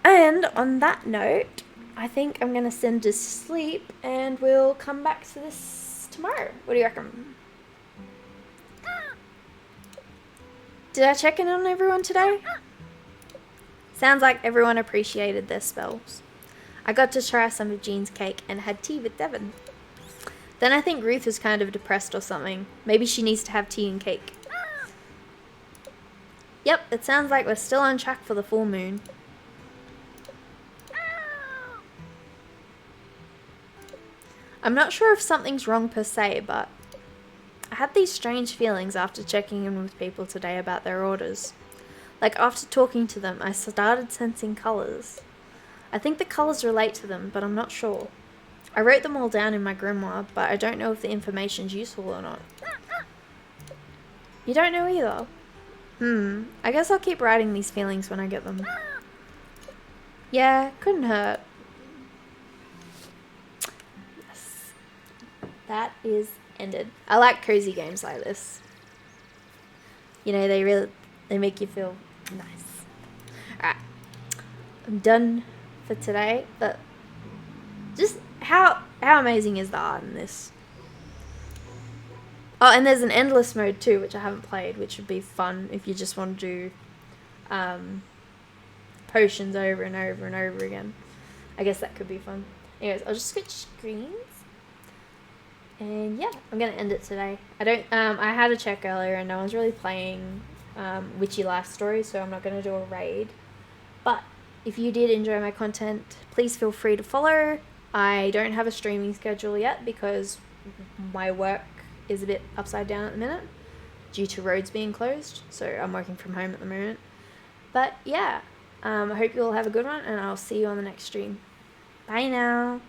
[SPEAKER 1] And on that note, I think I'm going to send to sleep and we'll come back to this tomorrow. What do you reckon? Did I check in on everyone today? Sounds like everyone appreciated their spells. I got to try some of Jean's cake and had tea with Devon. Then I think Ruth was kind of depressed or something. Maybe she needs to have tea and cake. Yep, it sounds like we're still on track for the full moon. I'm not sure if something's wrong per se, but I had these strange feelings after checking in with people today about their orders. Like after talking to them, I started sensing colours. I think the colours relate to them, but I'm not sure. I wrote them all down in my grimoire, but I don't know if the information's useful or not. You don't know either? I guess I'll keep writing these feelings when I get them. Yeah, couldn't hurt. Yes. That is ended. I like cozy games like this. You know, they make you feel nice. Alright. I'm done for today, but just how amazing is the art in this? Oh, and there's an endless mode too, which I haven't played, which would be fun if you just want to do potions over and over and over again. I guess that could be fun. Anyways, I'll just switch screens. And yeah, I'm gonna end it today. I had a check earlier and no one's really playing Witchy Life Story, so I'm not gonna do a raid. But if you did enjoy my content, please feel free to follow. I don't have a streaming schedule yet because my work is a bit upside down at the minute due to roads being closed, so I'm working from home at the moment. But yeah, I hope you all have a good one and I'll see you on the next stream. Bye now.